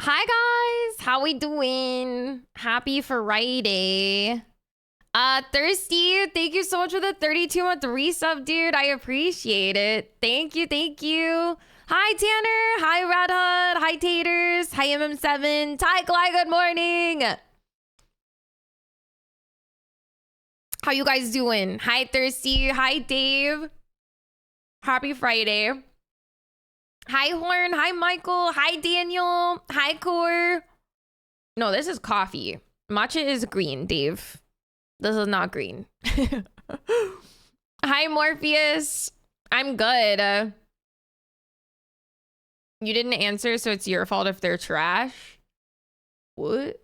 Hi guys, how we doing? Happy Friday. Thirsty, thank you so much for the 32-month resub, dude. I appreciate it. Thank you, thank you. Hi Tanner, hi Red Hood, hi Taters, hi MM7, Ty Cly, good morning. How you guys doing? Hi Thirsty, hi Dave. Happy Friday. Hi Horn, hi Michael, hi Daniel, hi Core. No, this is coffee. Matcha is green, Dave. This is not green. Hi, Morpheus. I'm good. You didn't answer, so it's your fault if they're trash. What?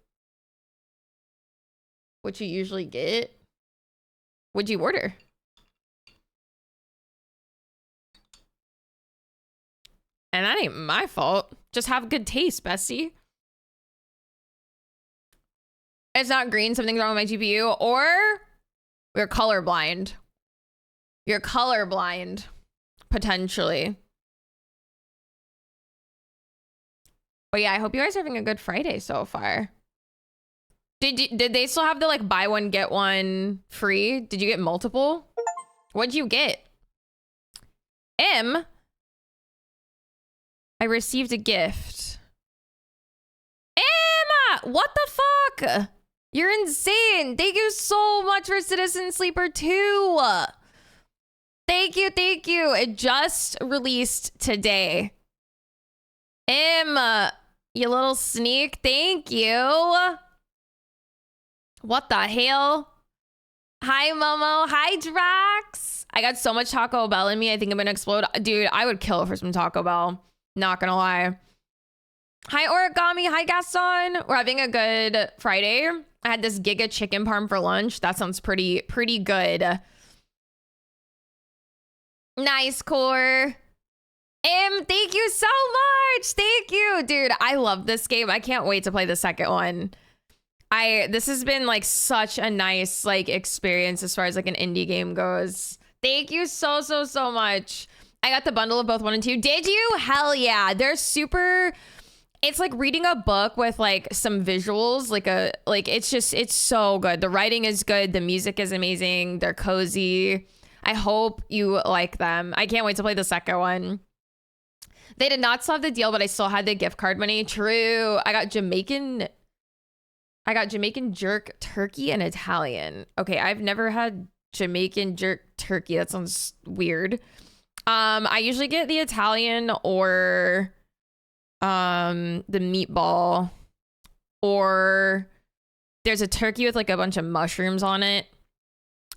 What you usually get? What'd you order? And that ain't my fault. Just have good taste, bestie. It's not green. Something's wrong with my GPU. Or you're colorblind. You're colorblind. Potentially. But yeah, I hope you guys are having a good Friday so far. Did they still have the like buy one get one free? Did you get multiple? What'd you get? I received a gift. Emma! What the fuck? You're insane. Thank you so much for Citizen Sleeper 2. Thank you, thank you. It just released today. Emma, you little sneak. Thank you. What the hell? Hi, Momo. Hi, Drax. I got so much Taco Bell in me. I think I'm gonna explode. Dude, I would kill for some Taco Bell. Not gonna lie. Hi, Origami. Hi, Gaston. We're having a good Friday. I had this Giga chicken parm for lunch. That sounds pretty good. Nice, Core. Thank you so much. Thank you, dude. I love this game. I can't wait to play the second one. This has been like such a nice like experience as far as like an indie game goes. Thank you so much. I got the bundle of both 1 and 2. Did you? Hell yeah. They're super. It's like reading a book with like some visuals, it's so good. The writing is good. The music is amazing. They're cozy. I hope you like them. I can't wait to play the second one. They did not still have the deal, but I still had the gift card money. True. I got Jamaican jerk turkey and Italian. Okay, I've never had Jamaican jerk turkey. That sounds weird. I usually get the Italian or the meatball, or there's a turkey with like a bunch of mushrooms on it,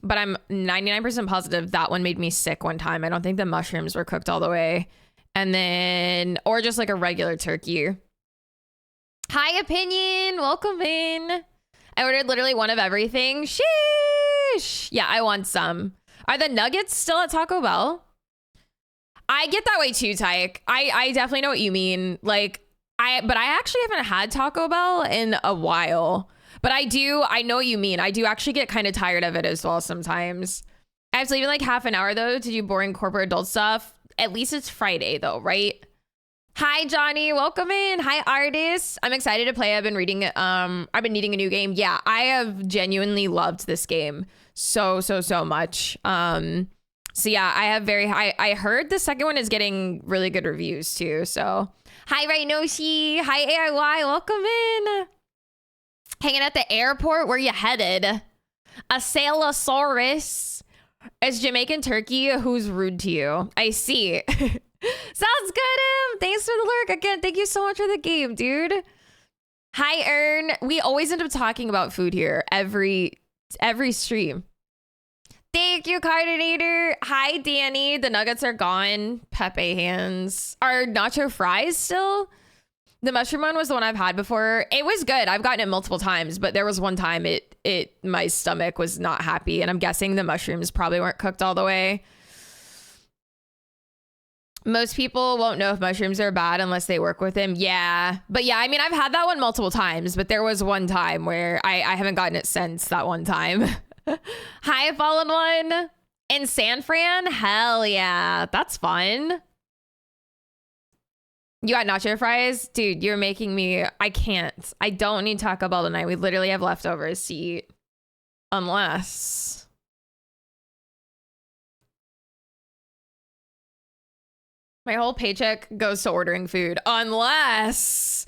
but I'm 99% positive that one made me sick one time. I don't think the mushrooms were cooked all the way. And then, or just like a regular turkey. Hi, Opinion. Welcome in. I ordered literally one of everything. Sheesh. Yeah, I want some. Are the nuggets still at Taco Bell? I get that way too, Tyke. I definitely know what you mean. But I actually haven't had Taco Bell in a while. But I know what you mean. I do actually get kind of tired of it as well sometimes. I have to leave in like half an hour though to do boring corporate adult stuff. At least it's Friday though, right? Hi, Johnny. Welcome in. Hi, artists. I'm excited to play. I've been needing a new game. Yeah, I have genuinely loved this game so much. So yeah, I have I heard the second one is getting really good reviews too. So hi, Rhinoshi. Hi, AIY. Welcome in. Hanging at the airport. Where you headed? A Sailosaurus. It's Jamaican turkey. Who's rude to you? I see. Sounds good, Thanks for the lurk. Again, thank you so much for the game, dude. Hi, Ern. We always end up talking about food here every stream. Thank you, Cardinator. Hi, Danny. The nuggets are gone. Pepe hands. Are nacho fries still? The mushroom one was the one I've had before. It was good. I've gotten it multiple times, but there was one time my stomach was not happy, and I'm guessing the mushrooms probably weren't cooked all the way. Most people won't know if mushrooms are bad unless they work with them. Yeah. But yeah, I mean, I've had that one multiple times, but there was one time where I haven't gotten it since that one time. Hi, Fallen One. In San Fran? Hell yeah. That's fun. You got nacho fries? Dude, you're making me... I can't. I don't need Taco Bell tonight. We literally have leftovers to eat. Unless... my whole paycheck goes to ordering food. Unless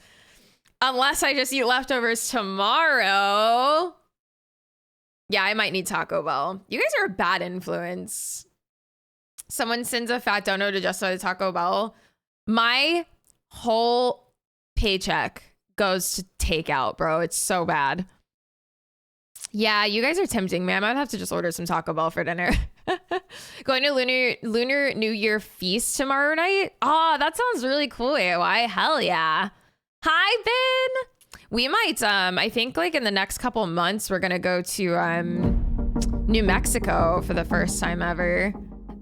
I just eat leftovers tomorrow. Yeah, I might need Taco Bell. You guys are a bad influence. Someone sends a fat dono to justify the Taco Bell. My whole paycheck goes to takeout, bro. It's so bad. Yeah, you guys are tempting me. I might have to just order some Taco Bell for dinner. Going to Lunar New Year feast tomorrow night. Oh, that sounds really cool, AOI. Hell yeah. Hi, Ben. We might, I think like in the next couple months, we're gonna go to New Mexico for the first time ever.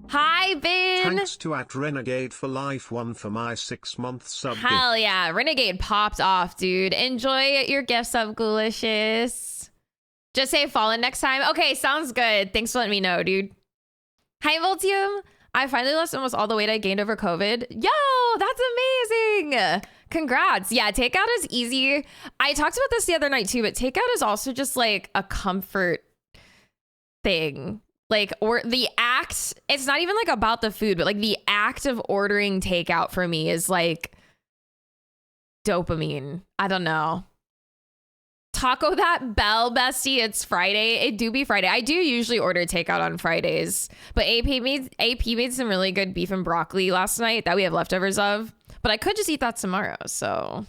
Hi, Ben. Thanks to @Renegade for Life 1 for my 6-month sub. Hell yeah. Renegade popped off, dude. Enjoy your gift sub, Goolicious. Just say Fallen next time. Okay, sounds good. Thanks for letting me know, dude. Hi, Voltium. I finally lost almost all the weight I gained over COVID. Yo, that's amazing. Congrats. Yeah, takeout is easy. I talked about this the other night too, but takeout is also just like a comfort thing. Like, or the act, it's not even like about the food, but like the act of ordering takeout for me is like dopamine. I don't know. Taco that bell, bestie. It's Friday. It do be Friday. I do usually order takeout on Fridays, but AP made some really good beef and broccoli last night that we have leftovers of, but I could just eat that tomorrow. So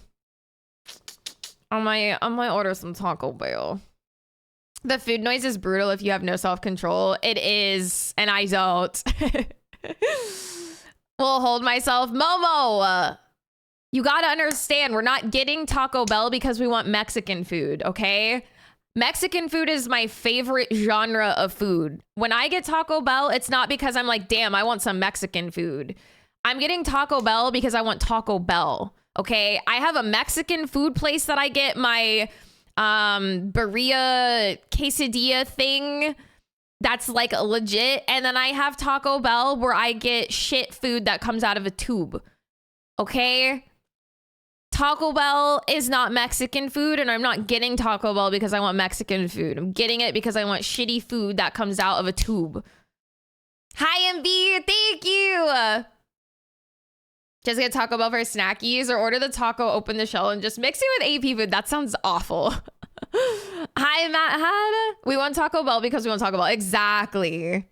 I might order some Taco Bell. The food noise is brutal if you have no self-control. It is, and I don't. Will hold myself. Momo, you gotta understand, we're not getting Taco Bell because we want Mexican food, okay? Mexican food is my favorite genre of food. When I get Taco Bell, it's not because I'm like, damn, I want some Mexican food. I'm getting Taco Bell because I want Taco Bell, okay? I have a Mexican food place that I get my birria quesadilla thing that's like legit, and then I have Taco Bell where I get shit food that comes out of a tube, okay? Taco Bell is not Mexican food, and I'm not getting Taco Bell because I want Mexican food. I'm getting it because I want shitty food that comes out of a tube. Hi, MB. Thank you. Just get Taco Bell for snackies, or order the taco, open the shell, and just mix it with AP food. That sounds awful. Hi, Matt Had. We want Taco Bell because we want Taco Bell. Exactly.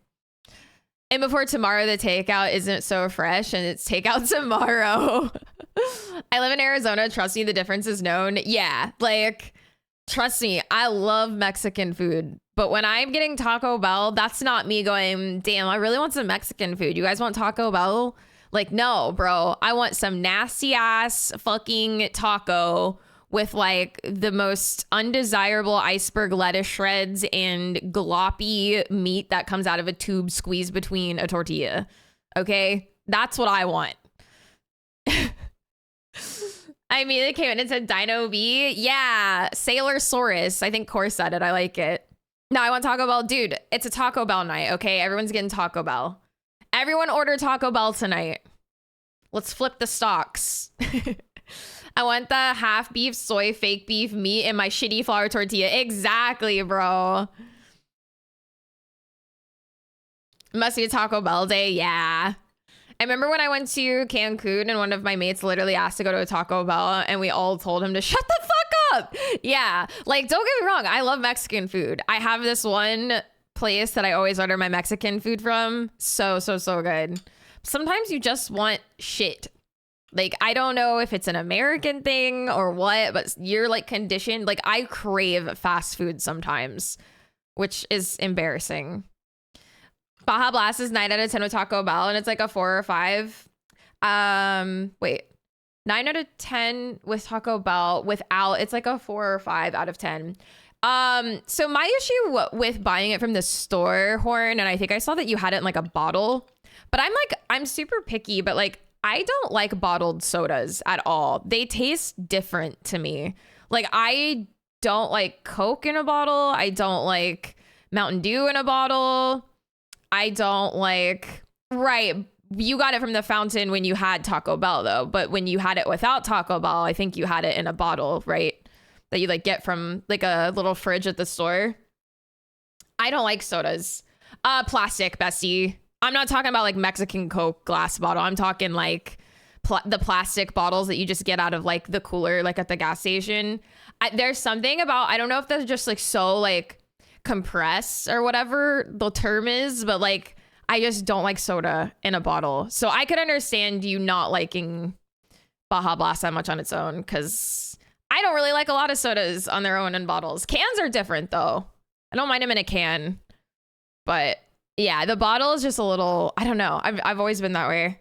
And before tomorrow, the takeout isn't so fresh, and it's takeout tomorrow. I live in Arizona. Trust me, the difference is known. Yeah, like, trust me, I love Mexican food. But when I'm getting Taco Bell, that's not me going, damn, I really want some Mexican food. You guys want Taco Bell? Like, no, bro. I want some nasty ass fucking taco with like the most undesirable iceberg lettuce shreds and gloppy meat that comes out of a tube squeezed between a tortilla. Okay? That's what I want. I immediately came in and said Dino B. Yeah, Sailorsaurus. I think Core said it. I like it. No, I want Taco Bell. Dude, it's a Taco Bell night, okay? Everyone's getting Taco Bell. Everyone order Taco Bell tonight. Let's flip the stocks. I want the half beef, soy, fake beef meat in my shitty flour tortilla. Exactly, bro. Must be a Taco Bell day. Yeah. I remember when I went to Cancun and one of my mates literally asked to go to a Taco Bell and we all told him to shut the fuck up. Yeah. Like, don't get me wrong. I love Mexican food. I have this one place that I always order my Mexican food from. So good. Sometimes you just want shit. Like, I don't know if it's an American thing or what, but you're like conditioned. Like, I crave fast food sometimes, which is embarrassing. Baja Blast is 9 out of 10 with Taco Bell, and it's like a 4 or 5. Wait, 9 out of 10 with Taco Bell without, it's like a 4 or 5 out of 10. So my issue with buying it from the store, Horn, and I think I saw that you had it in like a bottle, but I'm super picky, but like, I don't like bottled sodas at all. They taste different to me. Like, I don't like Coke in a bottle. I don't like Mountain Dew in a bottle. I don't like, right, you got it from the fountain when you had Taco Bell though. But when you had it without Taco Bell, I think you had it in a bottle, right? That you like get from like a little fridge at the store. I don't like sodas. Plastic, bestie. I'm not talking about like Mexican Coke glass bottle. I'm talking like the plastic bottles that you just get out of like the cooler, like at the gas station. There's something about, I don't know if that's just like so like compressed or whatever the term is, but like I just don't like soda in a bottle. So I could understand you not liking Baja Blast that much on its own, because I don't really like a lot of sodas on their own in bottles. Cans are different though. I don't mind them in a can, but yeah, the bottle is just a little, I don't know. I've always been that way.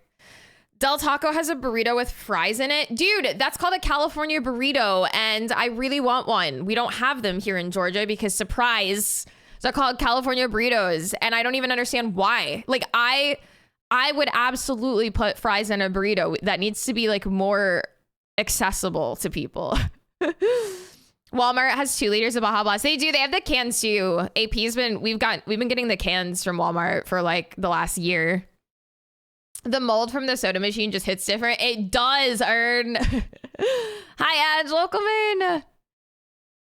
Del Taco has a burrito with fries in it. Dude, that's called a California burrito, and I really want one. We don't have them here in Georgia because, surprise, they're called California burritos, and I don't even understand why. Like, I would absolutely put fries in a burrito. That needs to be, like, more accessible to people. Walmart has 2 liters of Baja Blast. They do. They have the cans, too. We've been getting the cans from Walmart for, like, the last year. The mold from the soda machine just hits different. It does, Earn. Hi, Edge. Welcome in.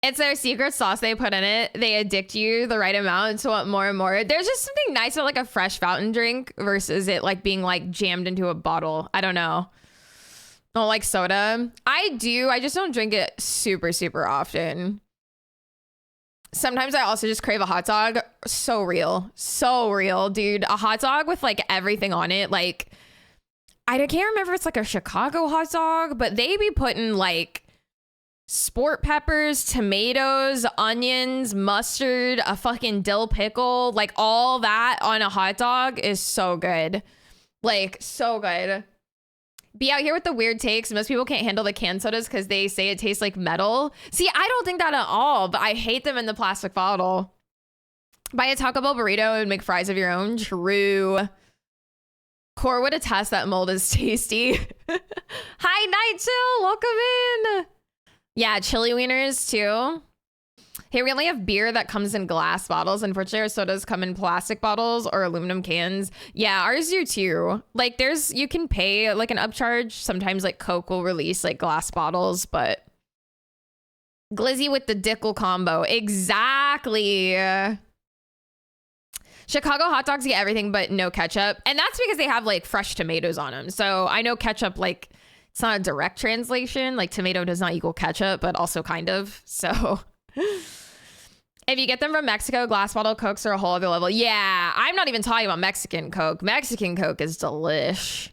It's their secret sauce they put in it. They addict you the right amount to want more and more. There's just something nice about like a fresh fountain drink versus it like being like jammed into a bottle. I don't know. I don't like soda. I do. I just don't drink it super, super often. Sometimes I also just crave a hot dog. So real, dude. A hot dog with like everything on it. Like, I can't remember if it's like a Chicago hot dog, but they be putting like sport peppers, tomatoes, onions, mustard, a fucking dill pickle, like all that on a hot dog is so good. Like, so good. Be out here with the weird takes. Most people can't handle the canned sodas because they say it tastes like metal. See, I don't think that at all, but I hate them in the plastic bottle. Buy a Taco Bell burrito and make fries of your own. True. Core would attest that mold is tasty. Hi, Night Chill. Welcome in. Yeah, chili wieners too. Hey, we only have beer that comes in glass bottles. Unfortunately, our sodas come in plastic bottles or aluminum cans. Yeah, ours do too. Like you can pay like an upcharge. Sometimes like Coke will release like glass bottles, but Glizzy with the Dickel combo. Exactly. Chicago hot dogs get everything but no ketchup. And that's because they have like fresh tomatoes on them. So I know ketchup, like it's not a direct translation. Like tomato does not equal ketchup, but also kind of. So if you get them from Mexico, glass bottle Cokes are a whole other level. Yeah, I'm not even talking about Mexican Coke. Mexican Coke is delish.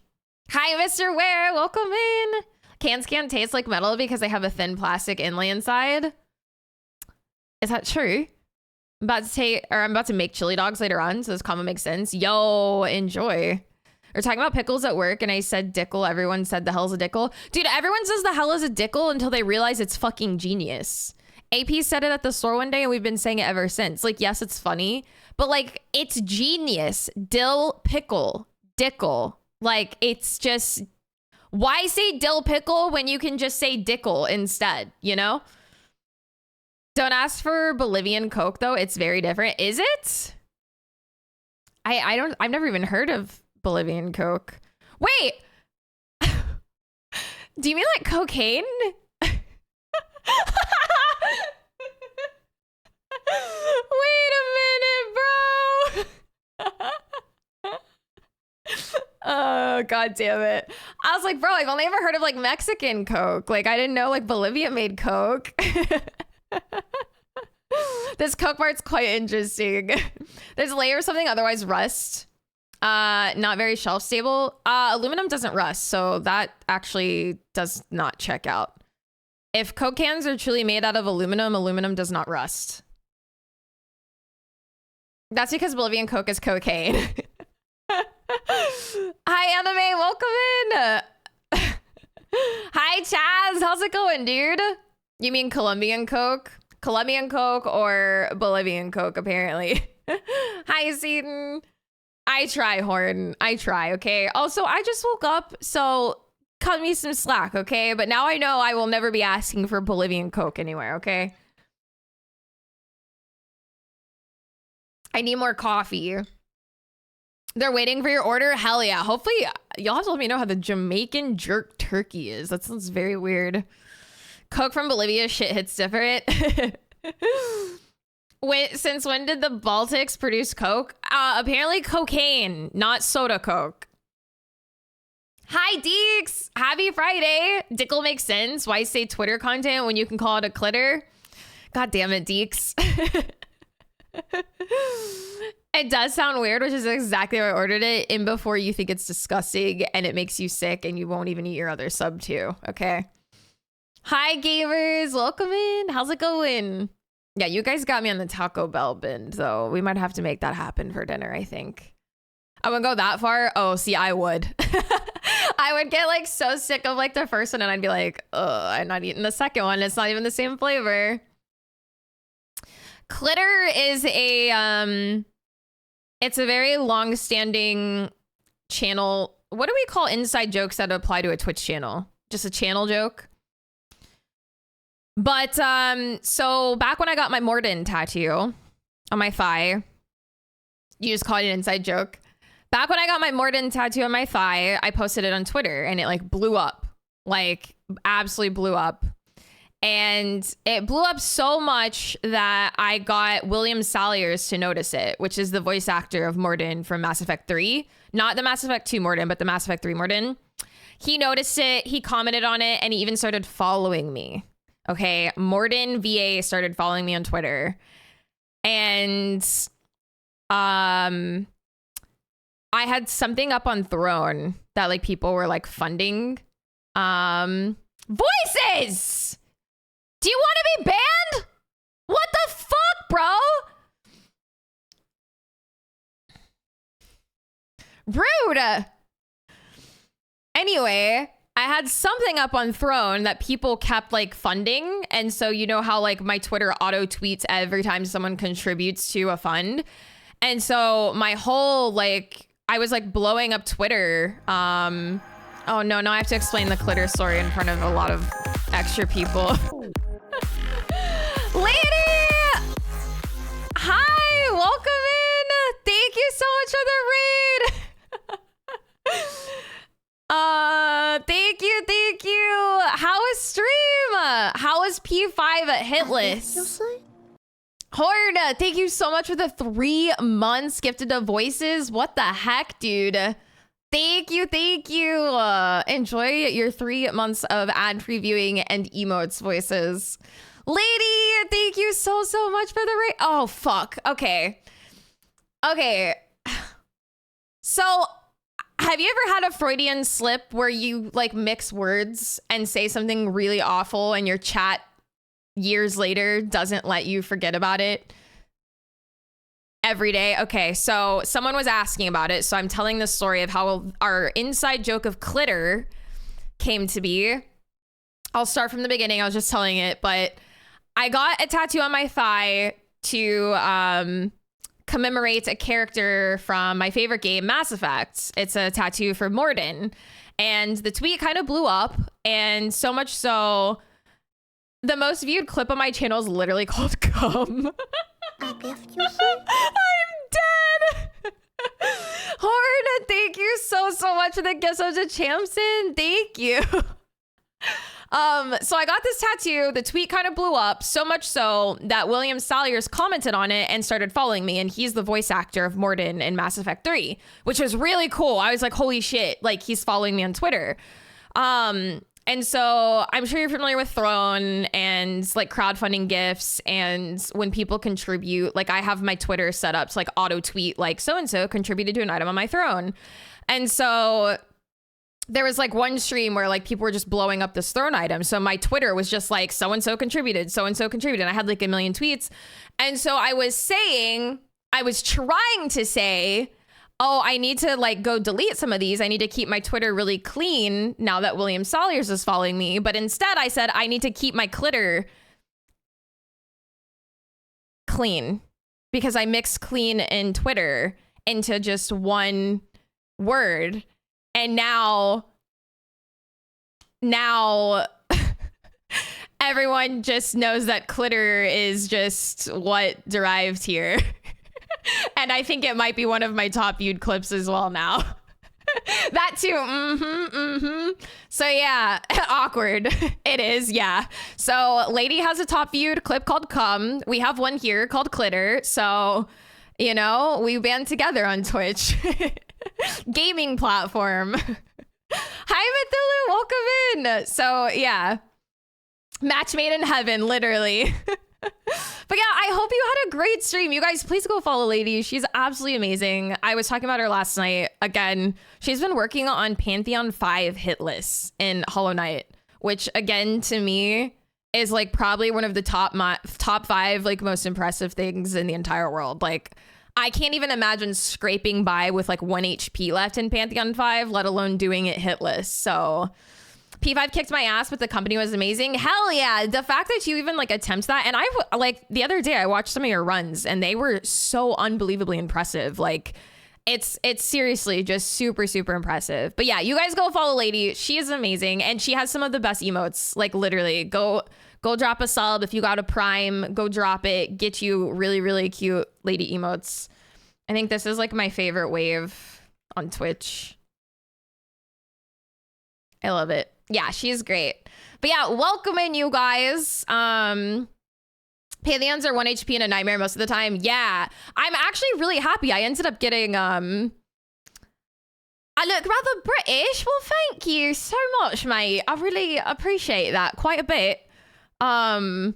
Hi, Mr. Ware. Welcome in. Cans can taste like metal because they have a thin plastic inlay inside. Is that true? I'm about to make chili dogs later on, so this comment makes sense. Yo, enjoy. We're talking about pickles at work, and I said Dickel. Everyone said the hell's a Dickel. Dude, everyone says the hell is a Dickel until they realize it's fucking genius. AP said it at the store one day, and we've been saying it ever since. Like, yes, it's funny, but like, it's genius. Dill pickle, Dickel. Like, it's just, why say dill pickle when you can just say Dickel instead, you know? Don't ask for Bolivian Coke, though. It's very different. Is it? I've never even heard of Bolivian Coke. Wait. Do you mean like cocaine? Wait a minute, bro. Oh, god damn it. I was like, bro, I've only ever heard of like Mexican Coke. Like, I didn't know like Bolivia made Coke. This Coke part's quite interesting. There's a layer of something, otherwise rust. Not very shelf stable. Aluminum doesn't rust, so that actually does not check out. If Coke cans are truly made out of aluminum, aluminum does not rust. That's because Bolivian Coke is cocaine. Hi, Anime. Welcome in. Hi, Chaz. How's it going, dude? You mean Colombian Coke? Colombian Coke or Bolivian Coke, apparently. Hi, Seaton. I try, Horn. I try, okay? Also, I just woke up, so cut me some slack, okay? But now I know I will never be asking for Bolivian Coke anywhere, okay? I need more coffee. They're waiting for your order. Hell yeah. Hopefully you'll have to let me know how the Jamaican jerk turkey is. That sounds very weird. Coke from Bolivia, shit hits different. Wait, since when did the Baltics produce Coke? Apparently cocaine, not soda Coke. Hi, Deeks. Happy Friday. Dickle makes sense. Why say Twitter content when you can call it a clitter? God damn it, Deeks. It does sound weird, which is exactly why I ordered it in before you think it's disgusting and it makes you sick and you won't even eat your other sub too. Okay. Hi, gamers. Welcome in. How's it going? Yeah, you guys got me on the Taco Bell bin, so we might have to make that happen for dinner, I think. I wouldn't go that far. Oh, see, I would. I would get like so sick of like the first one and I'd be like, I'm not eating the second one. It's not even the same flavor. Clitter is a it's a very long-standing channel. What do we call inside jokes that apply to a Twitch channel? Just a channel joke? But so back when I got my Morden tattoo on my thigh, you just call it an inside joke. Back when I got my Morden tattoo on my thigh, I posted it on Twitter and it like blew up, like absolutely blew up. And it blew up so much that I got William Salyers to notice it, which is the voice actor of Morden from Mass Effect 3. Not the Mass Effect 2 Morden, but the Mass Effect 3 Morden. He noticed it, he commented on it, and he even started following me. Okay, Morden VA started following me on Twitter. And I had something up on Throne that like people were like funding. Voices! Do you want to be banned? What the fuck, bro? Rude. Anyway, I had something up on Throne that people kept like funding. And so you know how like my Twitter auto tweets every time someone contributes to a fund. And so my whole like, I was like blowing up Twitter. Oh no, now I have to explain the clitter story in front of a lot of extra people. Lady! Hi, welcome in. Thank you so much for the raid. Thank you. How was stream? How was P5 at Hitless? Horde, thank you so much for the 3 months gifted to voices. What the heck, dude? Thank you. Enjoy your 3 months of ad previewing and emotes voices. Lady, thank you so much for the raid. Oh, fuck. Okay. So, have you ever had a Freudian slip where you like mix words and say something really awful and your chat years later doesn't let you forget about it? Every day. Okay, so someone was asking about it, so I'm telling the story of how our inside joke of clitter came to be. I'll start from the beginning. I was just telling it, but I got a tattoo on my thigh to commemorate a character from my favorite game, Mass Effect. It's a tattoo for Morden, and the tweet kind of blew up, and so much so the most viewed clip on my channel is literally called "Come." A gift, you say? I'm dead. Horn, thank you so much for the gift of the Champson. Thank you. So I got this tattoo. The tweet kind of blew up, so much so that William Salyers commented on it and started following me, and he's the voice actor of Morden in Mass Effect 3, which was really cool. I was like, holy shit, like he's following me on Twitter. And so I'm sure you're familiar with Throne and like crowdfunding gifts, and when people contribute, like I have my Twitter set up to like auto tweet like so-and-so contributed to an item on my Throne. And so there was like one stream where like people were just blowing up this Throne item. So my Twitter was just like so-and-so contributed. And I had like a million tweets. And so I was trying to say, oh, I need to like go delete some of these. I need to keep my Twitter really clean now that William Salyers is following me. But instead I said, I need to keep my clitter clean because I mixed clean and Twitter into just one word. And now everyone just knows that clitter is just what derived here. And I think it might be one of my top viewed clips as well now. That too. So yeah, awkward. It is, yeah. So Lady has a top viewed clip called Cum. We have one here called Clitter. So, you know, we band together on Twitch. Gaming platform. Hi, Mithulu, welcome in. So yeah, match made in heaven, literally. But yeah, I hope you had a great stream. You guys, please go follow Lady. She's absolutely amazing. I was talking about her last night. Again, she's been working on Pantheon 5 hit lists in Hollow Knight, which again, to me, is like probably one of the top 5 like most impressive things in the entire world. Like, I can't even imagine scraping by with like 1 HP left in Pantheon 5, let alone doing it hitless. So P5 kicked my ass, but the company was amazing. Hell yeah. The fact that you even like attempt that. And I like the other day I watched some of your runs and they were so unbelievably impressive. Like it's seriously just super, super impressive. But yeah, you guys go follow Lady. She is amazing. And she has some of the best emotes. Like literally go drop a sub. If you got a Prime, go drop it. Get you really, really cute Lady emotes. I think this is like my favorite wave on Twitch. I love it. Yeah, she's great. But yeah, welcome in, you guys. Pantheons are 1 HP in a nightmare most of the time. Yeah, I'm actually really happy. I ended up getting, I look rather British. Well, thank you so much, mate. I really appreciate that quite a bit. I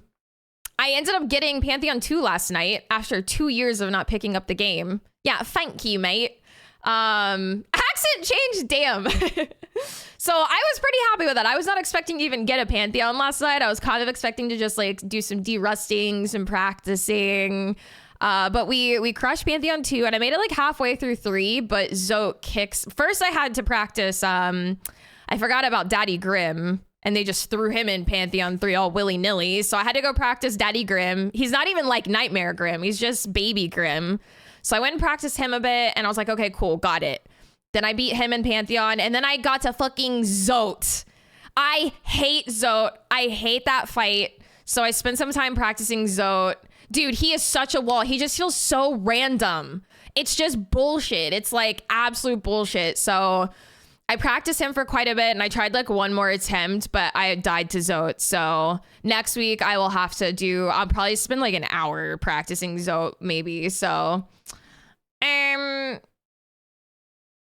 ended up getting Pantheon 2 last night after 2 years of not picking up the game. Yeah, thank you, mate. Accent change, damn. So I was pretty happy with that. I was not expecting to even get a Pantheon last night. I was kind of expecting to just like do some derusting, some practicing. But we crushed Pantheon 2 and I made it like halfway through 3, but Zote kicks. First I had to practice, I forgot about Daddy Grim and they just threw him in Pantheon 3 all willy-nilly. So I had to go practice Daddy Grim. He's not even like Nightmare Grim. He's just Baby Grim. So I went and practiced him a bit and I was like, okay, cool, got it. Then I beat him in Pantheon and then I got to fucking Zote. I hate Zote. I hate that fight. So I spent some time practicing Zote. Dude, he is such a wall. He just feels so random. It's just bullshit. It's like absolute bullshit. So I practiced him for quite a bit and I tried like one more attempt, but I died to Zote. So next week I will have to I'll probably spend like an hour practicing Zote maybe. So,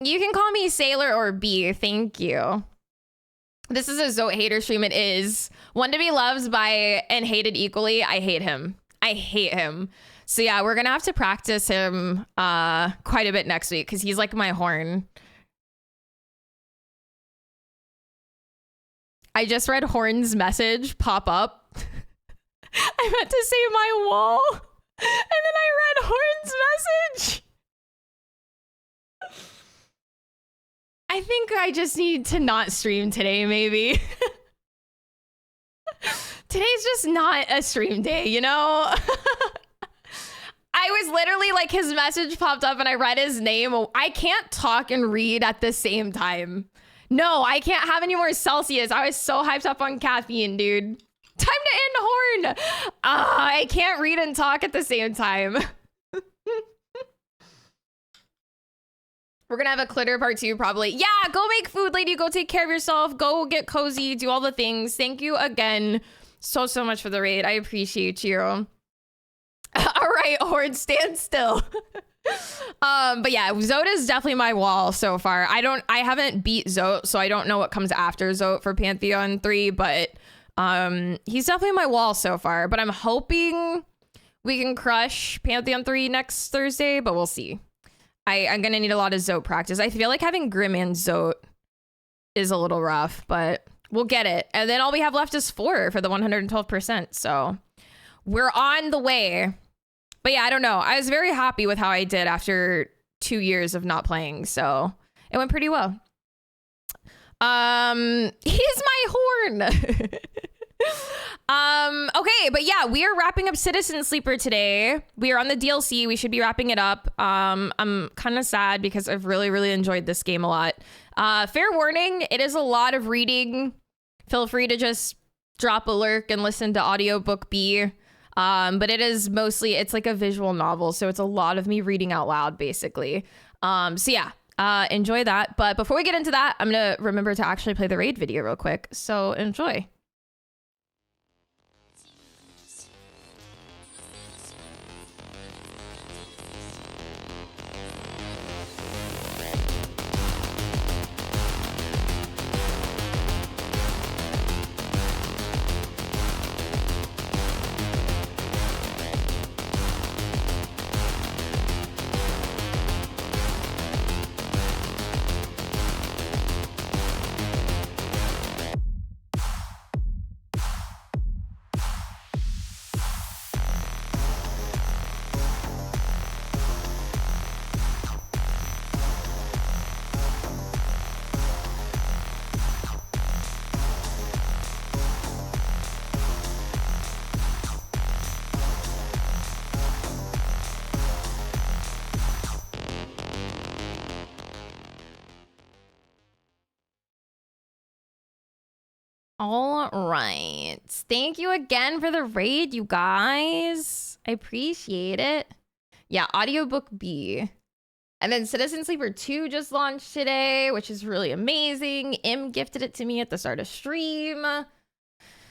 you can call me Sailor or Bee. Thank you. This is a Zote hater stream. It is. One to be loved by and hated equally. I hate him. I hate him. So yeah, we're going to have to practice him quite a bit next week because he's like my horn. I just read Horn's message pop up. I meant to say my wall. And then I read Horn's message. I think I just need to not stream today, maybe. Today's just not a stream day, you know? I was literally like, his message popped up and I read his name. I can't talk and read at the same time. No, I can't have any more Celsius. I was so hyped up on caffeine, dude. Time to end Horn. I can't read and talk at the same time. We're gonna have a Clitter part 2 probably. Yeah, go make food, Lady. Go take care of yourself. Go get cozy. Do all the things. Thank you again so much for the raid. I appreciate you. All right, Horde, stand still. But yeah, Zote is definitely my wall so far. I haven't beat Zote, so I don't know what comes after Zote for Pantheon 3, but he's definitely my wall so far. But I'm hoping we can crush Pantheon 3 next Thursday, but we'll see. I'm gonna need a lot of Zote practice. I feel like having Grim and Zote is a little rough, but we'll get it. And then all we have left is 4 for the 112%. So we're on the way. But yeah, I don't know. I was very happy with how I did after 2 years of not playing. So it went pretty well. He's my horn. Okay, but yeah, we are wrapping up Citizen Sleeper today. We are on the DLC. We should be wrapping it up. I'm kind of sad because I've really enjoyed this game a lot. Fair warning, it is a lot of reading. Feel free to just drop a lurk and listen to audiobook B. But it is mostly, it's like a visual novel. So it's a lot of me reading out loud, basically. So yeah, enjoy that. But before we get into that, I'm going to remember to actually play the raid video real quick. So enjoy. All right. Thank you again for the raid, you guys. I appreciate it. Yeah, audiobook B. And then Citizen Sleeper 2 just launched today, which is really amazing. Im gifted it to me at the start of stream.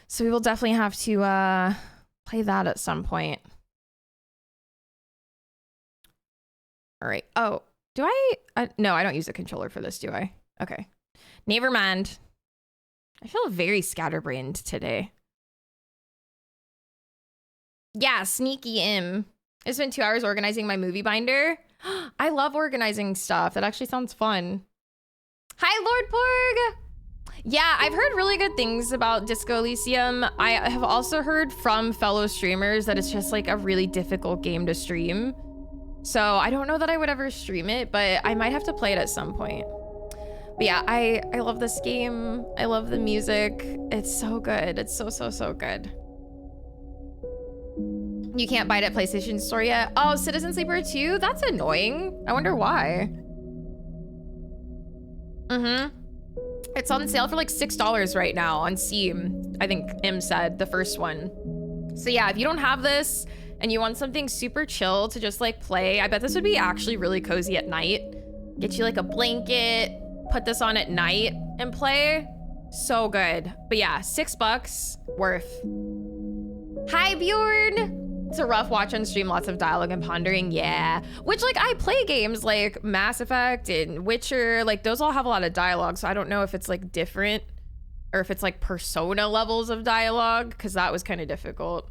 So we will definitely have to play that at some point. All right. Oh, do I? No, I don't use a controller for this, do I? Okay. Never mind. I feel very scatterbrained today. Yeah, sneaky Im. I spent 2 hours organizing my movie binder. I love organizing stuff. That actually sounds fun. Hi, Lord Porg. Yeah, I've heard really good things about Disco Elysium. I have also heard from fellow streamers that it's just like a really difficult game to stream. So I don't know that I would ever stream it, but I might have to play it at some point. But yeah, I love this game. I love the music. It's so good. It's so good. You can't buy it at PlayStation Store yet. Oh, Citizen Sleeper 2? That's annoying. I wonder why. It's on sale for like $6 right now on Steam. I think Im said, the first one. So yeah, if you don't have this and you want something super chill to just like play, I bet this would be actually really cozy at night. Get you like a blanket, put this on at night and play. So good. But yeah, $6 worth. Hi, Bjorn. It's a rough watch on stream, lots of dialogue and pondering. Yeah, which like I play games like Mass Effect and Witcher, like those all have a lot of dialogue. So I don't know if it's like different or if it's like Persona levels of dialogue, because that was kind of difficult.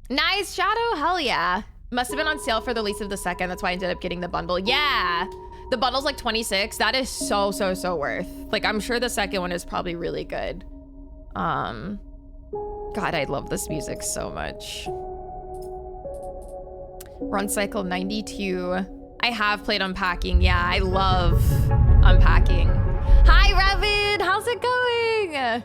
Nice, Shadow. Hell yeah. Must have been on sale for the release of the second. That's why I ended up getting the bundle. Yeah. The bundle's like 26. That is so worth. Like, I'm sure the second one is probably really good. God, I love this music so much. Run cycle 92. I have played Unpacking. Yeah, I love Unpacking. Hi, Ravid. How's it going?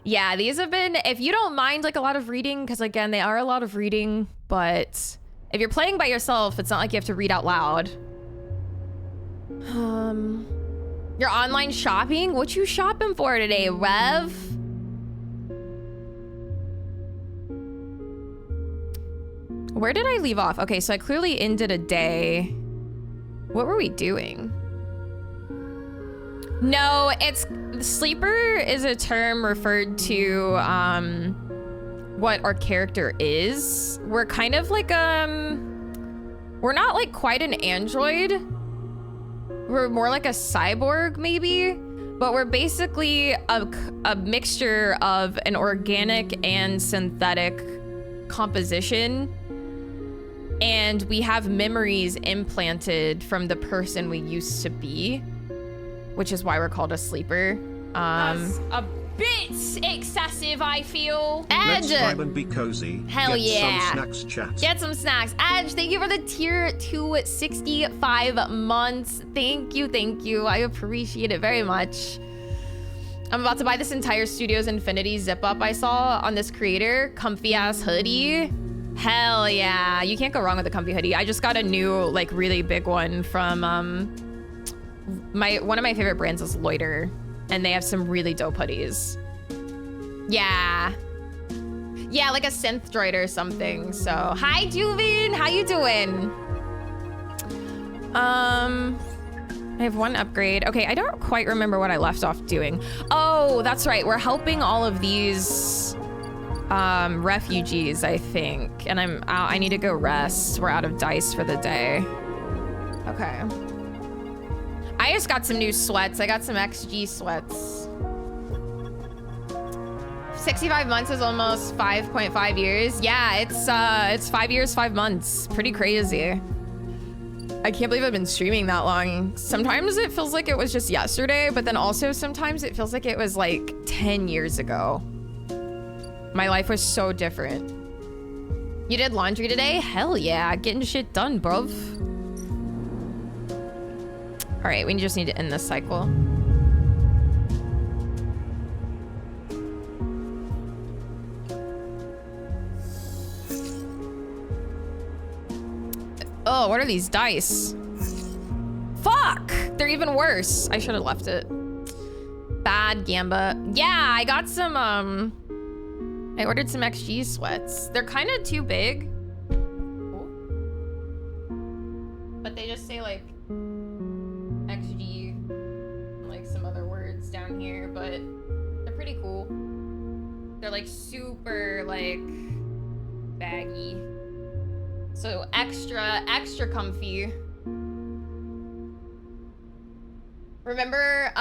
Yeah, these have been, if you don't mind like a lot of reading, because again, they are a lot of reading, but if you're playing by yourself, it's not like you have to read out loud. Your online shopping? What you shopping for today, Rev? Where did I leave off? Okay, so I clearly ended a day. What were we doing? No, it's sleeper is a term referred to what our character is. We're kind of like we're not like quite an android. We're more like a cyborg maybe, but we're basically a mixture of an organic and synthetic composition. And we have memories implanted from the person we used to be, which is why we're called a sleeper. That's a bit excessive, I feel. Edge! Let's vibe and be cozy. Hell Get yeah. some snacks, chat. Get some snacks. Edge, thank you for the tier 265 months. Thank you. I appreciate it very much. I'm about to buy this entire Studios Infinity zip up I saw on this creator. Comfy ass hoodie. Hell yeah. You can't go wrong with a comfy hoodie. I just got a new, like, really big one from one of my favorite brands is Loiter, and they have some really dope hoodies. Yeah. Yeah, like a synth droid or something. So, hi, Juvin. How you doing? I have one upgrade. Okay, I don't quite remember what I left off doing. Oh, that's right. We're helping all of these refugees, I think. And I need to go rest. We're out of dice for the day. Okay. I just got some new sweats. I got some XG sweats. 65 months is almost 5.5 years. Yeah, it's 5 years, 5 months. Pretty crazy. I can't believe I've been streaming that long. Sometimes it feels like it was just yesterday, but then also sometimes it feels like it was like 10 years ago. My life was so different. You did laundry today? Hell yeah, getting shit done, bruv. All right, we just need to end this cycle. Oh, what are these dice? Fuck! They're even worse. I should have left it. Bad Gamba. Yeah, I got some, I ordered some XG sweats. They're kind of too big. But they just say, like, XG and, like, some other words down here, but they're pretty cool. They're, like, super, like, baggy. So extra comfy. Remember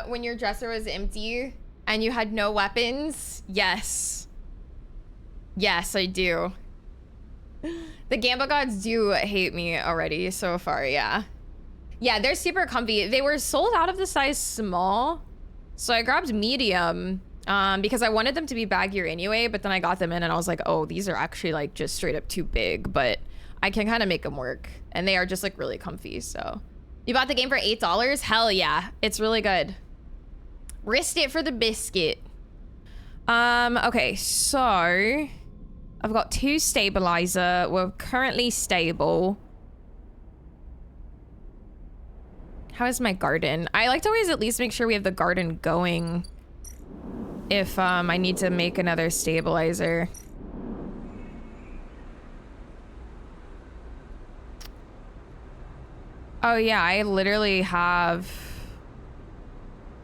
when your dresser was empty and you had no weapons? Yes. Yes, I do. The Gamba gods do hate me already so far, yeah. Yeah, they're super comfy. They were sold out of the size small, so I grabbed medium. Because I wanted them to be baggier anyway, but then I got them in and I was like, oh, these are actually like just straight up too big, but I can kind of make them work. And they are just like really comfy, so. You bought the game for $8? Hell yeah, it's really good. Risked it for the biscuit. Okay, so I've got 2 stabilizer. We're currently stable. How is my garden? I like to always at least make sure we have the garden going. If I need to make another stabilizer. Oh yeah, I literally have...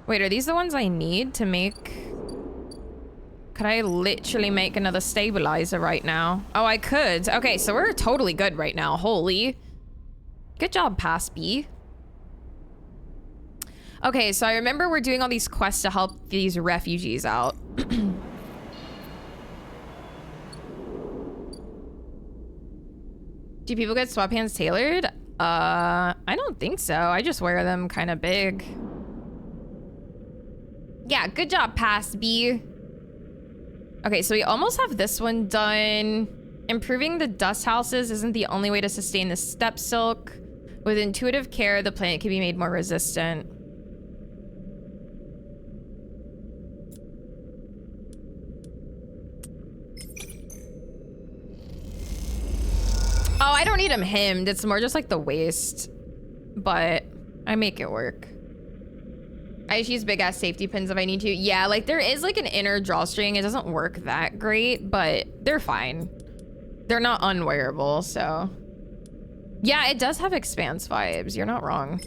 Wait, are these the ones I need to make? Could I literally make another stabilizer right now? Oh, I could. Okay, so we're totally good right now. Holy. Good job, Pass B. Okay, so I remember we're doing all these quests to help these refugees out. Do people get sweatpants tailored? I don't think so. I just wear them kind of big. Yeah, good job, Pass B. Okay, so we almost have this one done. Improving the dust houses isn't the only way to sustain the steppe silk. With intuitive care, the plant can be made more resistant. Oh, I don't need them hemmed. It's more just like the waist. But I make it work. I just use big ass safety pins if I need to. Yeah, like there is like an inner drawstring. It doesn't work that great, but they're fine. They're not unwearable, so. Yeah, it does have Expanse vibes. You're not wrong.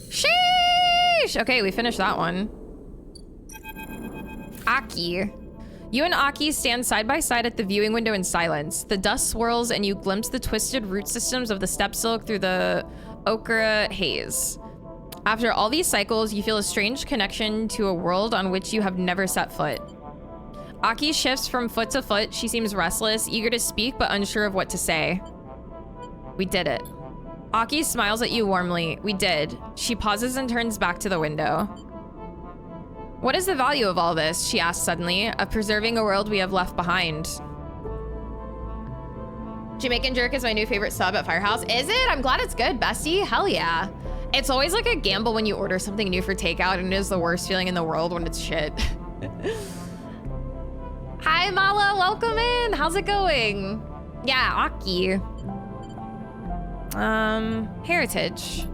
Sheesh! Okay, we finished that one. Aki. You and Aki stand side by side at the viewing window in silence. The dust swirls and you glimpse the twisted root systems of the steppe silk through the ochre haze. After all these cycles, you feel a strange connection to a world on which you have never set foot. Aki shifts from foot to foot. She seems restless, eager to speak, but unsure of what to say. We did it. Aki smiles at you warmly. We did. She pauses and turns back to the window. What is the value of all this, she asks suddenly, of preserving a world we have left behind? Jamaican jerk is my new favorite sub at Firehouse. Is it? I'm glad it's good, bestie. Hell yeah. It's always like a gamble when you order something new for takeout, and it is the worst feeling in the world when it's shit. Hi, Mala, welcome in. How's it going? Yeah, Aki. Heritage.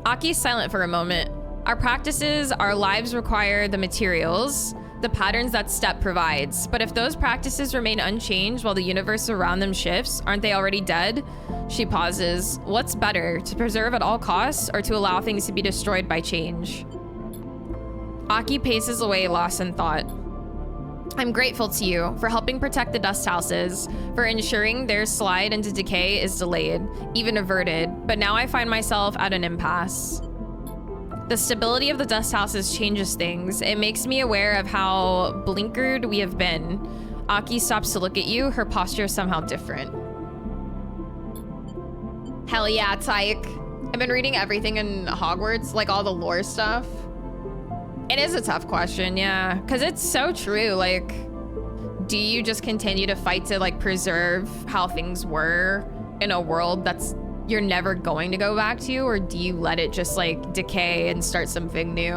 Aki's silent for a moment. Our practices, our lives require the materials, the patterns that step provides. But if those practices remain unchanged while the universe around them shifts, aren't they already dead? She pauses. What's better, to preserve at all costs or to allow things to be destroyed by change? Aki paces away, lost in thought. I'm grateful to you for helping protect the dust houses, for ensuring their slide into decay is delayed, even averted, but now I find myself at an impasse. The stability of the dust houses changes things. It makes me aware of how blinkered we have been. Aki stops to look at you, her posture somehow different. Hell yeah, Tyke. I've been reading everything in Hogwarts, like all the lore stuff. It is a tough question, yeah, because it's so true. Like, do you just continue to fight to like preserve how things were in a world that's you're never going to go back to, or do you let it just like decay and start something new?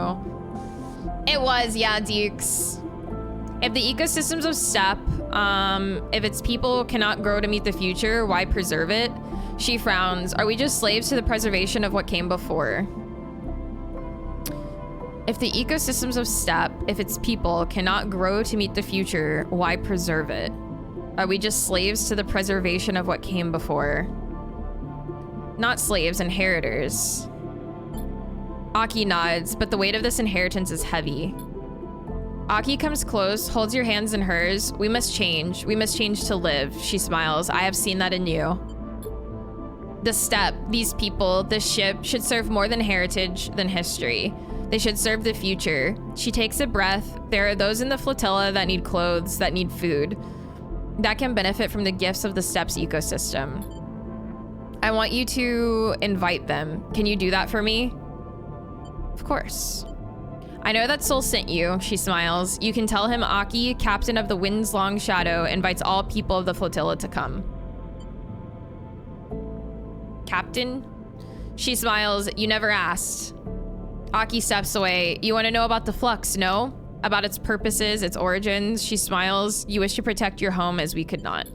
It was, yeah, Deeks. If the ecosystems of Steppe, if its people cannot grow to meet the future, why preserve it? She frowns. Are we just slaves to the preservation of what came before? If the ecosystems of Steppe, if its people cannot grow to meet the future, why preserve it? Are we just slaves to the preservation of what came before? Not slaves, inheritors. Aki nods, but the weight of this inheritance is heavy. Aki comes close, holds your hands in hers. We must change. We must change to live. She smiles. I have seen that in you. The Steppe, these people, this ship should serve more than heritage, than history. They should serve the future. She takes a breath. There are those in the flotilla that need clothes, that need food, that can benefit from the gifts of the Steppe's ecosystem. I want you to invite them. Can you do that for me? Of course. I know that Soul sent you, she smiles. You can tell him Aki, captain of the Wind's Long Shadow, invites all people of the flotilla to come. Captain? She smiles. You never asked. Aki steps away. You want to know about the flux, no? About its purposes, its origins? She smiles. You wish to protect your home as we could not.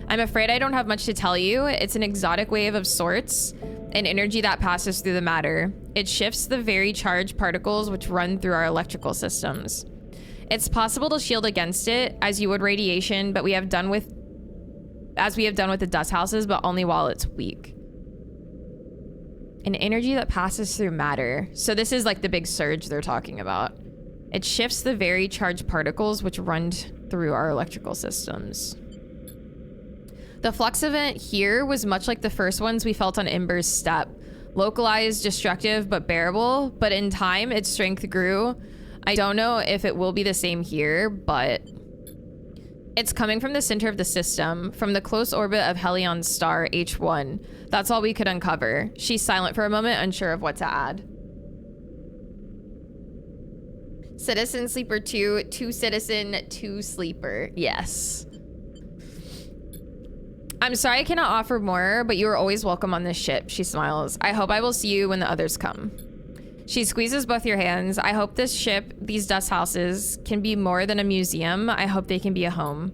I'm afraid I don't have much to tell you. It's an exotic wave of sorts, an energy that passes through the matter. It shifts the very charged particles which run through our electrical systems. It's possible to shield against it, as you would radiation, but we have done with the dust houses, but only while it's weak. An energy that passes through matter. So this is like the big surge they're talking about. It shifts the very charged particles which run through our electrical systems. The flux event here was much like the first ones we felt on Ember's Steppe. Localized, destructive, but bearable. But in time, its strength grew. I don't know if it will be the same here, but it's coming from the center of the system, from the close orbit of Helion's star, H1. That's all we could uncover. She's silent for a moment, unsure of what to add. Citizen Sleeper 2, 2 Citizen, 2 Sleeper. Yes. I'm sorry I cannot offer more, but you are always welcome on this ship, she smiles. I hope I will see you when the others come. She squeezes both your hands. I hope this ship, these dust houses, can be more than a museum. I hope they can be a home.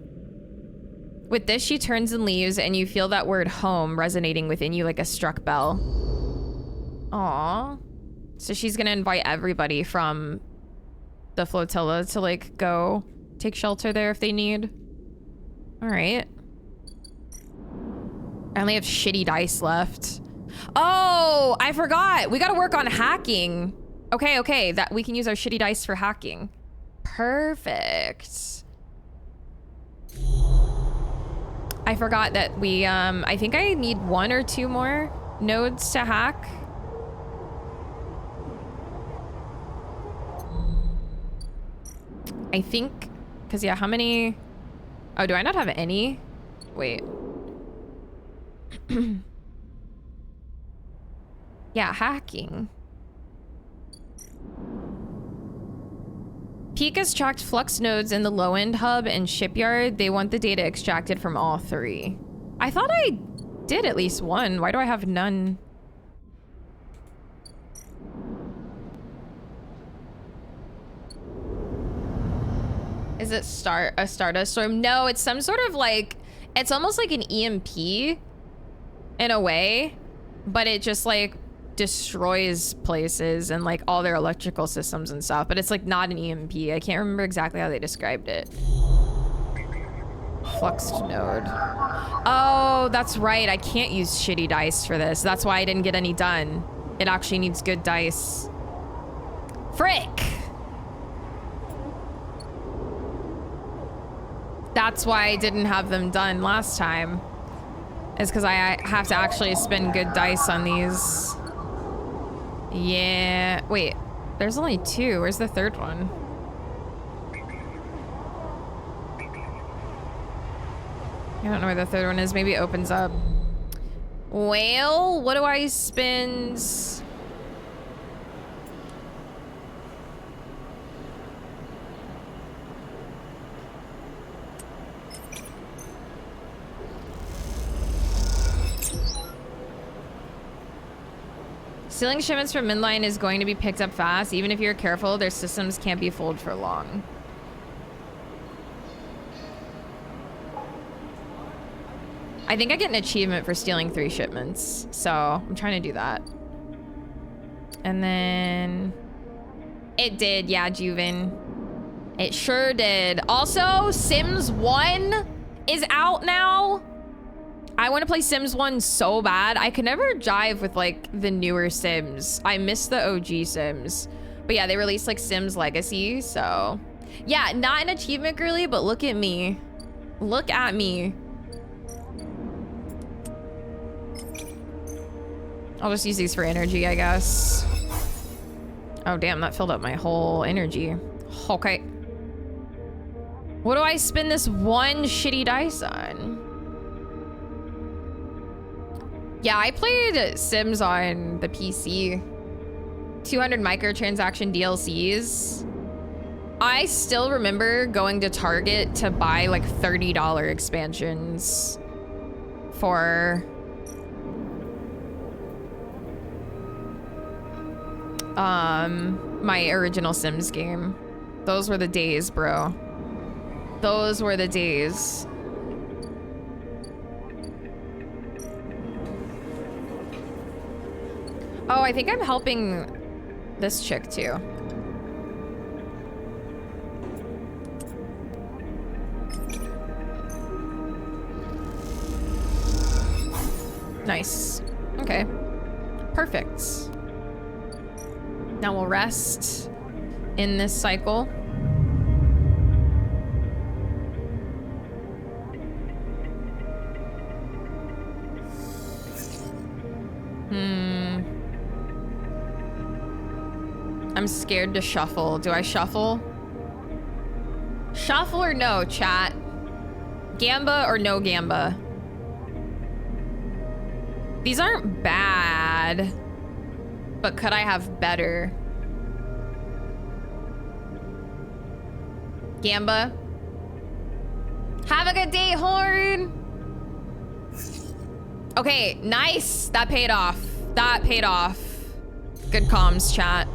With this, she turns and leaves, and you feel that word home resonating within you like a struck bell. Aww. So she's gonna invite everybody from the flotilla to like go take shelter there if they need. All right. I only have shitty dice left. Oh, I forgot. We got to work on hacking. Okay. That we can use our shitty dice for hacking. Perfect. I forgot that we, I think I need 1 or 2 more nodes to hack. I think, because yeah, how many? Oh, do I not have any? Wait. Yeah, hacking. Peak has tracked flux nodes in the low-end hub and shipyard. They want the data extracted from all 3. I thought I did at least 1. Why do I have none? Is it a Stardust Storm? No, it's some sort of like, it's almost like an EMP in a way, but it just like destroys places and like all their electrical systems and stuff, but it's like not an EMP. I can't remember exactly how they described it. Fluxed node. Oh, that's right. I can't use shitty dice for this. That's why I didn't get any done. It actually needs good dice. Frick! That's why I didn't have them done last time. Is because I have to actually spend good dice on these. Yeah. Wait, there's only 2. Where's the third one? I don't know where the third one is. Maybe it opens up. Well, what do I spend? Stealing shipments from midline is going to be picked up fast. Even if you're careful, their systems can't be fooled for long. I think I get an achievement for stealing 3 shipments. So I'm trying to do that. And then it did. Yeah, Juven. It sure did. Also, Sims 1 is out now. I want to play Sims 1 so bad. I could never jive with like the newer Sims. I miss the OG Sims. But yeah, they released like Sims Legacy. So yeah, not an achievement girly, but look at me. Look at me. I'll just use these for energy, I guess. Oh damn, that filled up my whole energy. Okay. What do I spend this 1 shitty dice on? Yeah, I played Sims on the PC. 200 microtransaction DLCs. I still remember going to Target to buy like $30 expansions for my original Sims game. Those were the days, bro. Those were the days. Oh, I think I'm helping this chick too. Nice. Okay. Perfect. Now we'll rest in this cycle. I'm scared to shuffle. Do I shuffle? Shuffle or no, chat? Gamba or no Gamba? These aren't bad, but could I have better? Gamba? Have a good day, Horn! Okay, nice. That paid off. That paid off. Good comms, chat.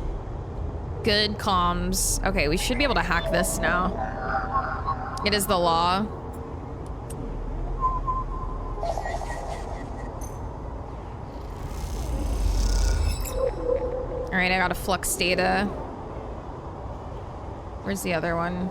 Good comms. Okay, we should be able to hack this now. It is the law. All right, I got a flux data. Where's the other one?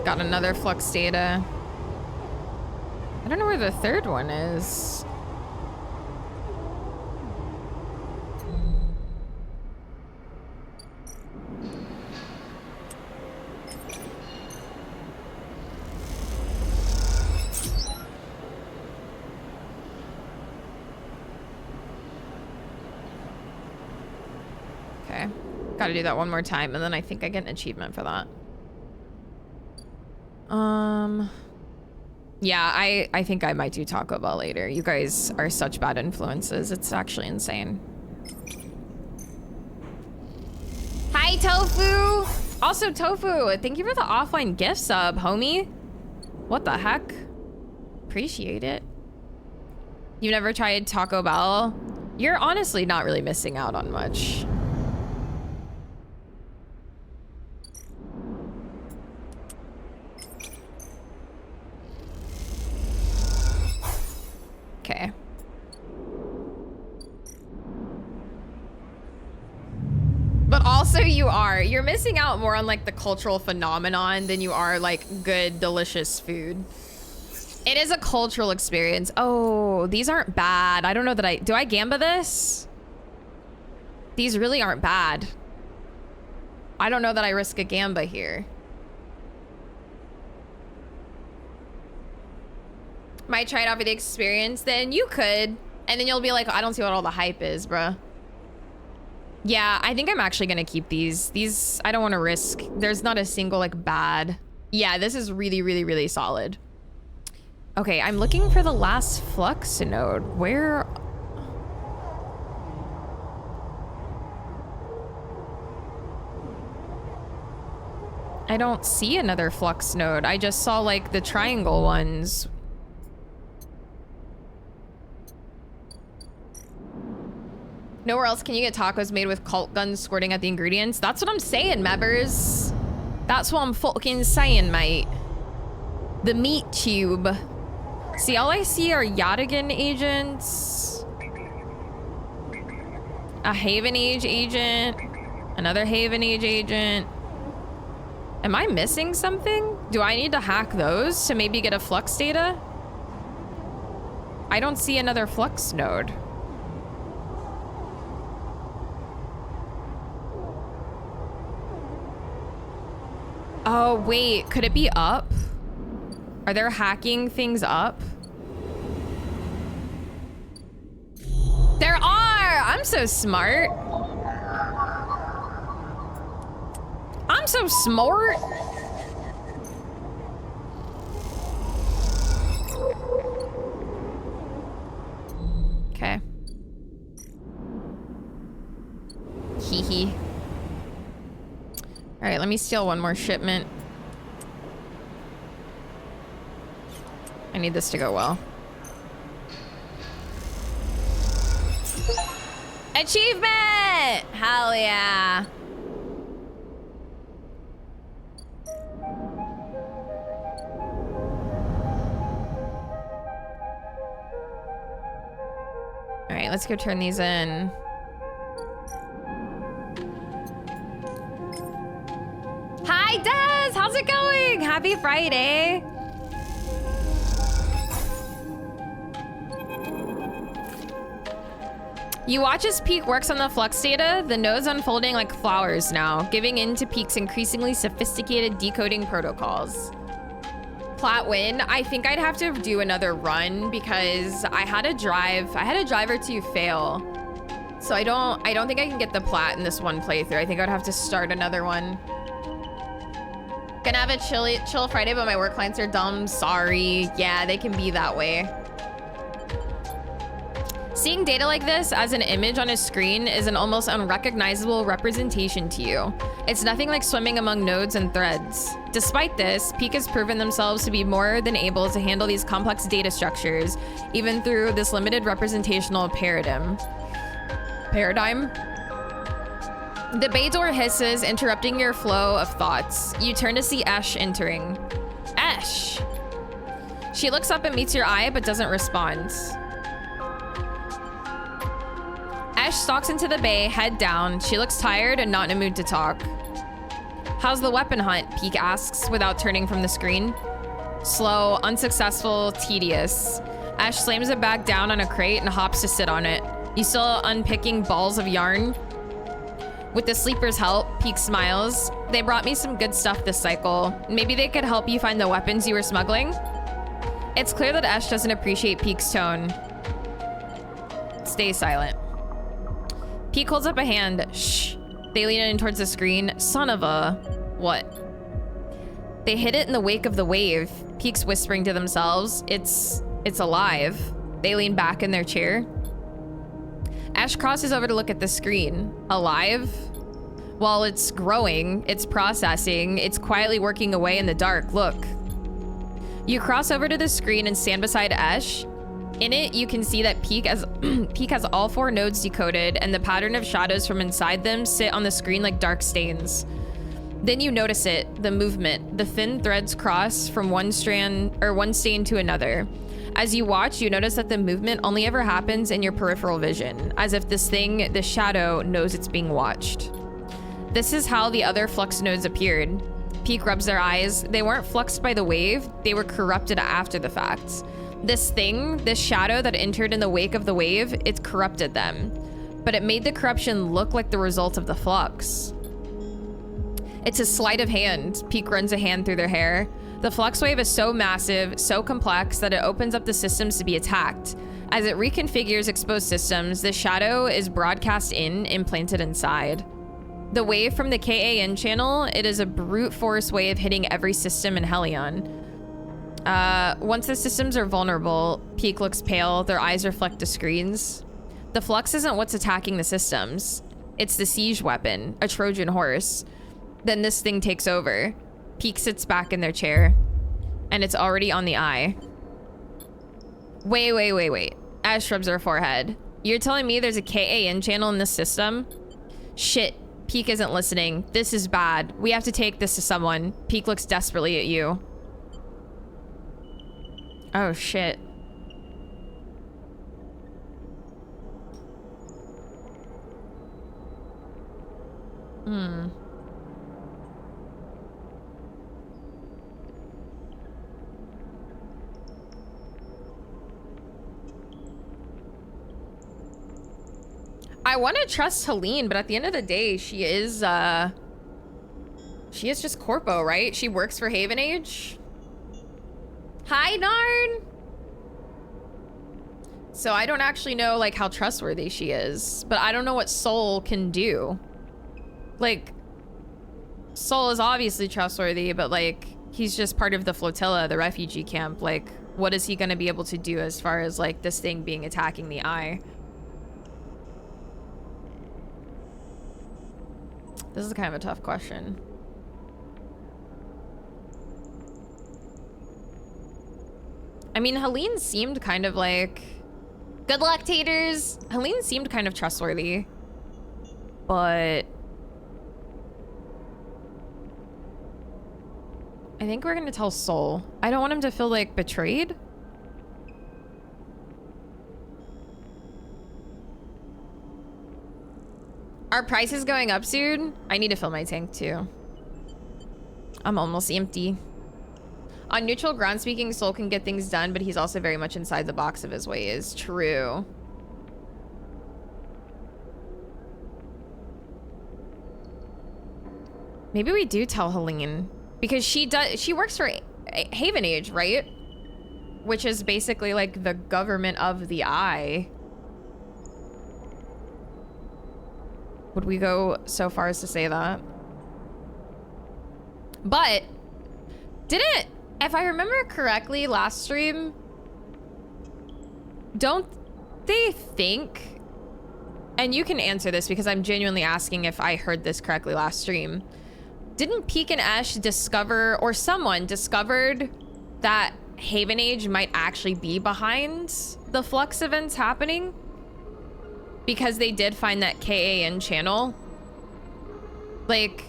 Got another flux data. I don't know where the third one is. Okay, gotta do that one more time, and then I think I get an achievement for that. Yeah, I think I might do Taco Bell later. You guys are such bad influences. It's actually insane. Hi, Tofu! Also, Tofu, thank you for the offline gift sub, homie. What the heck? Appreciate it. You never tried Taco Bell? You're honestly not really missing out on much. Okay. But also you're missing out more on like the cultural phenomenon than you are like good, delicious food. It is a cultural experience. Oh, these aren't bad. I don't know that do I gamba this? These really aren't bad. I don't know that I risk a gamba here. Might try it out for the experience, then you could. And then you'll be like, I don't see what all the hype is, bruh. Yeah, I think I'm actually gonna keep these. These, I don't want to risk. There's not a single like bad. Yeah, this is really, really, really solid. Okay, I'm looking for the last flux node. Where? I don't see another flux node. I just saw like the triangle ones. Nowhere else can you get tacos made with cult guns squirting at the ingredients. That's what I'm saying, members. That's what I'm fucking saying, mate. The meat tube. See, all I see are Yadigan agents. A Haven Age agent. Another Haven Age agent. Am I missing something? Do I need to hack those to maybe get a flux data? I don't see another flux node. Oh, wait. Could it be up? Are there hacking things up? There are! I'm so smart. I'm so smart. Okay. Hee hee. All right, let me steal one more shipment. I need this to go well. Achievement! Hell yeah. All right, let's go turn these in. Hi, Des! How's it going? Happy Friday. You watch as Peak works on the flux data, the nodes unfolding like flowers now, giving in to Peak's increasingly sophisticated decoding protocols. Plat win. I think I'd have to do another run because I had a drive or two fail. So I don't think I can get the plat in this one playthrough. I think I'd have to start another one. Gonna have a chill Friday, but my work clients are dumb. Sorry. Yeah, they can be that way. Seeing data like this as an image on a screen is an almost unrecognizable representation to you. It's nothing like swimming among nodes and threads. Despite this, Peak has proven themselves to be more than able to handle these complex data structures, even through this limited representational paradigm. The bay door hisses, interrupting your flow of thoughts. You turn to see Esh entering. Esh! She looks up and meets your eye, but doesn't respond. Esh stalks into the bay, head down. She looks tired and not in a mood to talk. How's the weapon hunt? Peak asks without turning from the screen. Slow, unsuccessful, tedious. Esh slams it back down on a crate and hops to sit on it. You still unpicking balls of yarn? With the sleeper's help, Peak smiles. They brought me some good stuff this cycle. Maybe they could help you find the weapons you were smuggling? It's clear that Esh doesn't appreciate Peak's tone. Stay silent. Peak holds up a hand. Shh. They lean in towards the screen. Son of a... What? They hit it in the wake of the wave. Peak's whispering to themselves. It's alive. They lean back in their chair. Ash crosses over to look at the screen. Alive? While it's growing, it's processing, it's quietly working away in the dark. Look. You cross over to the screen and stand beside Ash. In it, you can see that Peak has all 4 nodes decoded, and the pattern of shadows from inside them sit on the screen like dark stains. Then you notice it, the movement. The thin threads cross from one stain to another. As you watch, you notice that the movement only ever happens in your peripheral vision, as if this thing, the shadow, knows it's being watched. This is how the other flux nodes appeared. Peak rubs their eyes. They weren't fluxed by the wave, they were corrupted after the fact. This thing, this shadow that entered in the wake of the wave, it corrupted them. But it made the corruption look like the result of the flux. It's a sleight of hand. Peak runs a hand through their hair. The flux wave is so massive, so complex, that it opens up the systems to be attacked. As it reconfigures exposed systems, the shadow is broadcast in, implanted inside. The wave from the KAN channel, it is a brute force wave hitting every system in Helion. Once the systems are vulnerable, Peak looks pale, their eyes reflect the screens. The flux isn't what's attacking the systems. It's the siege weapon, a Trojan horse. Then this thing takes over. Peak sits back in their chair, and it's already on the eye. Wait. Ash rubs her forehead. You're telling me there's a KAN channel in this system? Shit, Peak isn't listening. This is bad. We have to take this to someone. Peak looks desperately at you. Oh, shit. I want to trust Helene, but at the end of the day, she is just corpo, right? She works for Haven Age. Hi, Narn. So I don't actually know like how trustworthy she is, but I don't know what Soul can do. Like, Soul is obviously trustworthy, but like he's just part of the flotilla, the refugee camp. Like, what is he gonna be able to do as far as like this thing being attacking the eye? This is kind of a tough question. I mean, Helene seemed kind of like... Good luck, taters! Helene seemed kind of trustworthy. But... I think we're gonna tell Soul. I don't want him to feel like betrayed. Are prices going up soon? I need to fill my tank too. I'm almost empty. On neutral ground speaking, Soul can get things done, but he's also very much inside the box of his ways. True. Maybe we do tell Helene, because she works for Haven Age, right? Which is basically like the government of the eye. Would we go so far as to say that? But didn't, if I remember correctly last stream, don't they think, and you can answer this because I'm genuinely asking if I heard this correctly last stream, didn't Peak and Ash discover, or someone discovered, that Haven Age might actually be behind the Flux events happening? Because they did find that KAN channel. Like,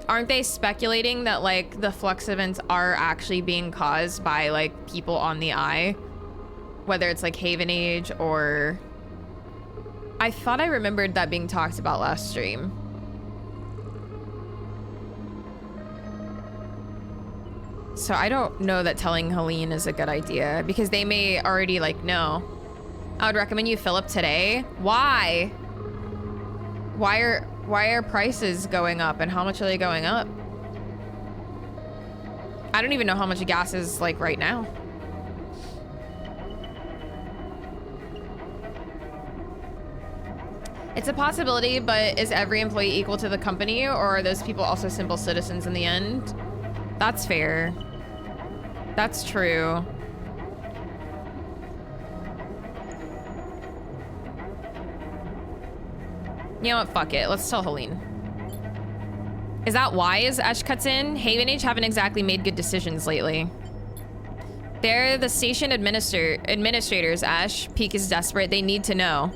aren't they speculating that like the Flux events are actually being caused by like people on the eye? Whether it's like Haven Age or... I thought I remembered that being talked about last stream. So I don't know that telling Helene is a good idea because they may already like know. I would recommend you fill up today. Why? Why are prices going up and how much are they going up? I don't even know how much gas is like right now. It's a possibility, but is every employee equal to the company, or are those people also simple citizens in the end? That's fair. That's true. You know what? Fuck it. Let's tell Helene. Is that wise? Ash cuts in. Haven Age haven't exactly made good decisions lately. They're the station administrators, Ash. Peak is desperate. They need to know.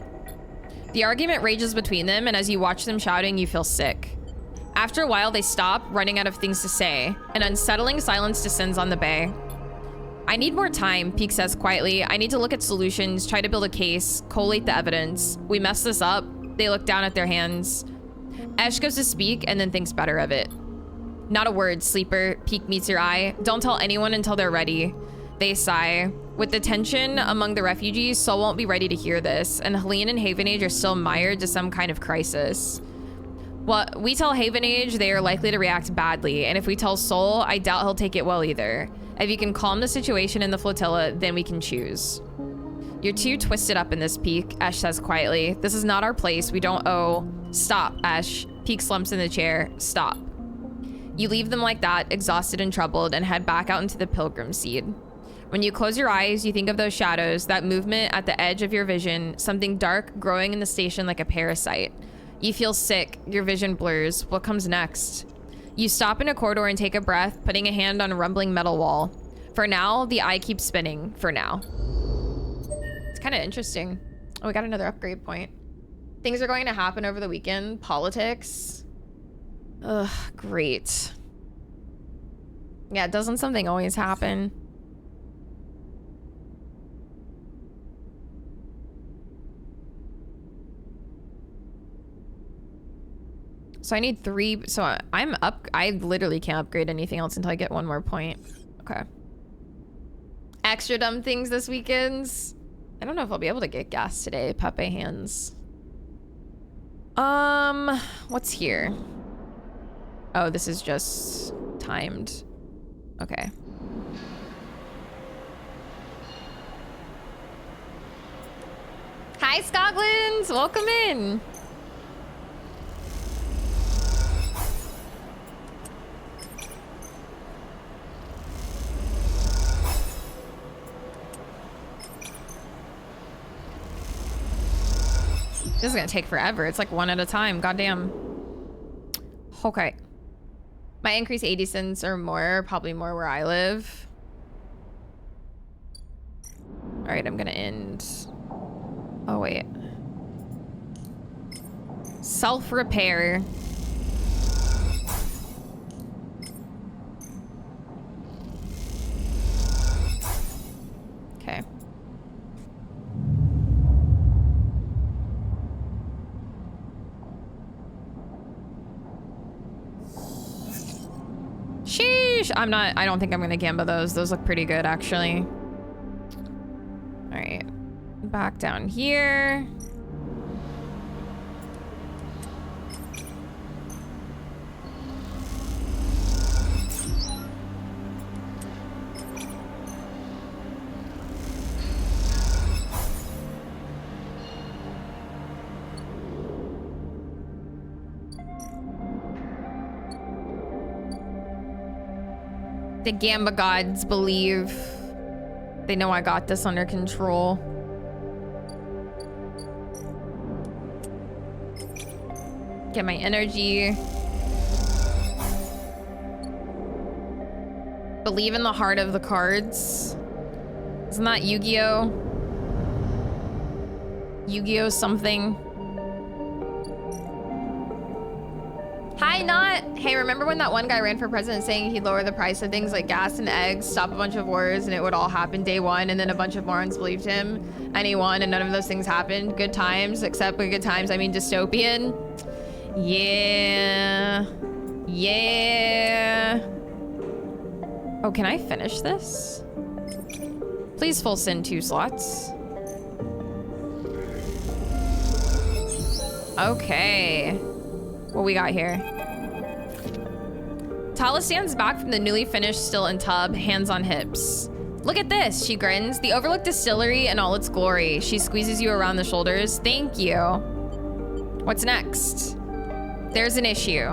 The argument rages between them, and as you watch them shouting, you feel sick. After a while, they stop, running out of things to say. An unsettling silence descends on the bay. I need more time, Peak says quietly. I need to look at solutions, try to build a case, collate the evidence. We mess this up. They look down at their hands. Ash goes to speak and then thinks better of it. Not a word, Sleeper. Peak meets your eye. Don't tell anyone until they're ready. They sigh. With the tension among the refugees, Sol won't be ready to hear this, and Helene and Havenage are still mired to some kind of crisis. Well, we tell Havenage, they are likely to react badly, and if we tell Sol, I doubt he'll take it well either. If you can calm the situation in the flotilla, then we can choose. You're too twisted up in this, Peak, Ash says quietly. This is not our place. We don't owe... Stop, Ash. Peak slumps in the chair. Stop. You leave them like that, exhausted and troubled, and head back out into the pilgrim seed. When you close your eyes, you think of those shadows, that movement at the edge of your vision, something dark growing in the station like a parasite. You feel sick. Your vision blurs. What comes next? You stop in a corridor and take a breath, putting a hand on a rumbling metal wall. For now, the eye keeps spinning. For now. It's kind of interesting. Oh, we got another upgrade point. Things are going to happen over the weekend. Politics. Ugh, great. Yeah, doesn't something always happen? So I need 3, so I'm up. I literally can't upgrade anything else until I get 1 more point. Okay. Extra dumb things this weekend. I don't know if I'll be able to get gas today. Pepe hands. What's here? Oh, this is just timed. Okay. Hi, Scotland! Welcome in! This is gonna take forever. It's like 1 at a time. Goddamn. Okay. My increase 80 cents or more, probably more where I live. All right, I'm gonna end. Oh, wait. Self-repair. Okay. Sheesh. I don't think I'm gonna gamba those. Those look pretty good, actually. All right. Back down here. The Gamba gods believe they know I got this under control. Get my energy. Believe in the heart of the cards. Isn't that Yu-Gi-Oh? Yu-Gi-Oh something. Hi, Not. Hey, remember when that one guy ran for president saying he'd lower the price of things like gas and eggs, stop a bunch of wars, and it would all happen day 1, and then a bunch of morons believed him, and he won, and none of those things happened? Good times, except by good times, I mean dystopian. Yeah. Yeah. Oh, can I finish this? Please full send 2 slots. Okay. What we got here? Tala stands back from the newly finished still and tub, hands on hips. Look at this, she grins. The overlooked distillery in all its glory. She squeezes you around the shoulders. Thank you. What's next? There's an issue.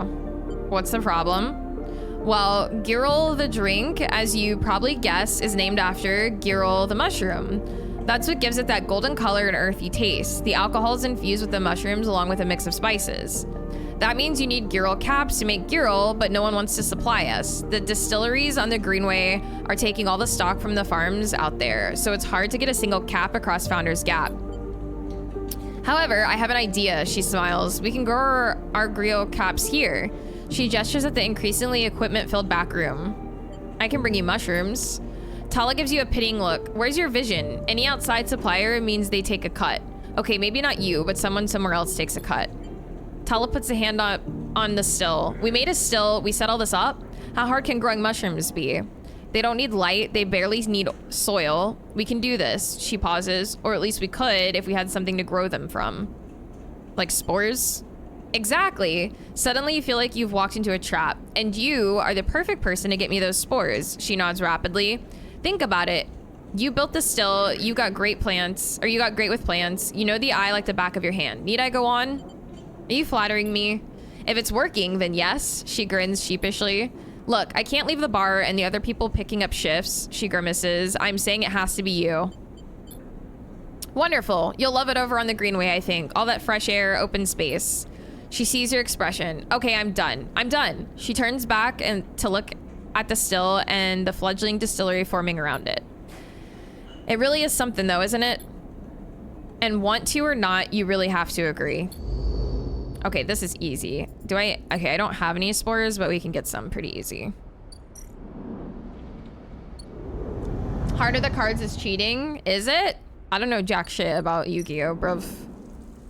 What's the problem? Well, Girl the drink, as you probably guess, is named after Girl the mushroom. That's what gives it that golden color and earthy taste. The alcohol is infused with the mushrooms along with a mix of spices. That means you need Girl caps to make Girl, but no one wants to supply us. The distilleries on the Greenway are taking all the stock from the farms out there, so it's hard to get a single cap across Founder's Gap. However, I have an idea, she smiles. We can grow our Girl caps here. She gestures at the increasingly equipment-filled back room. I can bring you mushrooms. Tala gives you a pitying look. Where's your vision? Any outside supplier means they take a cut. Okay, maybe not you, but someone somewhere else takes a cut. Tala puts a hand on the still. We made a still. We set all this up. How hard can growing mushrooms be? They don't need light. They barely need soil. We can do this. She pauses. Or at least we could if we had something to grow them from. Like spores? Exactly. Suddenly you feel like you've walked into a trap. And you are the perfect person to get me those spores. She nods rapidly. Think about it. You built the still. You got great plants. Or you got great with plants. You know the eye like the back of your hand. Need I go on? Are you flattering me? If it's working, then yes. She grins sheepishly. Look, I can't leave the bar and the other people picking up shifts. She grimaces. I'm saying it has to be you. Wonderful. You'll love it over on the Greenway, I think. All that fresh air, open space. She sees your expression. Okay, I'm done. I'm done. She turns back and to look at the still and the fledgling distillery forming around it. It really is something though, isn't it? And want to or not, you really have to agree. Okay, this is easy. Okay, I don't have any spores, but we can get some pretty easy. Heart of the cards is cheating, is it? I don't know jack shit about Yu-Gi-Oh, bruv.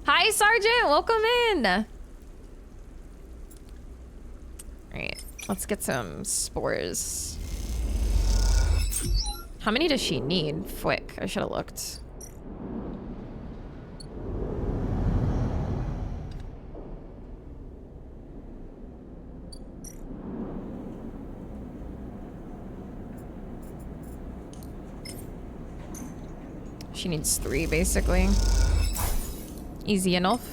Hi, Sergeant, welcome in. All right, let's get some spores. How many does she need? Fwick, I should have looked. She needs 3, basically. Easy enough.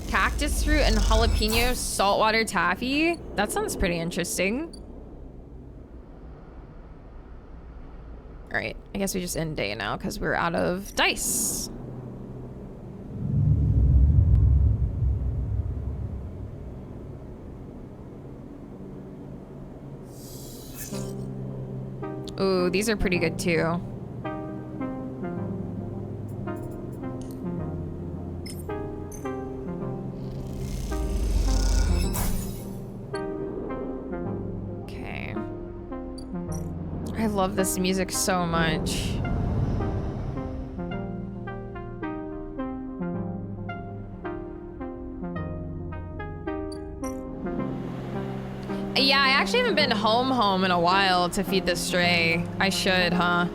Cactus fruit and jalapeno saltwater taffy? That sounds pretty interesting. Alright, I guess we just end day now because we're out of dice. Ooh, these are pretty good too. Okay. I love this music so much. Yeah, I actually haven't been home in a while to feed the stray. I should, huh?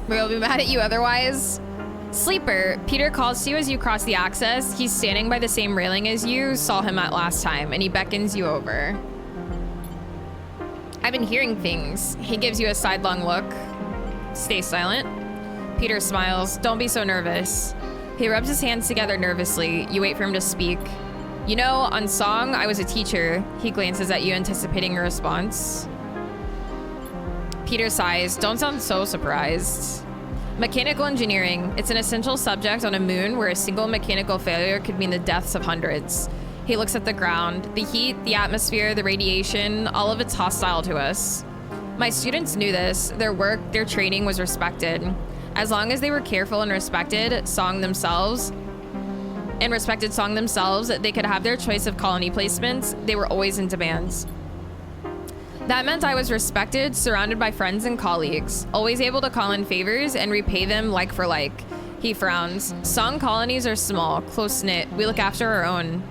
We'll be mad at you otherwise. Sleeper, Peter calls to you as you cross the access. He's standing by the same railing as you saw him at last time, and he beckons you over. I've been hearing things. He gives you a sidelong look. Stay silent. Peter smiles. Don't be so nervous. He rubs his hands together nervously. You wait for him to speak. You know, on Song, I was a teacher. He glances at you, anticipating a response. Peter sighs. Don't sound so surprised. Mechanical engineering. It's an essential subject on a moon where a single mechanical failure could mean the deaths of hundreds. He looks at the ground. The heat, the atmosphere, the radiation, all of it's hostile to us. My students knew this. Their work, their training was respected. As long as they were careful and respected Song themselves, they could have their choice of colony placements. They were always in demand. That meant I was respected, surrounded by friends and colleagues, always able to call in favors and repay them like for like. He frowns. Song colonies are small, close-knit. We look after our own.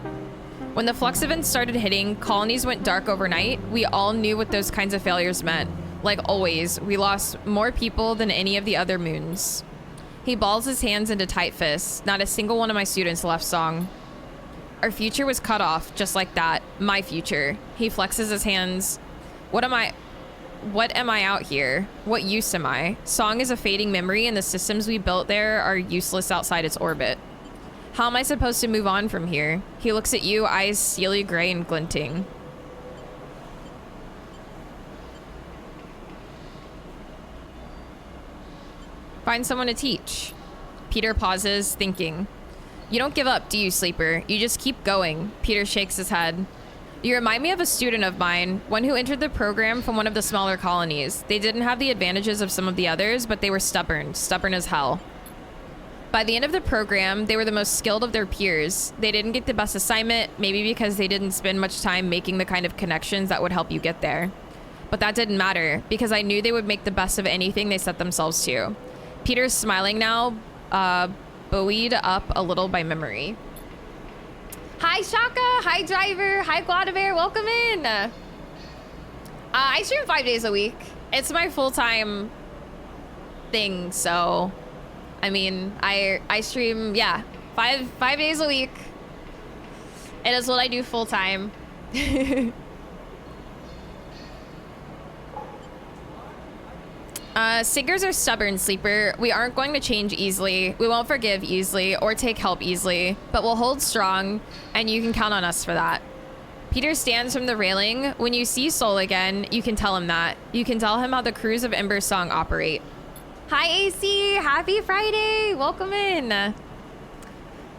When the flux events started hitting, colonies went dark overnight. We all knew what those kinds of failures meant. Like always, we lost more people than any of the other moons. He balls his hands into tight fists. Not a single one of my students left Song. Our future was cut off, just like that. My future. He flexes his hands. What am I out here? What use am I? Song is a fading memory and the systems we built there are useless outside its orbit. How am I supposed to move on from here? He looks at you, eyes steely gray and glinting. Find someone to teach. Peter pauses, thinking. You don't give up, do you, Sleeper? You just keep going. Peter shakes his head. You remind me of a student of mine, one who entered the program from one of the smaller colonies. They didn't have the advantages of some of the others, but they were stubborn as hell. By the end of the program, they were the most skilled of their peers. They didn't get the best assignment, maybe because they didn't spend much time making the kind of connections that would help you get there. But that didn't matter, because I knew they would make the best of anything they set themselves to. Peter's smiling now, buoyed up a little by memory. Hi, Shaka. Hi, Driver. Hi, Guadavere. Welcome in. I stream 5 days a week. It's my full-time thing, so... I mean, I stream, yeah, five days a week. It is what I do full-time. Singers are stubborn, Sleeper. We aren't going to change easily. We won't forgive easily or take help easily, but we'll hold strong, and you can count on us for that. Peter stands from the railing. When you see Soul again, you can tell him that. You can tell him how the crews of Ember Song operate. Hi, AC. Happy Friday. Welcome in.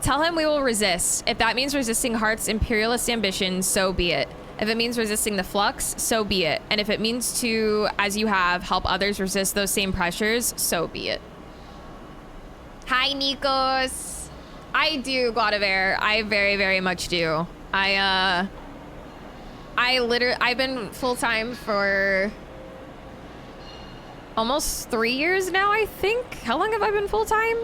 Tell him we will resist. If that means resisting Heart's imperialist ambition, so be it. If it means resisting the flux, so be it. And if it means to, as you have, help others resist those same pressures, so be it. Hi, Nikos. I do, Guadavere. I very, very much do. I've been full-time for almost 3 years now, I think. How long have I been full-time?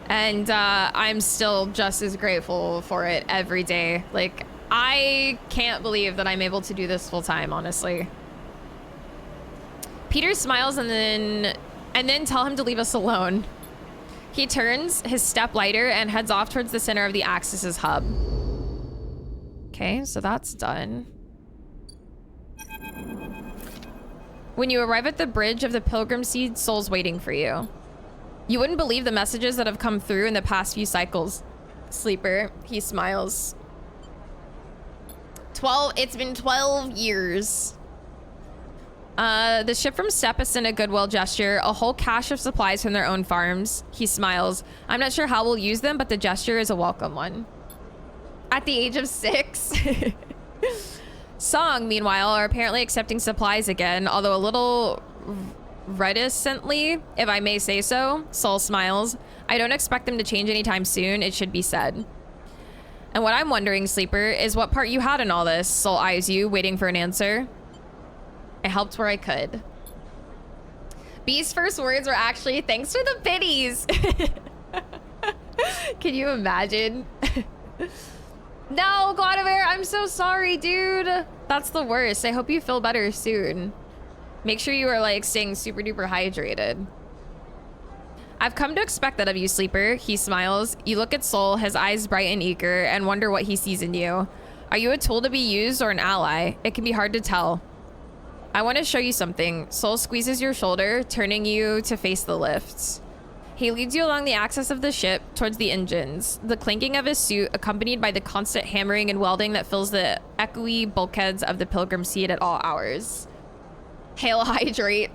And I'm still just as grateful for it every day. Like, I can't believe that I'm able to do this full-time, honestly. Peter smiles and then tell him to leave us alone. He turns, his step lighter, and heads off towards the center of the Axis's hub. Okay, so that's done. When you arrive at the bridge of the Pilgrim Seed, Soul's waiting for you. You wouldn't believe the messages that have come through in the past few cycles. Sleeper, he smiles. It's been 12 years. The ship from Steppe is in a goodwill gesture, a whole cache of supplies from their own farms. He smiles. I'm not sure how we'll use them, but the gesture is a welcome one. At the age of 6. Song, meanwhile, are apparently accepting supplies again, although a little reticently, if I may say so. Soul smiles. I don't expect them to change anytime soon, it should be said. And what I'm wondering, Sleeper, is what part you had in all this. Soul eyes you, waiting for an answer. I helped where I could. Bee's first words were actually, thanks for the biddies. Can you imagine? No, Guadavere, I'm so sorry, dude. That's the worst. I hope you feel better soon. Make sure you are, like, staying super duper hydrated. I've come to expect that of you, Sleeper. He smiles. You look at Soul, his eyes bright and eager, and wonder what he sees in you. Are you a tool to be used or an ally? It can be hard to tell. I want to show you something. Soul squeezes your shoulder, turning you to face the lifts. He leads you along the axis of the ship towards the engines, the clinking of his suit accompanied by the constant hammering and welding that fills the echoey bulkheads of the Pilgrim Seed at all hours. Hail hydrate.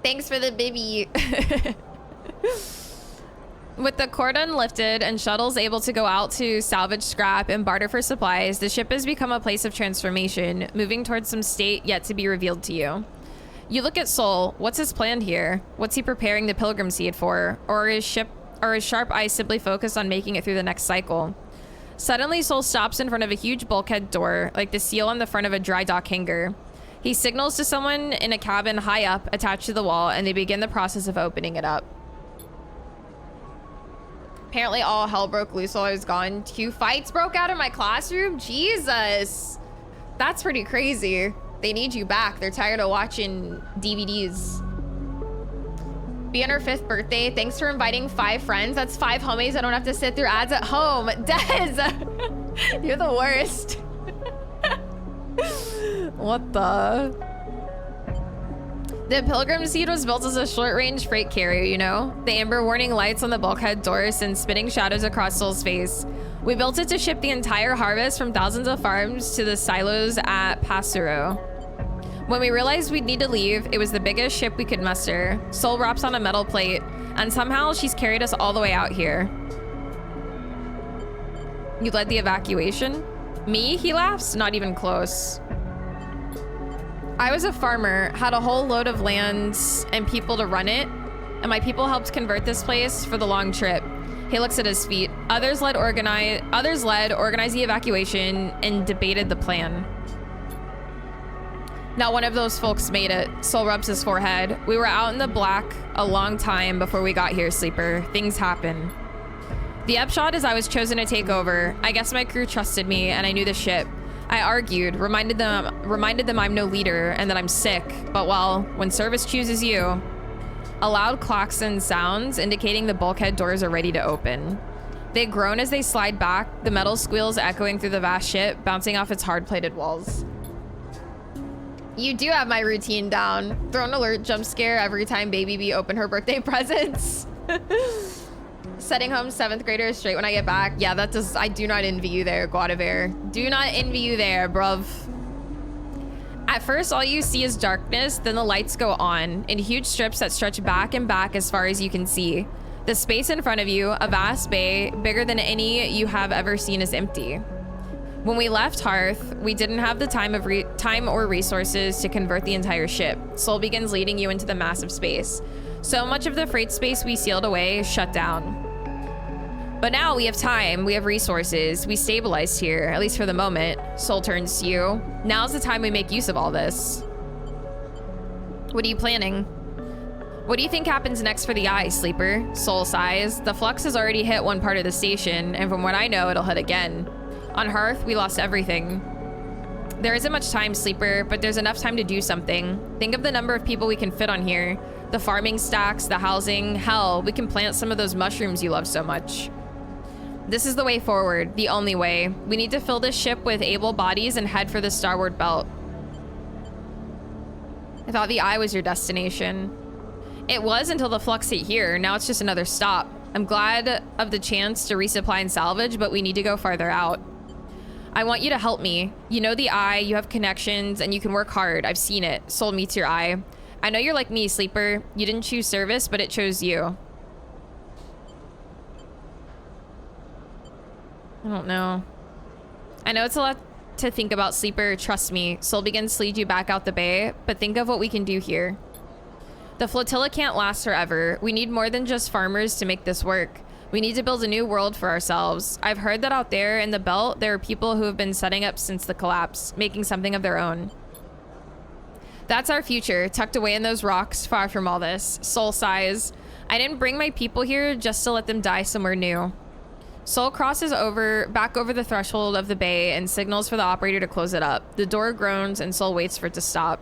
Thanks for the bibby. With the cordon lifted and shuttles able to go out to salvage scrap and barter for supplies, the ship has become a place of transformation, moving towards some state yet to be revealed to you. You look at Soul. What's his plan here? What's he preparing the Pilgrim Seed for? Or is his sharp eyes simply focused on making it through the next cycle? Suddenly, Soul stops in front of a huge bulkhead door, like the seal on the front of a dry dock hangar. He signals to someone in a cabin high up, attached to the wall, and they begin the process of opening it up. Apparently all hell broke loose while I was gone. 2 fights broke out in my classroom? Jesus. That's pretty crazy. They need you back. They're tired of watching DVDs. Be on her 5th birthday. Thanks for inviting 5 friends. That's 5 homies. I don't have to sit through ads at home. Des, you're the worst. What the? The Pilgrim Seed was built as a short-range freight carrier, you know? The amber warning lights on the bulkhead doors send spinning shadows across Soul's face. We built it to ship the entire harvest from thousands of farms to the silos at Pasuro. When we realized we'd need to leave, it was the biggest ship we could muster. Soul wraps on a metal plate, and somehow she's carried us all the way out here. You led the evacuation? Me? He laughs. Not even close. I was a farmer, had a whole load of land and people to run it, and my people helped convert this place for the long trip. He looks at his feet. Others led organize the evacuation and debated the plan. Not one of those folks made it. Soul rubs his forehead. We were out in the black a long time before we got here, Sleeper. Things happen. The upshot is I was chosen to take over. I guess my crew trusted me and I knew the ship. I argued, reminded them I'm no leader and that I'm sick, but well, when service chooses you. A loud klaxon sounds, indicating the bulkhead doors are ready to open. They groan as they slide back, the metal squeals echoing through the vast ship, bouncing off its hard-plated walls. You do have my routine down. Throw an alert jump scare every time Baby Bee open her birthday presents. Setting home 7th graders straight when I get back. Yeah, that does. I do not envy you there, Guadavere. Do not envy you there, bruv. At first, all you see is darkness, then the lights go on in huge strips that stretch back and back as far as you can see. The space in front of you, a vast bay, bigger than any you have ever seen, is empty. When we left Hearth, we didn't have the time or resources to convert the entire ship. Soul begins leading you into the massive space. So much of the freight space we sealed away is shut down. But now we have time, we have resources, we stabilized here, at least for the moment. Soul turns to you. Now's the time we make use of all this. What are you planning? What do you think happens next for the Eye, Sleeper? Soul sighs. The flux has already hit one part of the station, and from what I know, it'll hit again. On Hearth, we lost everything. There isn't much time, Sleeper, but there's enough time to do something. Think of the number of people we can fit on here. The farming stacks, the housing. Hell, we can plant some of those mushrooms you love so much. This is the way forward, the only way. We need to fill this ship with able bodies and head for the Starward Belt. I thought the Eye was your destination. It was until the flux hit here. Now it's just another stop. I'm glad of the chance to resupply and salvage, but we need to go farther out. I want you to help me. You know the Eye, you have connections, and you can work hard. I've seen it. Soul meets your Eye. I know you're like me, Sleeper. You didn't choose service, but it chose you. I don't know. I know it's a lot to think about, Sleeper. Trust me. Soul begins to lead you back out the bay, but think of what we can do here. The flotilla can't last forever. We need more than just farmers to make this work. We need to build a new world for ourselves. I've heard that out there in the belt, there are people who have been setting up since the collapse, making something of their own. That's our future, tucked away in those rocks, far from all this. Soul sighs. I didn't bring my people here just to let them die somewhere new. Soul crosses back over the threshold of the bay and signals for the operator to close it up. The door groans and Soul waits for it to stop.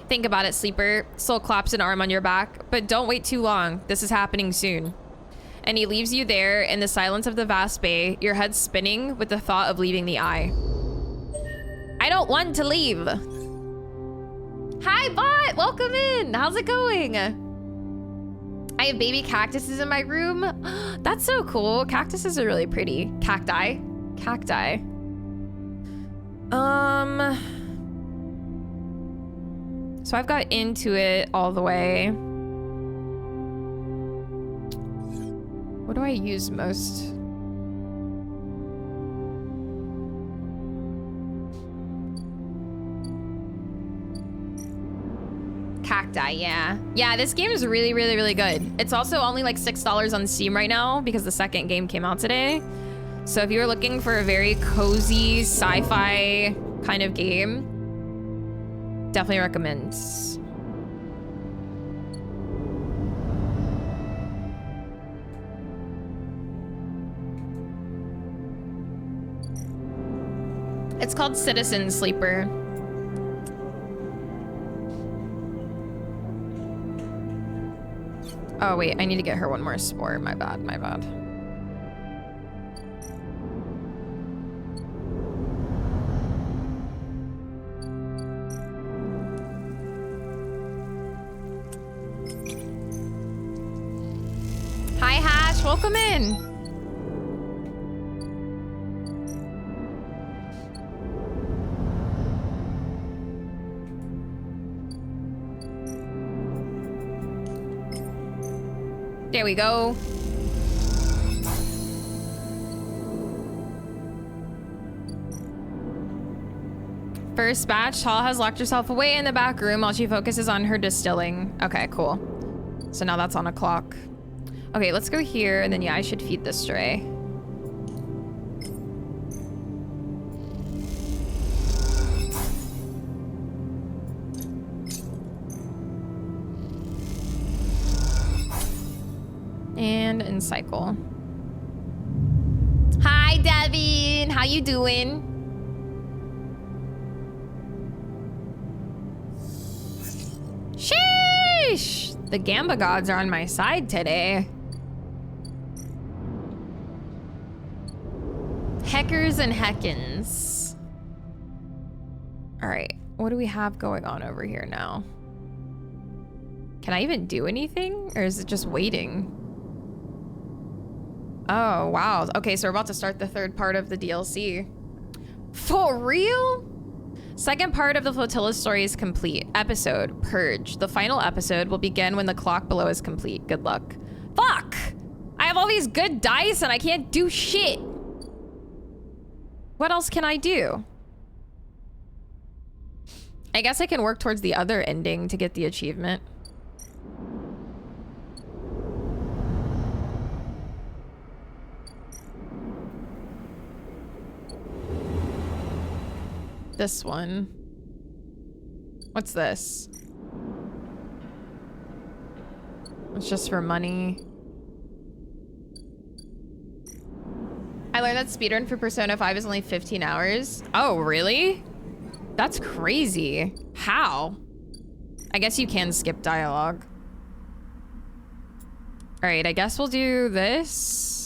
Think about it, Sleeper. Soul claps an arm on your back, but don't wait too long. This is happening soon. And he leaves you there in the silence of the vast bay, your head spinning with the thought of leaving the Eye. I don't want to leave. Hi, bot. Welcome in. How's it going? I have baby cactuses in my room. That's so cool. Cactuses are really pretty. Cacti. Cacti. So I've got into it all the way. What do I use most? Cacti, yeah. Yeah, this game is really, really, really good. It's also only like $6 on Steam right now because the second game came out today. So if you're looking for a very cozy sci-fi kind of game, definitely recommend. It's called Citizen Sleeper. Oh wait, I need to get her one more spore. My bad, my bad. Hi Hash, welcome in. There we go. First batch, Hall has locked herself away in the back room while she focuses on her distilling. Okay, cool. So now that's on a clock. Okay, let's go here, and then yeah, I should feed this stray. And in cycle. Hi, Devin. How you doing? Sheesh! The Gamba gods are on my side today. Heckers and Heckins. All right, what do we have going on over here now? Can I even do anything, or is it just waiting? Oh, wow. Okay, so we're about to start the third part of the DLC. For real? Second part of the flotilla story is complete. Episode, Purge. The final episode will begin when the clock below is complete. Good luck. Fuck! I have all these good dice and I can't do shit. What else can I do? I guess I can work towards the other ending to get the achievement. This one. What's this? It's just for money. I learned that speedrun for Persona 5 is only 15 hours. Oh, really? That's crazy. How? I guess you can skip dialogue. All right, I guess we'll do this.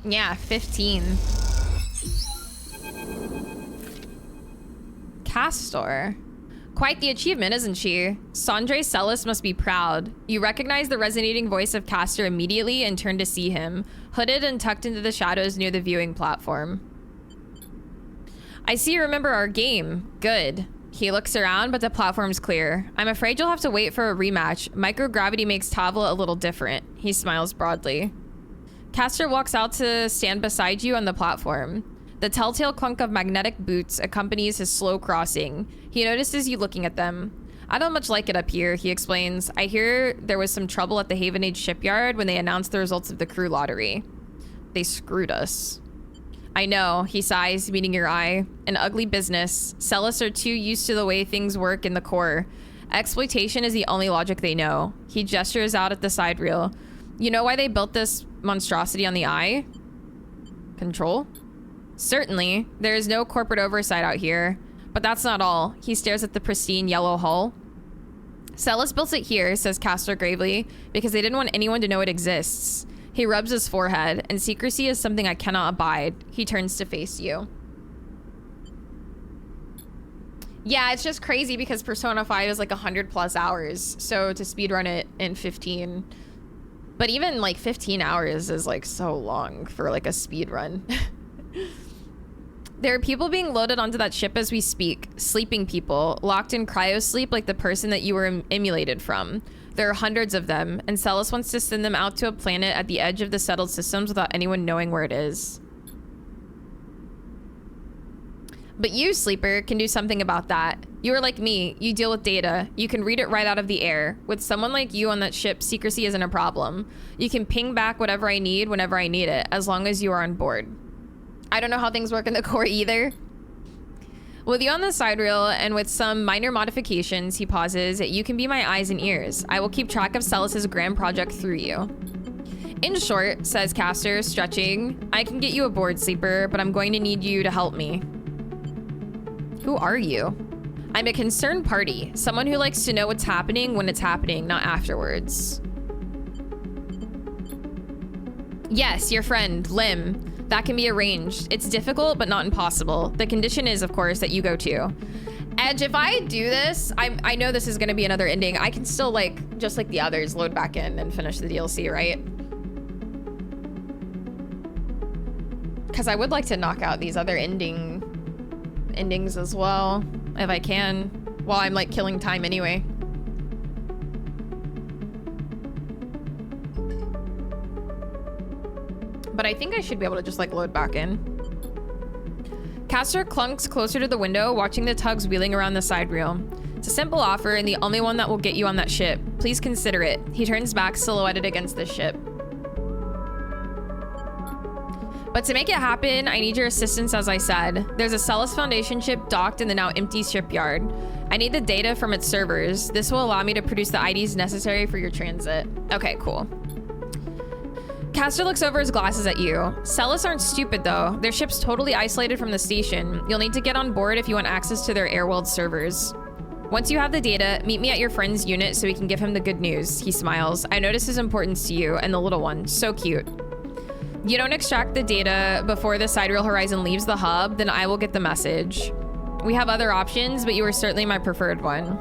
Yeah, 15. Castor. Quite the achievement, isn't she? Sandre Celis must be proud. You recognize the resonating voice of Castor immediately and turn to see him, hooded and tucked into the shadows near the viewing platform. I see you remember our game. Good. He looks around, but the platform's clear. I'm afraid you'll have to wait for a rematch. Microgravity makes Tavla a little different. He smiles broadly. Castor walks out to stand beside you on the platform. The telltale clunk of magnetic boots accompanies his slow crossing. He notices you looking at them. I don't much like it up here, he explains. I hear there was some trouble at the Haven Age shipyard when they announced the results of the crew lottery. They screwed us. I know, he sighs, meeting your eye. An ugly business. Celis are too used to the way things work in the core. Exploitation is the only logic they know. He gestures out at the side reel. You know why they built this monstrosity on the eye? Control? Certainly. There is no corporate oversight out here. But that's not all. He stares at the pristine yellow hull. Celis built it here, says Castor gravely, because they didn't want anyone to know it exists. He rubs his forehead, and secrecy is something I cannot abide. He turns to face you. Yeah, it's just crazy because Persona 5 is like 100+ hours. So to speedrun it in 15... But even like 15 hours is like so long for like a speed run. There are people being loaded onto that ship as we speak. Sleeping people, locked in cryosleep like the person that you were emulated from. There are hundreds of them, and Celis wants to send them out to a planet at the edge of the settled systems without anyone knowing where it is. But you, Sleeper, can do something about that. You are like me. You deal with data. You can read it right out of the air. With someone like you on that ship, secrecy isn't a problem. You can ping back whatever I need whenever I need it, as long as you are on board. I don't know how things work in the core either. With you on the side reel and with some minor modifications, he pauses, you can be my eyes and ears. I will keep track of Celis's grand project through you. In short, says Castor, stretching, I can get you aboard, Sleeper, but I'm going to need you to help me. Who are you? I'm a concerned party, someone who likes to know what's happening when it's happening, not afterwards. Yes, your friend, Lim. That can be arranged. It's difficult, but not impossible. The condition is, of course, that you go too. Edge, if I do this, I know this is gonna be another ending. I can still, like, just like the others, load back in and finish the DLC, right? Because I would like to knock out these other endings as well, if I can, while I'm like killing time anyway. But I think I should be able to just like load back in. Castor clunks closer to the window, watching the tugs wheeling around the side reel. It's a simple offer and the only one that will get you on that ship. Please consider it. He turns back, silhouetted against the ship. But to make it happen, I need your assistance, as I said. There's a Celis Foundation ship docked in the now empty shipyard. I need the data from its servers. This will allow me to produce the IDs necessary for your transit. Okay, cool. Castor looks over his glasses at you. Celis aren't stupid though. Their ship's totally isolated from the station. You'll need to get on board if you want access to their Airworld servers. Once you have the data, meet me at your friend's unit so we can give him the good news. He smiles. I notice his importance to you and the little one. So cute. You don't extract the data before the Sidereal Horizon leaves the hub, then I will get the message. We have other options, but you are certainly my preferred one.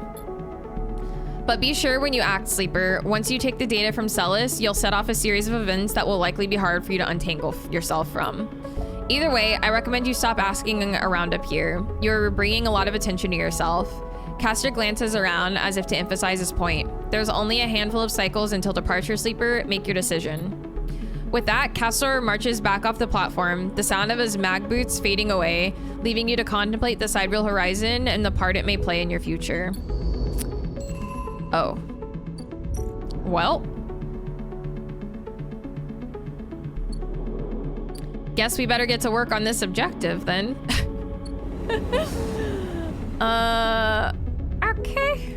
But be sure when you act, Sleeper, once you take the data from Celis, you'll set off a series of events that will likely be hard for you to untangle yourself from. Either way, I recommend you stop asking around up here. You're bringing a lot of attention to yourself. Castor glances around as if to emphasize his point. There's only a handful of cycles until departure, Sleeper. Make your decision. With that, Castor marches back off the platform, the sound of his mag boots fading away, leaving you to contemplate the Sidereal Horizon and the part it may play in your future. Oh. Well. Guess we better get to work on this objective then. Okay.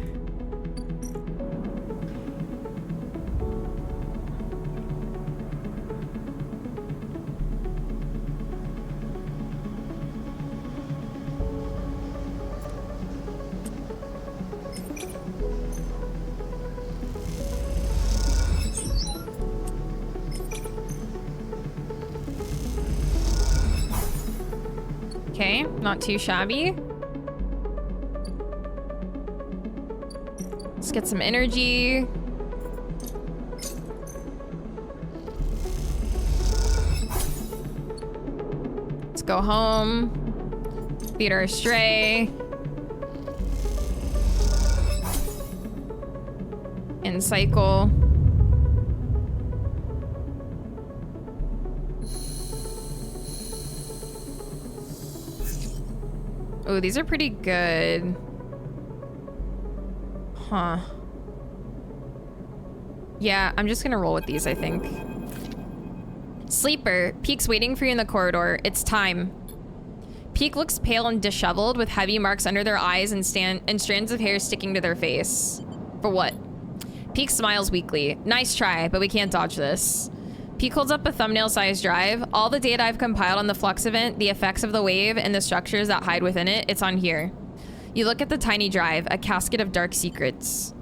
Okay, not too shabby. Let's get some energy. Let's go home. Feed our stray. And cycle. Oh, these are pretty good. Huh. Yeah, I'm just gonna roll with these, I think. Sleeper, Peek's waiting for you in the corridor. It's time. Peek looks pale and disheveled with heavy marks under their eyes and strands of hair sticking to their face. For what? Peek smiles weakly. Nice try, but we can't dodge this. Peek holds up a thumbnail-sized drive. All the data I've compiled on the flux event, the effects of the wave, and the structures that hide within it, it's on here. You look at the tiny drive, a casket of dark secrets.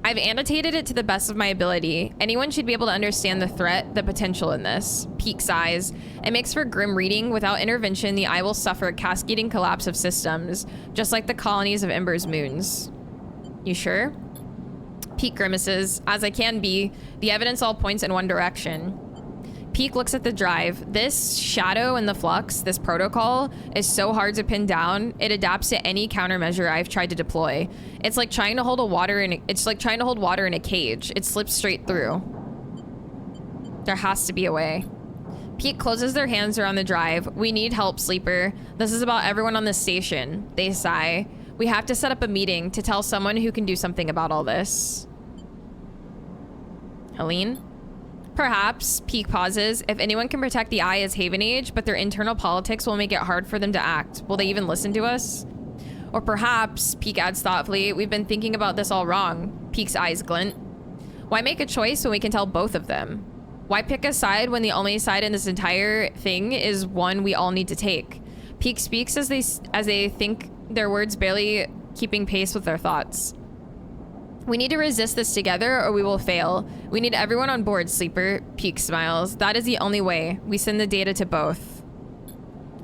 I've annotated it to the best of my ability. Anyone should be able to understand the threat, the potential in this. Peek sighs. It makes for grim reading. Without intervention, the eye will suffer a cascading collapse of systems, just like the colonies of Ember's moons. You sure? Peek grimaces. As I can be, the evidence all points in one direction. Peek looks at the drive. This shadow in the flux, this protocol, is so hard to pin down. It adapts to any countermeasure I've tried to deploy. It's like trying to hold water in a cage. It slips straight through. There has to be a way. Peek closes their hands around the drive. We need help, Sleeper. This is about everyone on this station. They sigh. We have to set up a meeting to tell someone who can do something about all this. Helene? Perhaps. Peek pauses. If anyone can protect the eye as Haven Age, but their internal politics will make it hard for them to act. Will they even listen to us? Or perhaps, Peek adds thoughtfully, we've been thinking about this all wrong. Peek's eyes glint. Why make a choice when we can tell both of them? Why pick a side when the only side in this entire thing is one we all need to take? Peek speaks as they think, their words barely keeping pace with their thoughts. We need to resist this together or we will fail. We need everyone on board, Sleeper. Peek smiles. That is the only way. We send the data to both.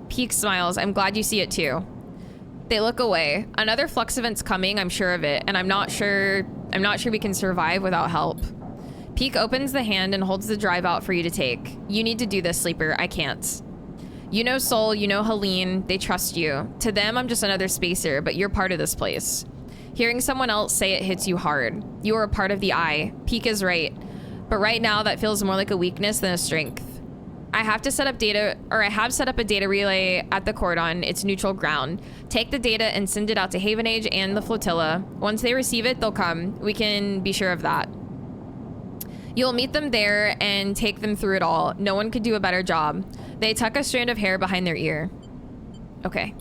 Peek smiles. I'm glad you see it too. They look away. Another flux event's coming, I'm sure of it, and I'm not sure we can survive without help. Peek opens the hand and holds the drive out for you to take. You need to do this, Sleeper. I can't. You know Sol, you know Helene, they trust you. To them, I'm just another spacer, but you're part of this place. Hearing someone else say it hits you hard. You are a part of the Eye. Peak is right. But right now, that feels more like a weakness than a strength. I have set up a data relay at the cordon. It's neutral ground. Take the data and send it out to Haven Age and the flotilla. Once they receive it, they'll come. We can be sure of that. You'll meet them there and take them through it all. No one could do a better job. They tuck a strand of hair behind their ear. Okay.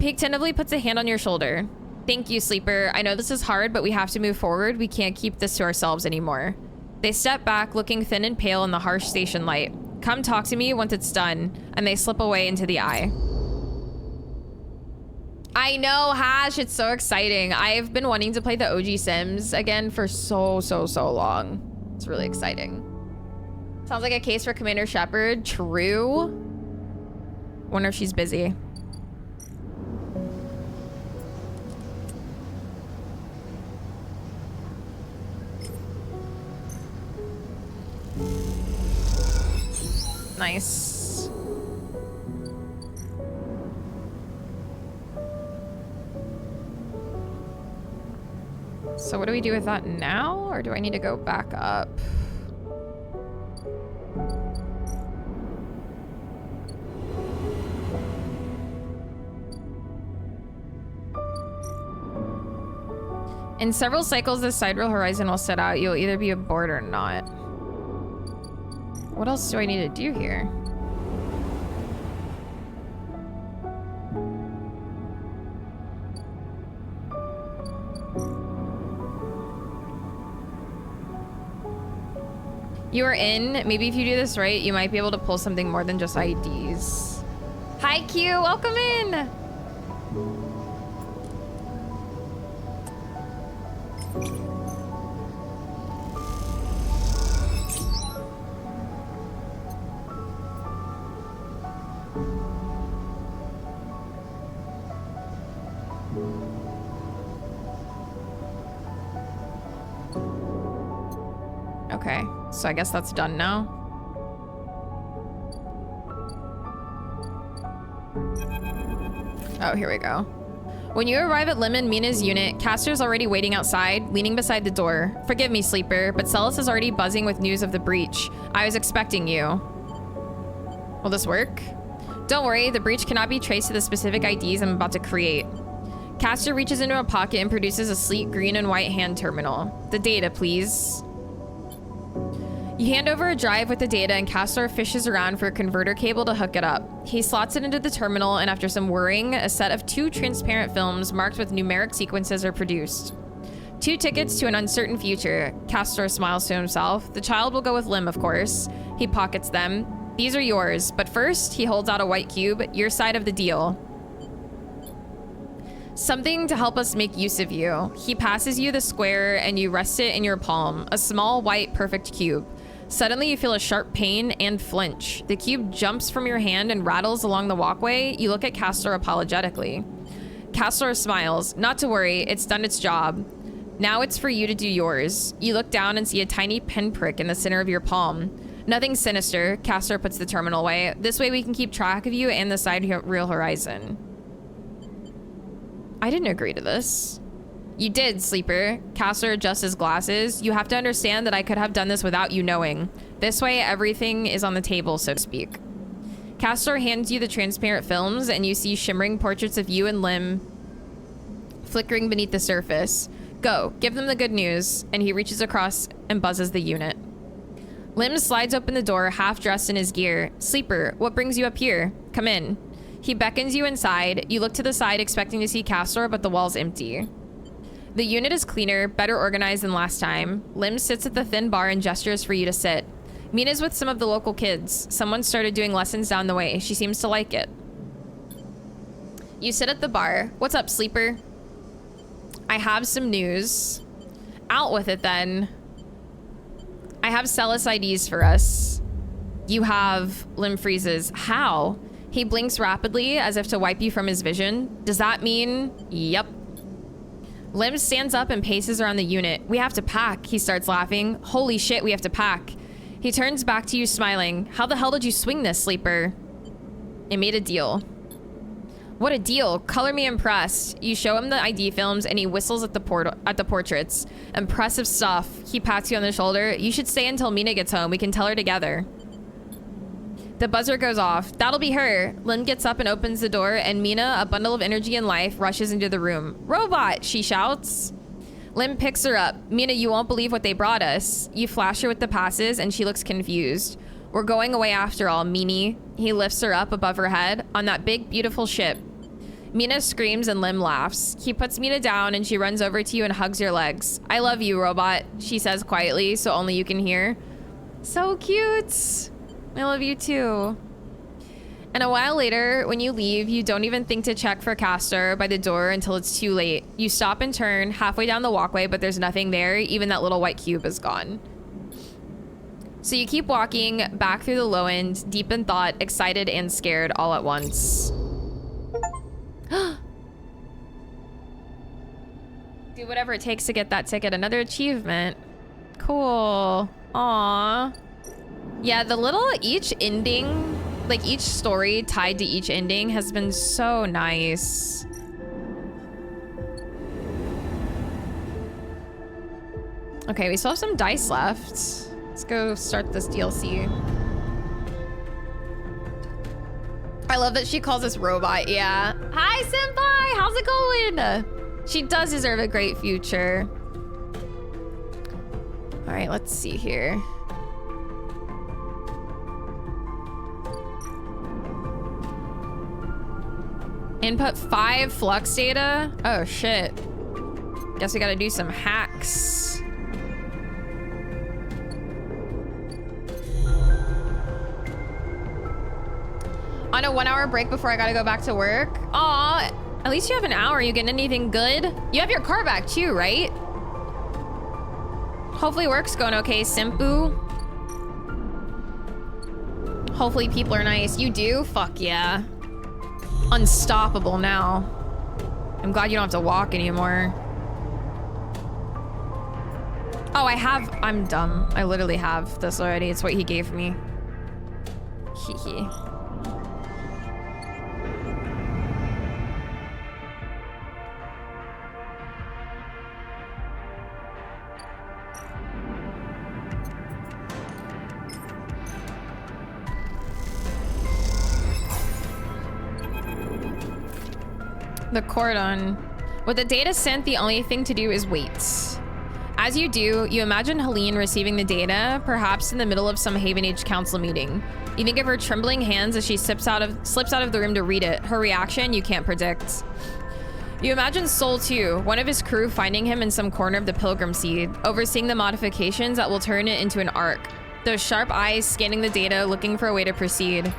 Peak tentatively puts a hand on your shoulder. Thank you, Sleeper. I know this is hard, but we have to move forward. We can't keep this to ourselves anymore. They step back, looking thin and pale in the harsh station light. Come talk to me once it's done. And they slip away into the Eye. I know, Hash. It's so exciting. I've been wanting to play the OG Sims again for so long. It's really exciting. Sounds like a case for Commander Shepard. True. Wonder if she's busy. Nice. So what do we do with that now? Or do I need to go back up? In several cycles, this sidereal horizon will set out. You'll either be aboard or not. What else do I need to do here? You are in. Maybe if you do this right, you might be able to pull something more than just IDs. Hi, Q. Welcome in. Okay, so I guess that's done now. Oh, here we go. When you arrive at Lim and Mina's unit, Castor's already waiting outside, leaning beside the door. Forgive me, Sleeper, but Celis is already buzzing with news of the breach. I was expecting you. Will this work? Don't worry, the breach cannot be traced to the specific IDs I'm about to create. Castor reaches into a pocket and produces a sleek green and white hand terminal. The data, please. You hand over a drive with the data and Castor fishes around for a converter cable to hook it up. He slots it into the terminal and after some whirring, a set of 2 transparent films marked with numeric sequences are produced. 2 tickets to an uncertain future. Castor smiles to himself. The child will go with Lim, of course. He pockets them. These are yours, but first, he holds out a white cube, your side of the deal. Something to help us make use of you. He passes you the square and you rest it in your palm, a small, white, perfect cube. Suddenly, you feel a sharp pain and flinch. The cube jumps from your hand and rattles along the walkway. You look at Castor apologetically. Castor smiles. Not to worry, it's done its job. Now it's for you to do yours. You look down and see a tiny pinprick in the center of your palm. Nothing sinister. Castor puts the terminal away. This way we can keep track of you and the sidereal horizon. I didn't agree to this. You did, Sleeper. Castor adjusts his glasses. You have to understand that I could have done this without you knowing. This way, everything is on the table, so to speak. Castor hands you the transparent films, and you see shimmering portraits of you and Lim flickering beneath the surface. Go, give them the good news. And he reaches across and buzzes the unit. Lim slides open the door, half dressed in his gear. Sleeper, what brings you up here? Come in. He beckons you inside. You look to the side, expecting to see Castor, but the wall's empty. The unit is cleaner, better organized than last time. Lim sits at the thin bar and gestures for you to sit. Mina's with some of the local kids. Someone started doing lessons down the way. She seems to like it. You sit at the bar. What's up, Sleeper? I have some news. Out with it, then. I have Celis IDs for us. You have... Lim freezes. How? He blinks rapidly, as if to wipe you from his vision. Does that mean... Yep. Lim stands up and paces around the unit. We have to pack. He starts laughing. Holy shit, we have to pack. He turns back to you smiling. How the hell did you swing this, Sleeper? I made a deal. What a deal. Color me impressed. You show him the ID films and he whistles at the portraits. Impressive stuff. He pats you on the shoulder. You should stay until Mina gets home. We can tell her together. The buzzer goes off. That'll be her. Lynn gets up and opens the door, and Mina, a bundle of energy and life, rushes into the room. Robot, she shouts. Lynn picks her up. Mina, you won't believe what they brought us. You flash her with the passes, and she looks confused. We're going away after all, Meanie. He lifts her up above her head on that big, beautiful ship. Mina screams and Lim laughs. He puts Mina down and she runs over to you and hugs your legs. I love you, robot, she says quietly so only you can hear. So cute. I love you too. And a while later, when you leave, you don't even think to check for Castor by the door until it's too late. You stop and turn halfway down the walkway, but there's nothing there. Even that little white cube is gone. So you keep walking back through the low end, deep in thought, excited and scared all at once. Do whatever it takes to get that ticket. Another achievement. Cool. Aww. Yeah, the little each ending, like each story tied to each ending has been so nice. Okay, we still have some dice left. Let's go start this DLC. I love that she calls us robot. Yeah. Hi, senpai. How's it going? She does deserve a great future. All right, let's see here. Input 5 flux data. Oh, shit. Guess we gotta do some hacks. On a 1 hour break before I gotta go back to work. Aw, at least you have an hour. You getting anything good? You have your car back too, right? Hopefully work's going okay, Simpu. Hopefully people are nice. You do? Fuck yeah. Unstoppable now. I'm glad you don't have to walk anymore. Oh, I'm dumb. I literally have this already. It's what he gave me. Hee hee. The cordon. With the data sent, the only thing to do is wait. As you do, you imagine Helene receiving the data, perhaps in the middle of some Haven Age Council meeting. You think of her trembling hands as she slips out of the room to read it. Her reaction, you can't predict. You imagine Sol too, one of his crew finding him in some corner of the Pilgrim Seed, overseeing the modifications that will turn it into an arc. Those sharp eyes scanning the data, looking for a way to proceed.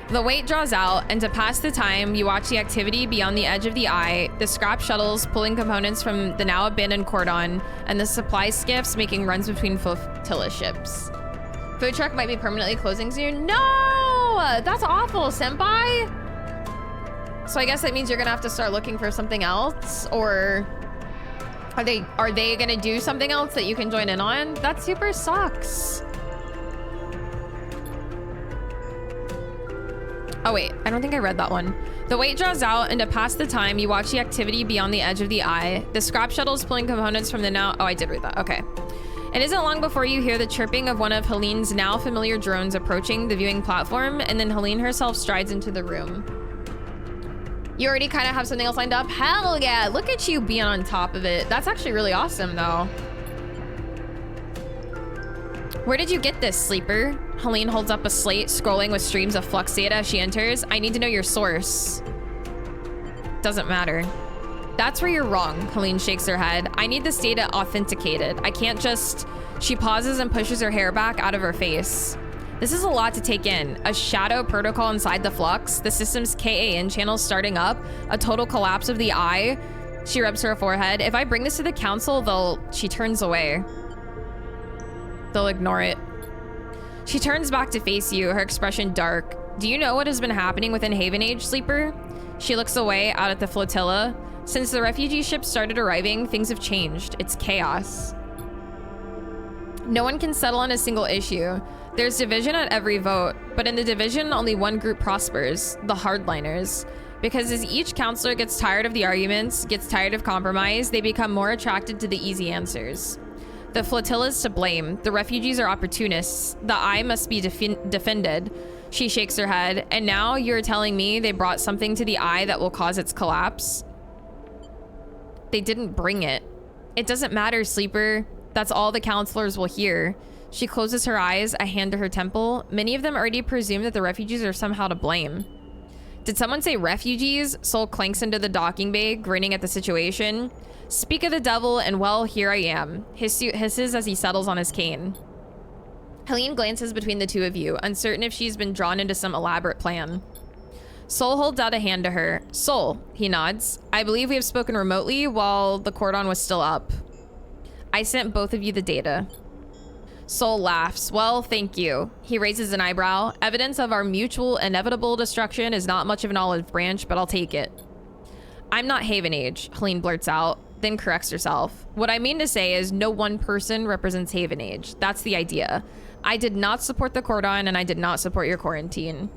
The wait draws out, and to pass the time, you watch the activity beyond the edge of the eye, the scrap shuttles pulling components from the now abandoned cordon, and the supply skiffs making runs between flotilla ships. Food truck might be permanently closing soon. No! That's awful, senpai! So I guess that means you're gonna have to start looking for something else, or are they gonna do something else that you can join in on? That super sucks. Oh wait, I don't think I read that one. The wait draws out, and to pass the time, you watch the activity beyond the edge of the eye. The scrap shuttles pulling components from the now... Oh, I did read that, okay. It isn't long before you hear the chirping of one of Helene's now familiar drones approaching the viewing platform, and then Helene herself strides into the room. You already kind of have something else lined up? Hell yeah, look at you being on top of it. That's actually really awesome though. Where did you get this, sleeper? Helene holds up a slate, scrolling with streams of flux data as she enters. I need to know your source. Doesn't matter. That's where you're wrong, Helene shakes her head. I need this data authenticated. I can't just... She pauses and pushes her hair back out of her face. This is a lot to take in. A shadow protocol inside the flux, the system's KAN channels starting up, a total collapse of the eye. She rubs her forehead. If I bring this to the council, She turns away. They'll ignore it. She turns back to face you, her expression dark. Do you know what has been happening within Haven Age, sleeper? She looks away out at the flotilla. Since the refugee ships started arriving, things have changed. It's chaos. No one can settle on a single issue. There's division at every vote, but in the division, only one group prospers, the hardliners. Because as each counselor gets tired of the arguments, gets tired of compromise, they become more attracted to the easy answers. The flotilla's to blame. The refugees are opportunists. The eye must be defended. She shakes her head. And now you're telling me they brought something to the eye that will cause its collapse? They didn't bring it. It doesn't matter, Sleeper. That's all the counselors will hear. She closes her eyes, a hand to her temple. Many of them already presume that the refugees are somehow to blame. Did someone say refugees? Soul clanks into the docking bay, grinning at the situation. Speak of the devil, and well, here I am. His suit hisses as he settles on his cane. Helene glances between the two of you, uncertain if she's been drawn into some elaborate plan. Soul holds out a hand to her. Soul, he nods. I believe we have spoken remotely while the cordon was still up. I sent both of you the data. Soul laughs. Well, thank you. He raises an eyebrow. Evidence of our mutual inevitable destruction is not much of an olive branch, but I'll take it. I'm not Haven Age, Helene blurts out, then corrects herself. What I mean to say is no one person represents Haven Age. That's the idea. I did not support the cordon, and I did not support your quarantine.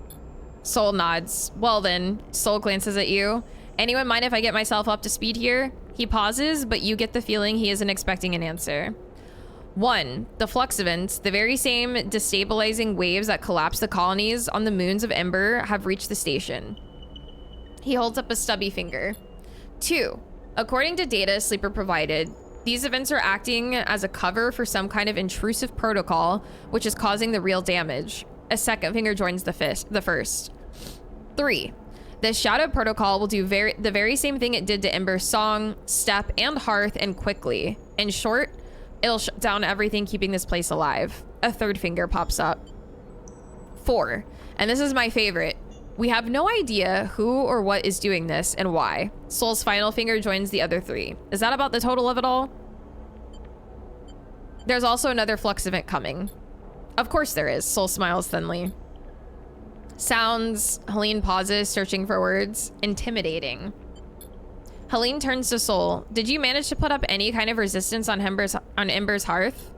Soul nods. Well then, Soul glances at you. Anyone mind if I get myself up to speed here? He pauses, but you get the feeling he isn't expecting an answer. 1. The flux events, the very same destabilizing waves that collapsed the colonies on the moons of Ember, have reached the station. He holds up a stubby finger. 2. According to data Sleeper provided, these events are acting as a cover for some kind of intrusive protocol, which is causing the real damage. A second finger joins the first. 3. The Shadow Protocol will do the very same thing it did to Ember's Song, Step, and Hearth, and quickly. In short, it'll shut down everything keeping this place alive. A third finger pops up. 4. And this is my favorite. We have no idea who or what is doing this and why. Soul's final finger joins the other 3. Is that about the total of it all? There's also another flux event coming. Of course there is. Soul smiles thinly. Sounds, Helene pauses, searching for words, intimidating. Helene turns to Soul. Did you manage to put up any kind of resistance on Ember's Hearth?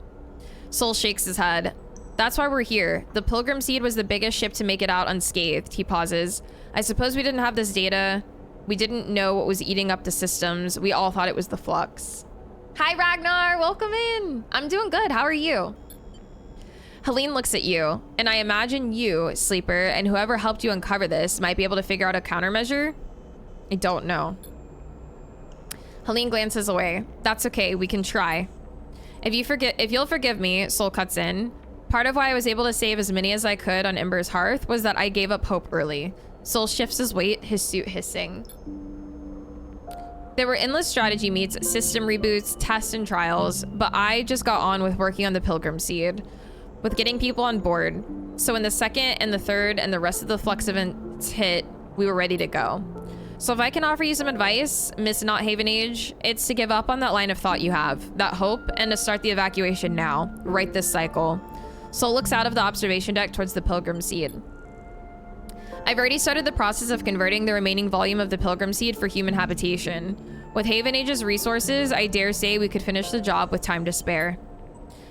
Soul shakes his head. That's why we're here. The Pilgrim Seed was the biggest ship to make it out unscathed. He pauses. I suppose we didn't have this data. We didn't know what was eating up the systems. We all thought it was the flux. Hi, Ragnar. Welcome in. I'm doing good. How are you? Helene looks at you, and I imagine you, Sleeper, and whoever helped you uncover this might be able to figure out a countermeasure. I don't know. Helene glances away. That's okay, we can try. If you'll forgive me, Soul cuts in. Part of why I was able to save as many as I could on Ember's Hearth was that I gave up hope early. Soul shifts his weight, his suit hissing. There were endless strategy meets, system reboots, tests, and trials, but I just got on with working on the Pilgrim Seed, with getting people on board. So when the second and the third and the rest of the flux events hit, we were ready to go. So if I can offer you some advice, Miss Not Haven Age, it's to give up on that line of thought you have, that hope, and to start the evacuation now, right this cycle. Soul looks out of the observation deck towards the Pilgrim Seed. I've already started the process of converting the remaining volume of the Pilgrim Seed for human habitation. With Haven Age's resources, I dare say we could finish the job with time to spare.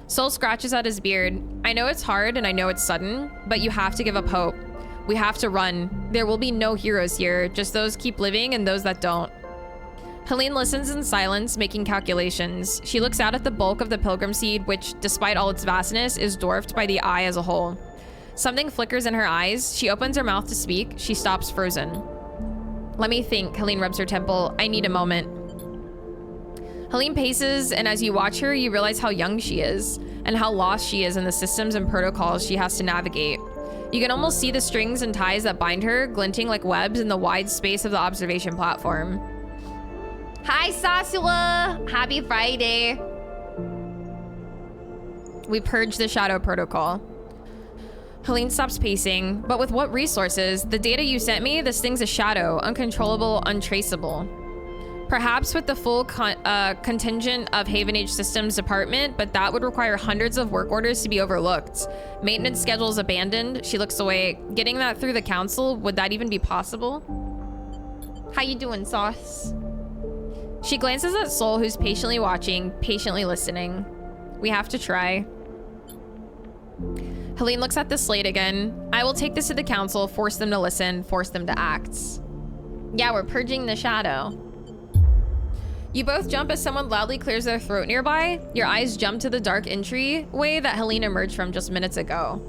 Soul scratches at his beard. I know it's hard and I know it's sudden, but you have to give up hope. We have to run. There will be no heroes here, just those keep living and those that don't. Helene listens in silence, making calculations. She looks out at the bulk of the Pilgrim Seed, which, despite all its vastness, is dwarfed by the eye as a whole. Something flickers in her eyes. She opens her mouth to speak. She stops frozen. Let me think, Helene rubs her temple. I need a moment. Helene paces, and as you watch her, you realize how young she is, and how lost she is in the systems and protocols she has to navigate. You can almost see the strings and ties that bind her, glinting like webs in the wide space of the observation platform. Hi, Sasua! Happy Friday! We purged the Shadow Protocol. Helene stops pacing, but with what resources? The data you sent me, this thing's a shadow, uncontrollable, untraceable. Perhaps with the full contingent of Haven Age Systems Department, but that would require hundreds of work orders to be overlooked. Maintenance schedules abandoned. She looks away. Getting that through the council, would that even be possible? How you doing, Sauce? She glances at Soul, who's patiently watching, patiently listening. We have to try. Helene looks at the slate again. I will take this to the council, force them to listen, force them to act. Yeah, we're purging the shadow. You both jump as someone loudly clears their throat nearby. Your eyes jump to the dark entryway that Helene emerged from just minutes ago.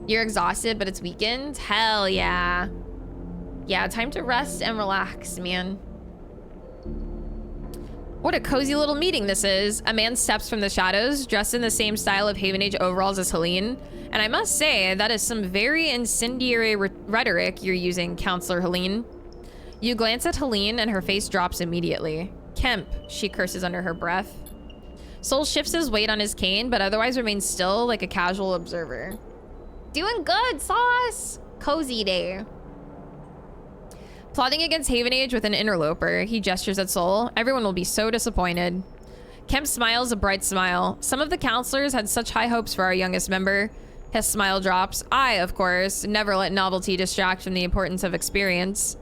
You're exhausted, but it's weakened? Hell yeah. Yeah, time to rest and relax, man. What a cozy little meeting this is. A man steps from the shadows, dressed in the same style of Haven Age overalls as Helene. And I must say, that is some very incendiary rhetoric you're using, Counselor Helene. You glance at Helene and her face drops immediately. Kemp, she curses under her breath. Soul shifts his weight on his cane, but otherwise remains still like a casual observer. Doing good, Sauce. Cozy day. Plotting against Haven Age with an interloper, he gestures at Soul. Everyone will be so disappointed. Kemp smiles a bright smile. Some of the counselors had such high hopes for our youngest member. His smile drops. I, of course, never let novelty distract from the importance of experience.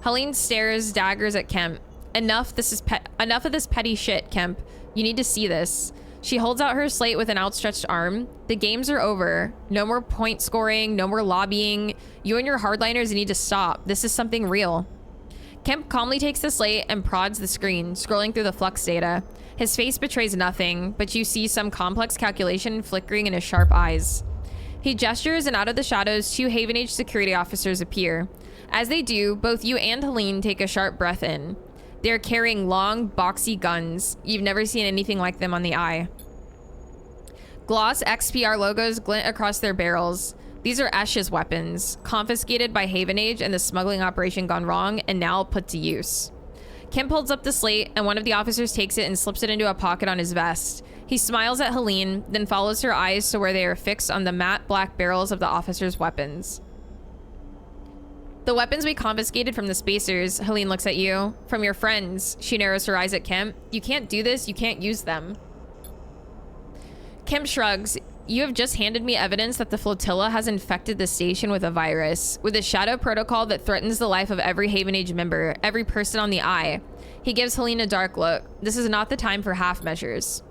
Helene stares daggers at Kemp. Enough of this petty shit, Kemp. You need to see this. She holds out her slate with an outstretched arm. The games are over. No more point scoring, no more lobbying. You and your hardliners need to stop. This is something real. Kemp calmly takes the slate and prods the screen, scrolling through the flux data. His face betrays nothing, but you see some complex calculation flickering in his sharp eyes. He gestures, and out of the shadows, 2 Haven Age security officers appear. As they do, both you and Helene take a sharp breath in. They're carrying long, boxy guns. You've never seen anything like them on the eye. Gloss XPR logos glint across their barrels. These are Esh's weapons, confiscated by Haven Age and the smuggling operation gone wrong, and now put to use. Kemp holds up the slate, and one of the officers takes it and slips it into a pocket on his vest. He smiles at Helene, then follows her eyes to where they are fixed on the matte black barrels of the officers' weapons. The weapons we confiscated from the spacers, Helene looks at you. From your friends. She narrows her eyes at Kemp. You can't do this, you can't use them. Kemp shrugs. You have just handed me evidence that the flotilla has infected the station with a virus, with a shadow protocol that threatens the life of every Haven Age member, every person on the eye. He gives Helene a dark look. This is not the time for half measures.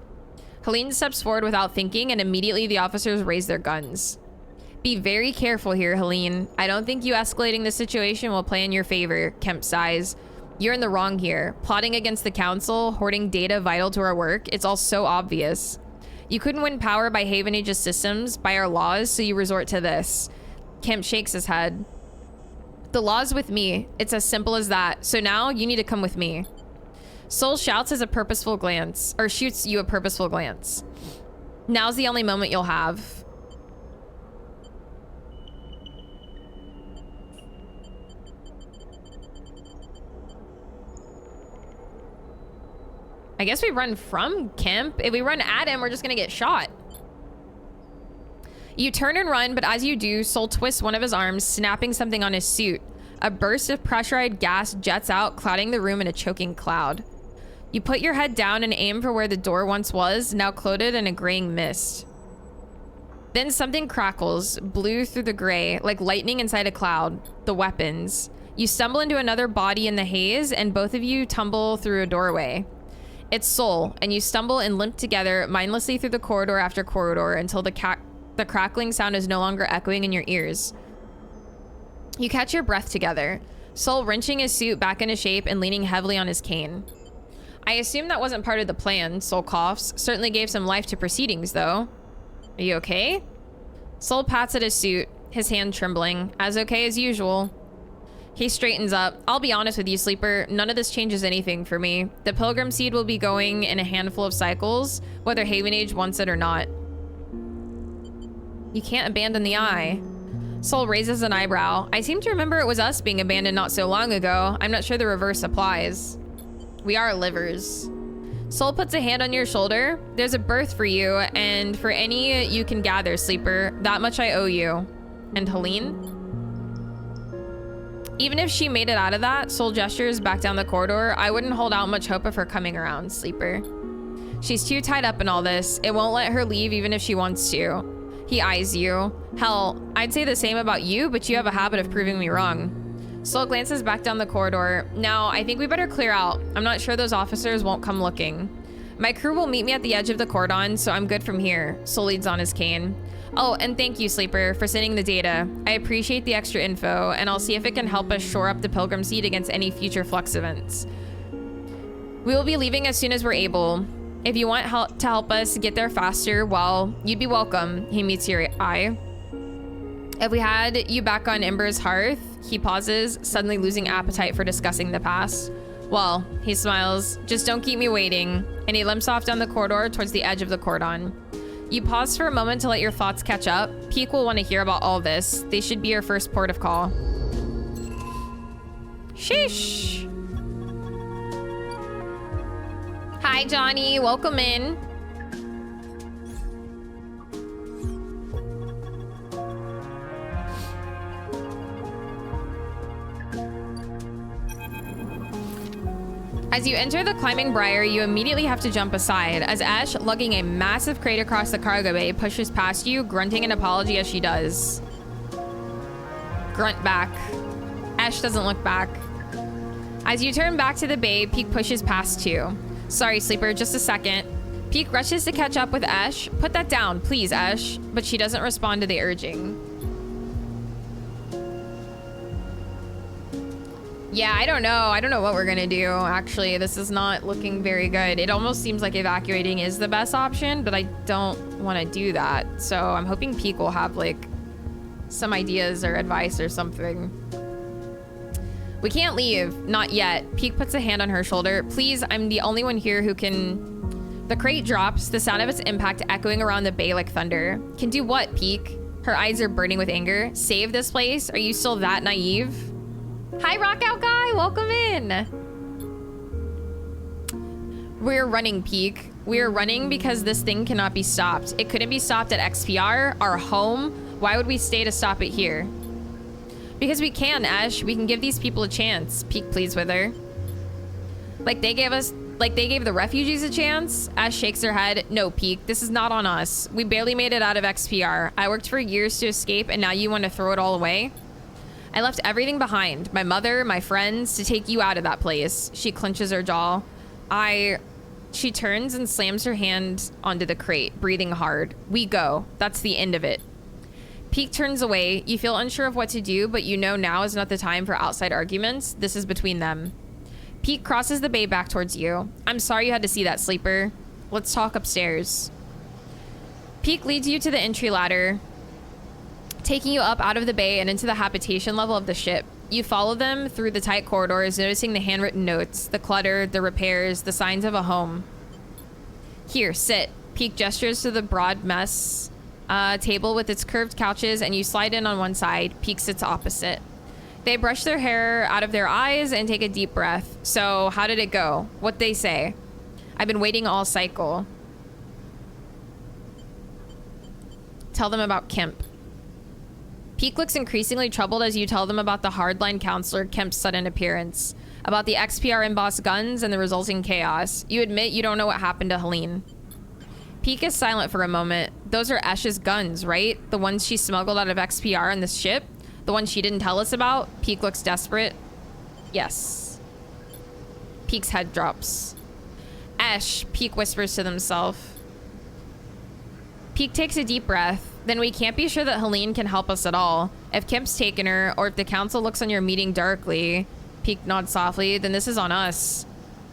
Helene steps forward without thinking, and immediately the officers raise their guns. Be very careful here, Helene. I don't think you escalating the situation will play in your favor, Kemp sighs. You're in the wrong here. Plotting against the council, hoarding data vital to our work, it's all so obvious. You couldn't win power by Haven Age's systems, by our laws, so you resort to this. Kemp shakes his head. The law's with me. It's as simple as that. So now you need to come with me. Soul shouts as a purposeful glance, or shoots you a purposeful glance. Now's the only moment you'll have. I guess we run from Kemp. If we run at him, we're just gonna get shot. You turn and run, but as you do, Soul twists one of his arms, snapping something on his suit. A burst of pressurized gas jets out, clouding the room in a choking cloud. You put your head down and aim for where the door once was, now clothed in a graying mist. Then something crackles, blue through the gray, like lightning inside a cloud. The weapons. You stumble into another body in the haze, and both of you tumble through a doorway. It's Soul, and you stumble and limp together mindlessly through the corridor after corridor until the crackling sound is no longer echoing in your ears. You catch your breath together, Soul wrenching his suit back into shape and leaning heavily on his cane. I assume that wasn't part of the plan, Soul coughs. Certainly gave some life to proceedings, though. Are you okay? Soul pats at his suit, his hand trembling, as okay as usual. He straightens up. I'll be honest with you, Sleeper. None of this changes anything for me. The Pilgrim Seed will be going in a handful of cycles, whether Haven Age wants it or not. You can't abandon the eye. Soul raises an eyebrow. I seem to remember it was us being abandoned not so long ago. I'm not sure the reverse applies. We are livers. Soul puts a hand on your shoulder. There's a berth for you, and for any you can gather, Sleeper. That much I owe you. And Helene? Even if she made it out of that, Soul gestures back down the corridor. I wouldn't hold out much hope of her coming around, Sleeper. She's too tied up in all this. It won't let her leave even if she wants to. He eyes you. Hell, I'd say the same about you, but you have a habit of proving me wrong. Soul glances back down the corridor. Now, I think we better clear out. I'm not sure those officers won't come looking. My crew will meet me at the edge of the cordon, so I'm good from here. Soul leads on his cane. Oh, and thank you, Sleeper, for sending the data. I appreciate the extra info, and I'll see if it can help us shore up the Pilgrim Seed against any future flux events. We will be leaving as soon as we're able. If you want help to help us get there faster, well, you'd be welcome. He meets your eye. If we had you back on Ember's hearth, he pauses, suddenly losing appetite for discussing the past. Well, he smiles, just don't keep me waiting, and he limps off down the corridor towards the edge of the cordon. You pause for a moment to let your thoughts catch up. Peek will want to hear about all this. They should be your first port of call. Sheesh. Hi, Johnny. Welcome in. As you enter the climbing briar, you immediately have to jump aside as Ash, lugging a massive crate across the cargo bay, pushes past you, grunting an apology as she does. Grunt back. Ash doesn't look back. As you turn back to the bay, Peek pushes past you. Sorry, Sleeper, just a second. Peek rushes to catch up with Ash. Put that down, please, Ash. But she doesn't respond to the urging. Yeah, I don't know. I don't know what we're gonna do, actually. This is not looking very good. It almost seems like evacuating is the best option, but I don't want to do that. So I'm hoping Peek will have, like, some ideas or advice or something. We can't leave. Not yet. Peek puts a hand on her shoulder. Please, I'm the only one here who can... The crate drops, the sound of its impact echoing around the bay like thunder. Can do what, Peek? Her eyes are burning with anger. Save this place? Are you still that naive? Hi, Rockout Guy. Welcome in. We're running, Peek. We're running because this thing cannot be stopped. It couldn't be stopped at XPR, our home. Why would we stay to stop it here? Because we can, Ash. We can give these people a chance. Peek pleads with her. Like they gave the refugees a chance? Ash shakes her head. No, Peek. This is not on us. We barely made it out of XPR. I worked for years to escape, and now you want to throw it all away? I left everything behind. My mother, my friends, to take you out of that place. She clenches her jaw. She turns and slams her hand onto the crate, breathing hard. We go. That's the end of it. Peek turns away. You feel unsure of what to do, but you know now is not the time for outside arguments. This is between them. Peek crosses the bay back towards you. I'm sorry you had to see that, Sleeper. Let's talk upstairs. Peek leads you to the entry ladder, taking you up out of the bay and into the habitation level of the ship. You follow them through the tight corridors, noticing the handwritten notes, the clutter, the repairs, the signs of a home. Here, sit. Peek gestures to the broad mess table with its curved couches, and you slide in on one side. Peek sits opposite. They brush their hair out of their eyes and take a deep breath. So, how did it go? What'd they say? I've been waiting all cycle. Tell them about Kemp. Peek looks increasingly troubled as you tell them about the hardline counselor Kemp's sudden appearance, about the XPR embossed guns and the resulting chaos. You admit you don't know what happened to Helene. Peek is silent for a moment. Those are Ash's guns, right? The ones she smuggled out of XPR on this ship? The ones she didn't tell us about? Peek looks desperate. Yes. Peek's head drops. Ash, Peek whispers to himself. Peek takes a deep breath. Then we can't be sure that Helene can help us at all. If Kemp's taken her, or if the council looks on your meeting darkly, Peek nods softly, then this is on us.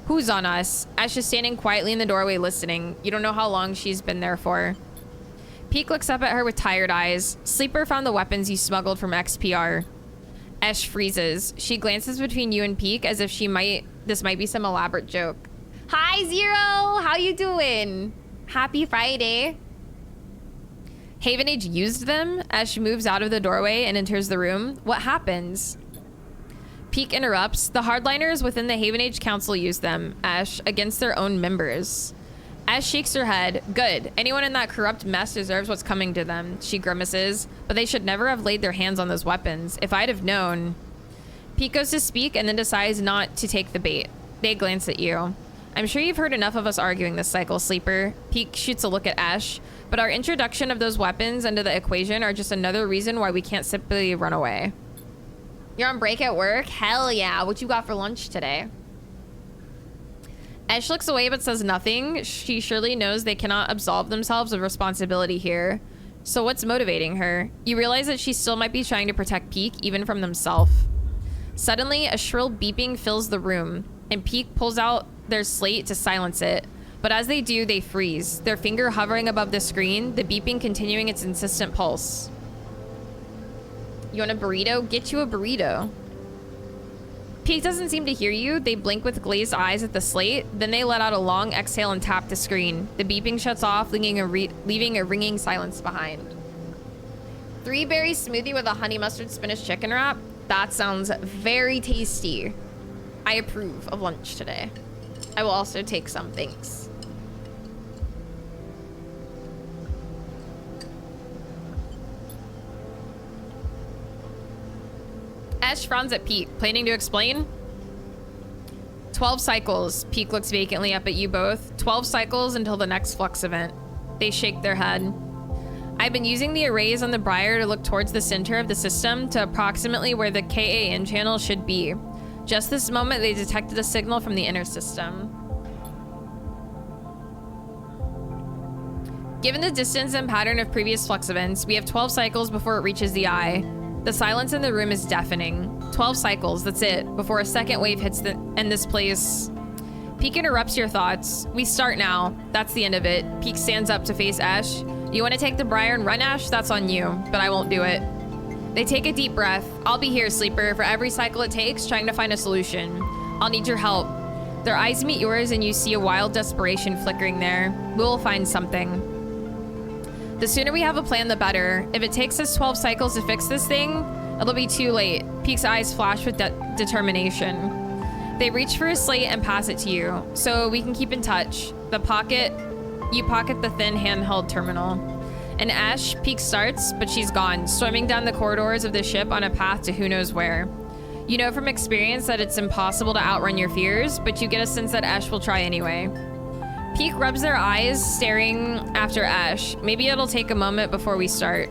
Who's on us? Ash is standing quietly in the doorway listening. You don't know how long she's been there for. Peek looks up at her with tired eyes. Sleeper found the weapons you smuggled from XPR. Ash freezes. She glances between you and Peek as if this might be some elaborate joke. Hi, Zero! How you doing? Happy Friday. Haven Age used them? As she moves out of the doorway and enters the room. What happens? Peek interrupts. The hardliners within the Haven Age Council used them, Ash, against their own members. Ash shakes her head. Good. Anyone in that corrupt mess deserves what's coming to them. She grimaces. But they should never have laid their hands on those weapons. If I'd have known. Peek goes to speak and then decides not to take the bait. They glance at you. I'm sure you've heard enough of us arguing this cycle, Sleeper. Peek shoots a look at Ash. But our introduction of those weapons into the equation are just another reason why we can't simply run away. You're on break at work? Hell yeah. What you got for lunch today? Ash looks away but says nothing. She surely knows they cannot absolve themselves of responsibility here. So what's motivating her? You realize that she still might be trying to protect Peek, even from themselves. Suddenly, a shrill beeping fills the room, and Peek pulls out their slate to silence it. But as they do, they freeze, their finger hovering above the screen, the beeping continuing its insistent pulse. You want a burrito? Get you a burrito. Peek doesn't seem to hear you. They blink with glazed eyes at the slate. Then they let out a long exhale and tap the screen. The beeping shuts off, leaving a ringing silence behind. 3-berry smoothie with a honey mustard spinach chicken wrap. That sounds very tasty. I approve of lunch today. I will also take some, thanks. Ash frowns at Peek, planning to explain. 12 cycles. Peek looks vacantly up at you both. 12 cycles until the next flux event. They shake their head. I've been using the arrays on the Briar to look towards the center of the system to approximately where the KAN channel should be. Just this moment, they detected a signal from the inner system. Given the distance and pattern of previous flux events, we have 12 cycles before it reaches the eye. The silence in the room is deafening. 12 cycles, that's it, before a second wave hits and this place. Peek interrupts your thoughts. We start now. That's the end of it. Peek stands up to face Ash. You want to take the Briar and run, Ash? That's on you, but I won't do it. They take a deep breath. I'll be here, Sleeper, for every cycle it takes, trying to find a solution. I'll need your help. Their eyes meet yours and you see a wild desperation flickering there. We'll find something. The sooner we have a plan, the better. If it takes us 12 cycles to fix this thing, it'll be too late. Peek's eyes flash with determination. They reach for his slate and pass it to you, so we can keep in touch. You pocket the thin handheld terminal. And Ash, Peek starts, but she's gone, storming down the corridors of the ship on a path to who knows where. You know from experience that it's impossible to outrun your fears, but you get a sense that Ash will try anyway. Peek rubs their eyes, staring after Ash. Maybe it'll take a moment before we start.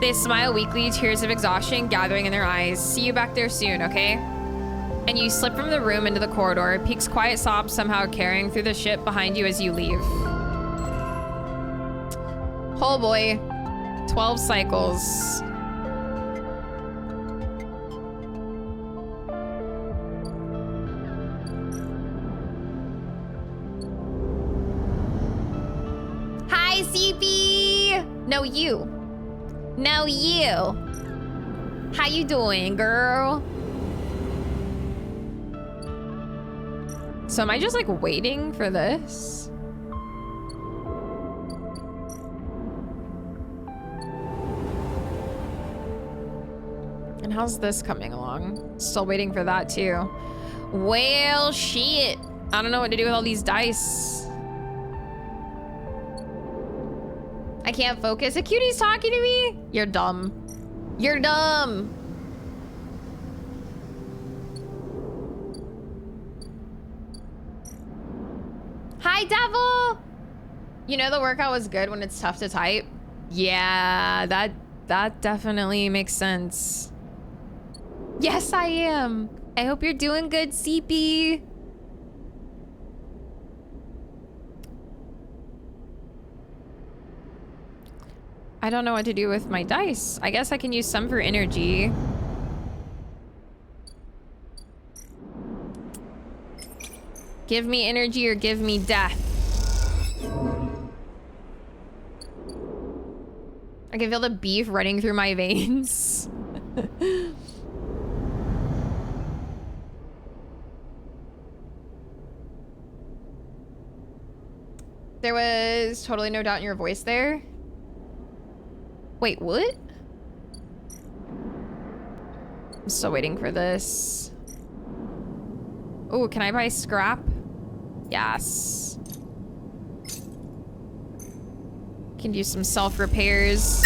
They smile weakly, tears of exhaustion gathering in their eyes. See you back there soon, okay? And you slip from the room into the corridor, Peek's quiet sobs somehow carrying through the ship behind you as you leave. Oh boy. 12 cycles. Hi, CP! No, you. No, you. How you doing, girl? So am I just like waiting for this? And how's this coming along? Still waiting for that too. Well, shit. I don't know what to do with all these dice. I can't focus. A cutie's talking to me? You're dumb. You're dumb. Hi, devil. You know the workout was good when it's tough to type? Yeah, that definitely makes sense. Yes, I am. I hope you're doing good, CP. I don't know what to do with my dice. I guess I can use some for energy. Give me energy or give me death. I can feel the beef running through my veins. There was totally no doubt in your voice there. Wait, what? I'm still waiting for this. Oh, can I buy scrap? Yes. Can do some self-repairs.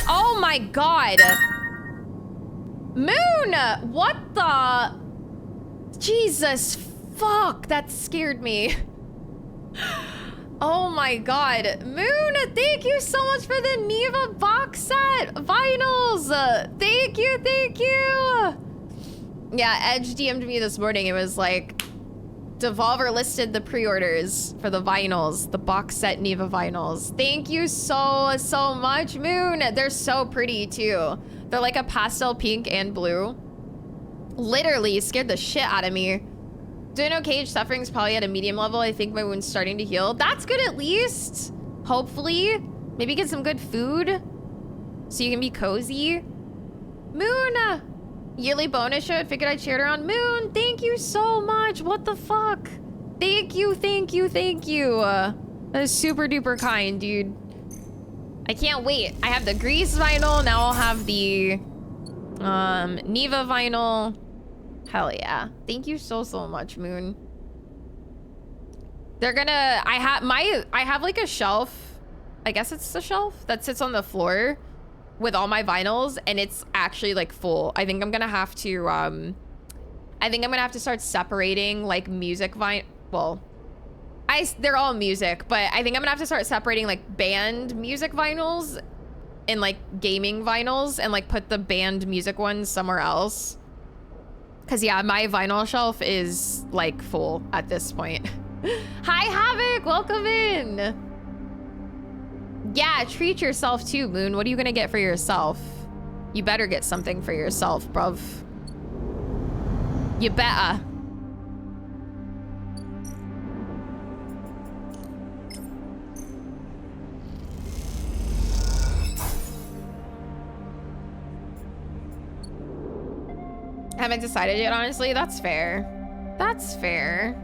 Oh my god! Moon! What the? Jesus, fuck, that scared me. Oh my god. Moon, thank you so much for the Neva box set vinyls. Thank you, thank you. Yeah, Edge DM'd me this morning. It was like, Devolver listed the pre-orders for the vinyls, the box set Neva vinyls. Thank you so much, Moon. They're so pretty too. They're like a pastel pink and blue. Literally scared the shit out of me. Doing okay, suffering's probably at a medium level. I think my wound's starting to heal. That's good at least. Hopefully. Maybe get some good food so you can be cozy. Moon! Yearly bonus show. I figured I'd share it around. Moon, thank you so much. What the fuck? Thank you. That is super duper kind, dude. I can't wait. I have the Grease vinyl. Now I'll have the Neva vinyl. Hell yeah. Thank you so much, Moon. They're gonna, I have like a shelf. I guess it's a shelf that sits on the floor with all my vinyls, and it's actually like full. I think I'm gonna have to start separating like music well, they're all music, but I think I'm gonna have to start separating like band music vinyls and like gaming vinyls, and like put the band music ones somewhere else. Cause yeah, my vinyl shelf is like full at this point. Hi Havoc, welcome in. Yeah, treat yourself too, Moon. What are you gonna get for yourself? You better get something for yourself, bruv. You better. Haven't decided yet, honestly. That's fair. That's fair.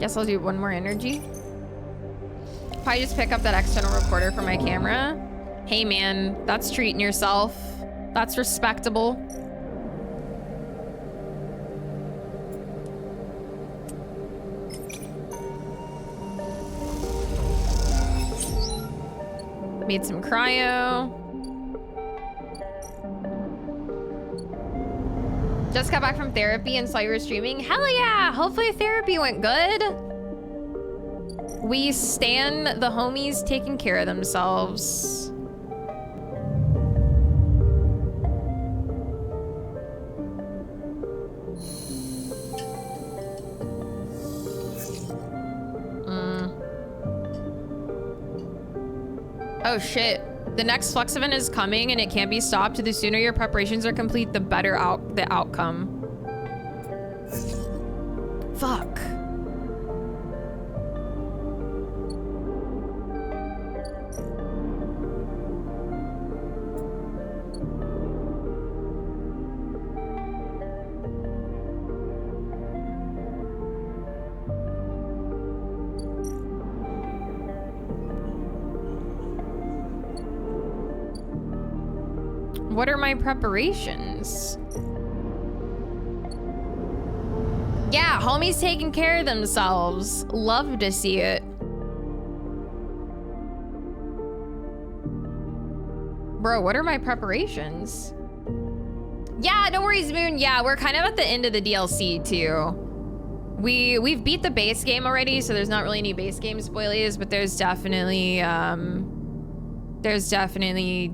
Guess I'll do one more energy. Probably just pick up that external recorder for my camera. Hey man, that's treating yourself. That's respectable. Made some cryo. Just got back from therapy and saw you were streaming. Hell yeah! Hopefully therapy went good. We stan the homies taking care of themselves. Oh shit. The next Flex event is coming and it can't be stopped. The sooner your preparations are complete, the better the outcome. Fuck. What are my preparations? Yeah, homies taking care of themselves. Love to see it. Bro, what are my preparations? Yeah, no worries, Moon. Yeah, we're kind of at the end of the DLC too. We've beat the base game already, so there's not really any base game spoilies, but there's definitely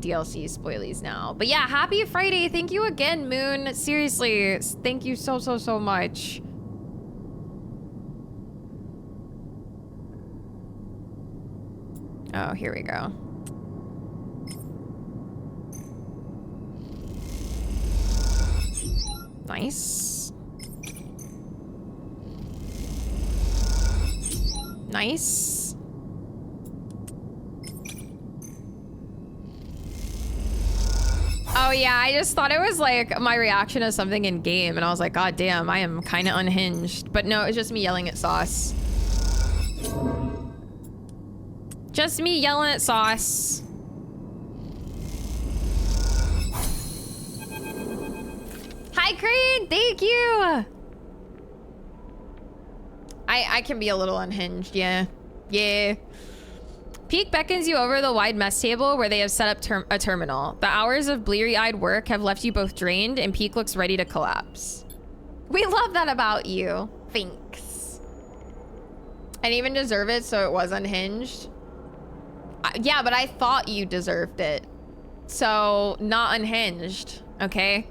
DLC spoilies now. But yeah, happy Friday. Thank you again, Moon. Seriously, thank you so much. Oh, here we go. Nice. Nice. Oh yeah, I just thought it was like my reaction to something in game, and I was like, God damn, I am kind of unhinged. But no, it's just me yelling at Sauce. Just me yelling at Sauce. Hi, Crane, thank you. I can be a little unhinged, yeah. Yeah. Peak beckons you over the wide mess table where they have set up a terminal. The hours of bleary-eyed work have left you both drained, and Peak looks ready to collapse. We love that about you. Thanks. I didn't even deserve it, so it was unhinged. Yeah, but I thought you deserved it. So, not unhinged, okay?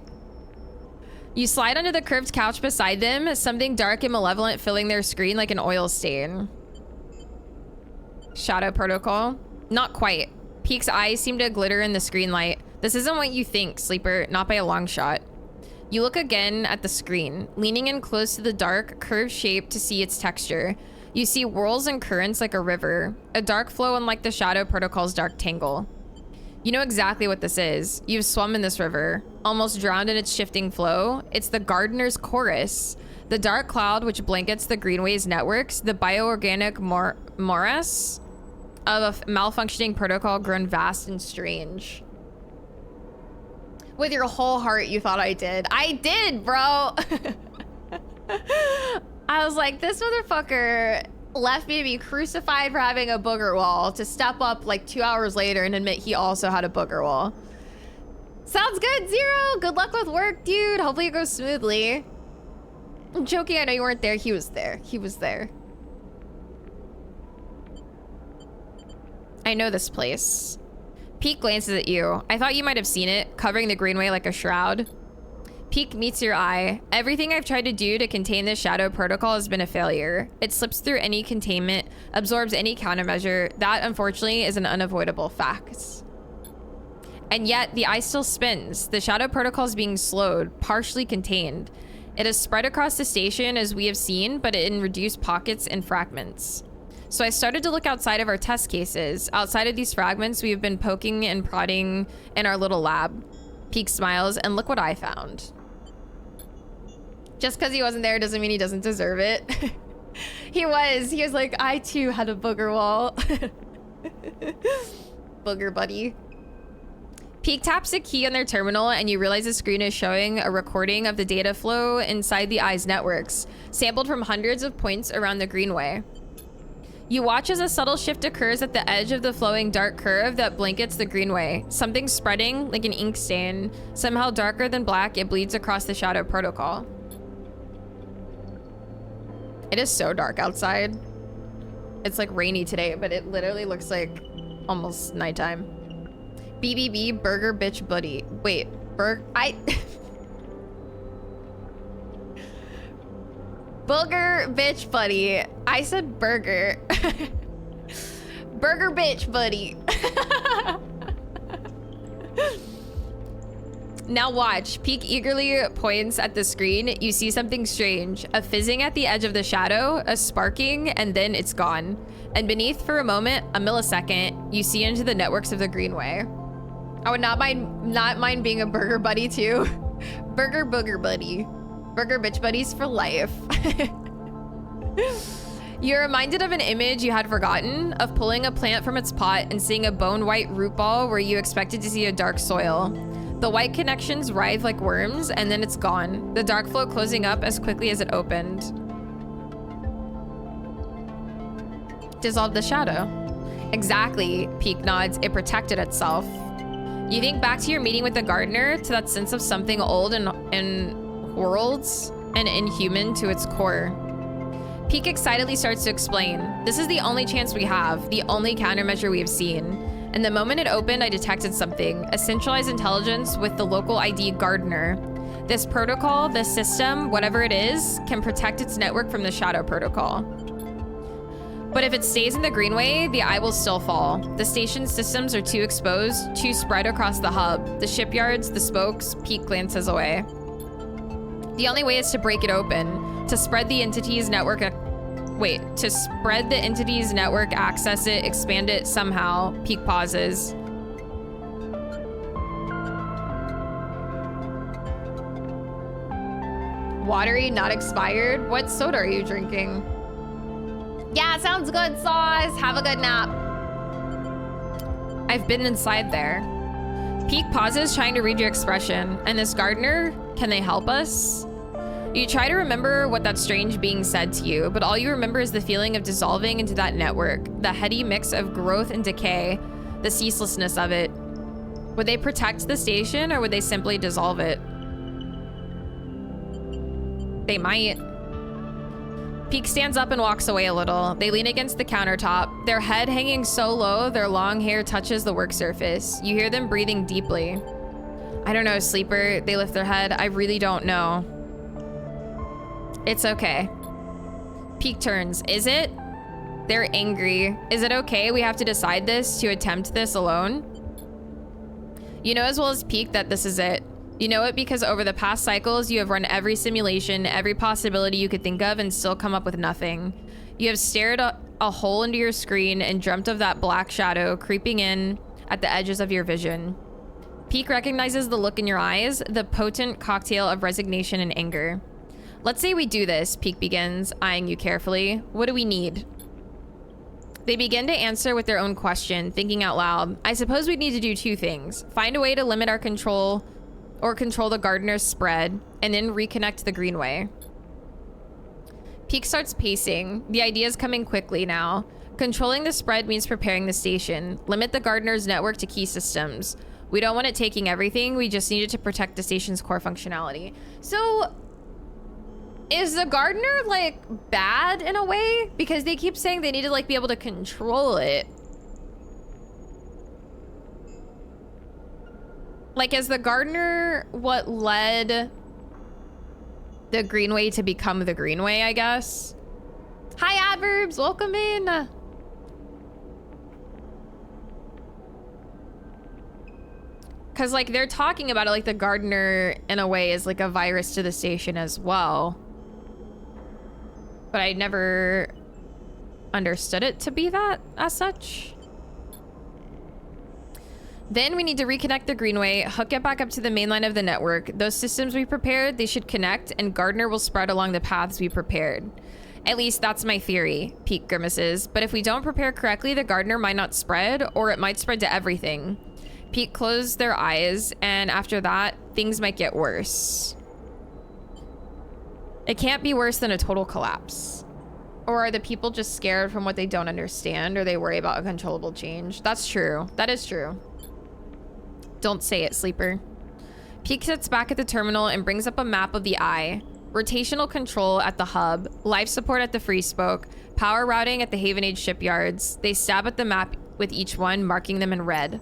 You slide under the curved couch beside them, something dark and malevolent filling their screen like an oil stain. Shadow protocol? Not quite. Peek's eyes seem to glitter in the screen light. This isn't what you think, Sleeper, not by a long shot. You look again at the screen, leaning in close to the dark, curved shape to see its texture. You see whirls and currents like a river, a dark flow unlike the Shadow Protocol's dark tangle. You know exactly what this is. You've swum in this river, almost drowned in its shifting flow. It's the Gardener's Chorus, the dark cloud which blankets the Greenway's networks, the bioorganic morass of a malfunctioning protocol grown vast and strange. With your whole heart, you thought I did. I did, bro. I was like, this motherfucker left me to be crucified for having a booger wall to step up like 2 hours later and admit he also had a booger wall. Sounds good, Zero. Good luck with work, dude. Hopefully it goes smoothly. I'm joking. I know you weren't there. He was there. He was there. I know this place. Peek glances at you. I thought you might have seen it, covering the Greenway like a shroud. Peek meets your eye. Everything I've tried to do to contain this Shadow Protocol has been a failure. It slips through any containment, absorbs any countermeasure. That, unfortunately, is an unavoidable fact. And yet, the eye still spins. The Shadow Protocol is being slowed, partially contained. It has spread across the station, as we have seen, but in reduced pockets and fragments. So I started to look outside of our test cases. Outside of these fragments, we have been poking and prodding in our little lab. Peek smiles, and look what I found. Just because he wasn't there doesn't mean he doesn't deserve it. He was like, I too had a booger wall. Booger buddy. Peek taps a key on their terminal and you realize the screen is showing a recording of the data flow inside the eye's networks, sampled from hundreds of points around the Greenway. You watch as a subtle shift occurs at the edge of the flowing dark curve that blankets the Greenway. Something spreading like an ink stain. Somehow darker than black, it bleeds across the Shadow Protocol. It is so dark outside. It's like rainy today, but it literally looks like almost nighttime. BBB, burger bitch buddy. Wait, Booger bitch buddy. I said burger. Burger bitch buddy. Now watch. Peek eagerly points at the screen. You see something strange. A fizzing at the edge of the shadow, a sparking, and then it's gone. And beneath for a moment, a millisecond, you see into the networks of the Greenway. I would not mind being a burger buddy too. Burger booger buddy. Burger bitch buddies for life. You're reminded of an image you had forgotten, of pulling a plant from its pot and seeing a bone-white root ball where you expected to see a dark soil. The white connections writhe like worms, and then it's gone. The dark flow closing up as quickly as it opened. Dissolved the shadow. Exactly, Peek nods. It protected itself. You think back to your meeting with the gardener, to that sense of something old and worlds and inhuman to its core. Peek excitedly starts to explain. This is the only chance we have, the only countermeasure we have seen. And the moment it opened, I detected something, a centralized intelligence with the local ID Gardener. This protocol, this system, whatever it is, can protect its network from the Shadow Protocol. But if it stays in the Greenway, the eye will still fall. The station's systems are too exposed, too spread across the hub. The shipyards, the spokes, Peek glances away. The only way is to break it open, to spread the entity's network, access it, expand it somehow. Peek pauses. Watery, not expired? What soda are you drinking? Yeah, sounds good, Sauce. Have a good nap. I've been inside there. Peek pauses, trying to read your expression. And this gardener, can they help us? You try to remember what that strange being said to you, but all you remember is the feeling of dissolving into that network, the heady mix of growth and decay, the ceaselessness of it. Would they protect the station, or would they simply dissolve it? They might. Peak stands up and walks away a little. They lean against the countertop, their head hanging so low their long hair touches the work surface. You hear them breathing deeply. I don't know, Sleeper. They lift their head. I really don't know. It's okay. Peak turns. Is it? They're angry. Is it okay? We have to decide this to attempt this alone? You know as well as Peak that this is it. You know it because over the past cycles, you have run every simulation, every possibility you could think of, and still come up with nothing. You have stared a hole into your screen and dreamt of that black shadow creeping in at the edges of your vision. Peak recognizes the look in your eyes, the potent cocktail of resignation and anger. Let's say we do this, Peak begins, eyeing you carefully. What do we need? They begin to answer with their own question, thinking out loud. I suppose we need to do two things. Find a way to limit our control or control the gardener's spread, and then reconnect the greenway. Peak starts pacing. The idea is coming quickly now. Controlling the spread means preparing the station. Limit the gardener's network to key systems. We don't want it taking everything. We just need it to protect the station's core functionality. So, is the gardener, like, bad in a way? Because they keep saying they need to, like, be able to control it. Like, is the gardener what led the greenway to become the greenway, I guess? Hi, Adverbs. Welcome in. Because, like, they're talking about it like the gardener, in a way, is like a virus to the station as well. But I never understood it to be that as such. Then we need to reconnect the greenway, hook it back up to the main line of the network. Those systems we prepared, they should connect, and Gardener will spread along the paths we prepared. At least that's my theory, Peak grimaces. But if we don't prepare correctly, the Gardener might not spread, or it might spread to everything. Peak closed their eyes, and after that, things might get worse. It can't be worse than a total collapse. Or are the people just scared from what they don't understand, or they worry about uncontrollable change? That's true. That is true. Don't say it, Sleeper. Peak sits back at the terminal and brings up a map of the eye. Rotational control at the hub, life support at the free spoke, power routing at the Haven Age shipyards. They stab at the map with each one, marking them in red.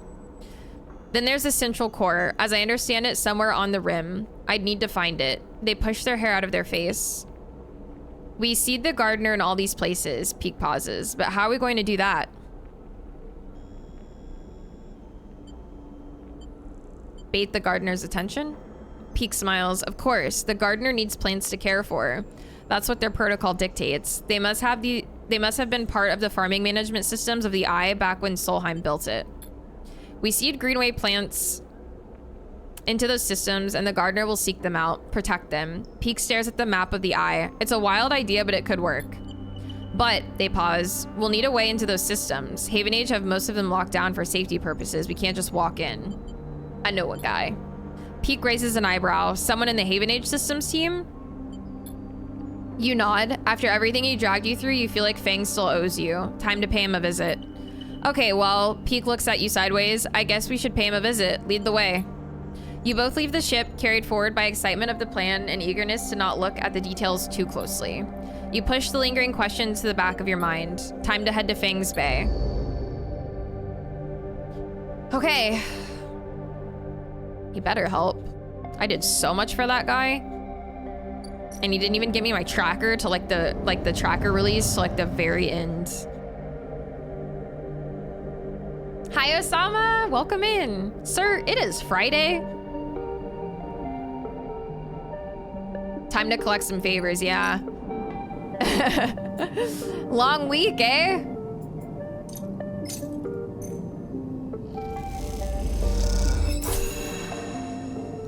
Then there's the central core. As I understand it, somewhere on the rim. I'd need to find it. They push their hair out of their face. We seed the gardener in all these places, Peak pauses. But how are we going to do that? Bait the gardener's attention? Peak smiles. Of course, the gardener needs plants to care for. That's what their protocol dictates. They must have been part of the farming management systems of the Eye back when Solheim built it. We seed greenway plants into those systems, and the gardener will seek them out, protect them. Peak stares at the map of the Eye. It's a wild idea, but it could work. But, they pause, we'll need a way into those systems. Haven Age have most of them locked down for safety purposes. We can't just walk in. I know a guy. Peak raises an eyebrow. Someone in the Haven Age systems team? You nod. After everything he dragged you through, you feel like Fang still owes you. Time to pay him a visit. Okay, well, Peak looks at you sideways. I guess we should pay him a visit. Lead the way. You both leave the ship, carried forward by excitement of the plan and eagerness to not look at the details too closely. You push the lingering questions to the back of your mind. Time to head to Fang's Bay. Okay. He better help. I did so much for that guy. And he didn't even give me my tracker to like the tracker release to like the very end. Hi Osama, welcome in. Sir, it is Friday. Time to collect some favors, yeah. Long week, eh?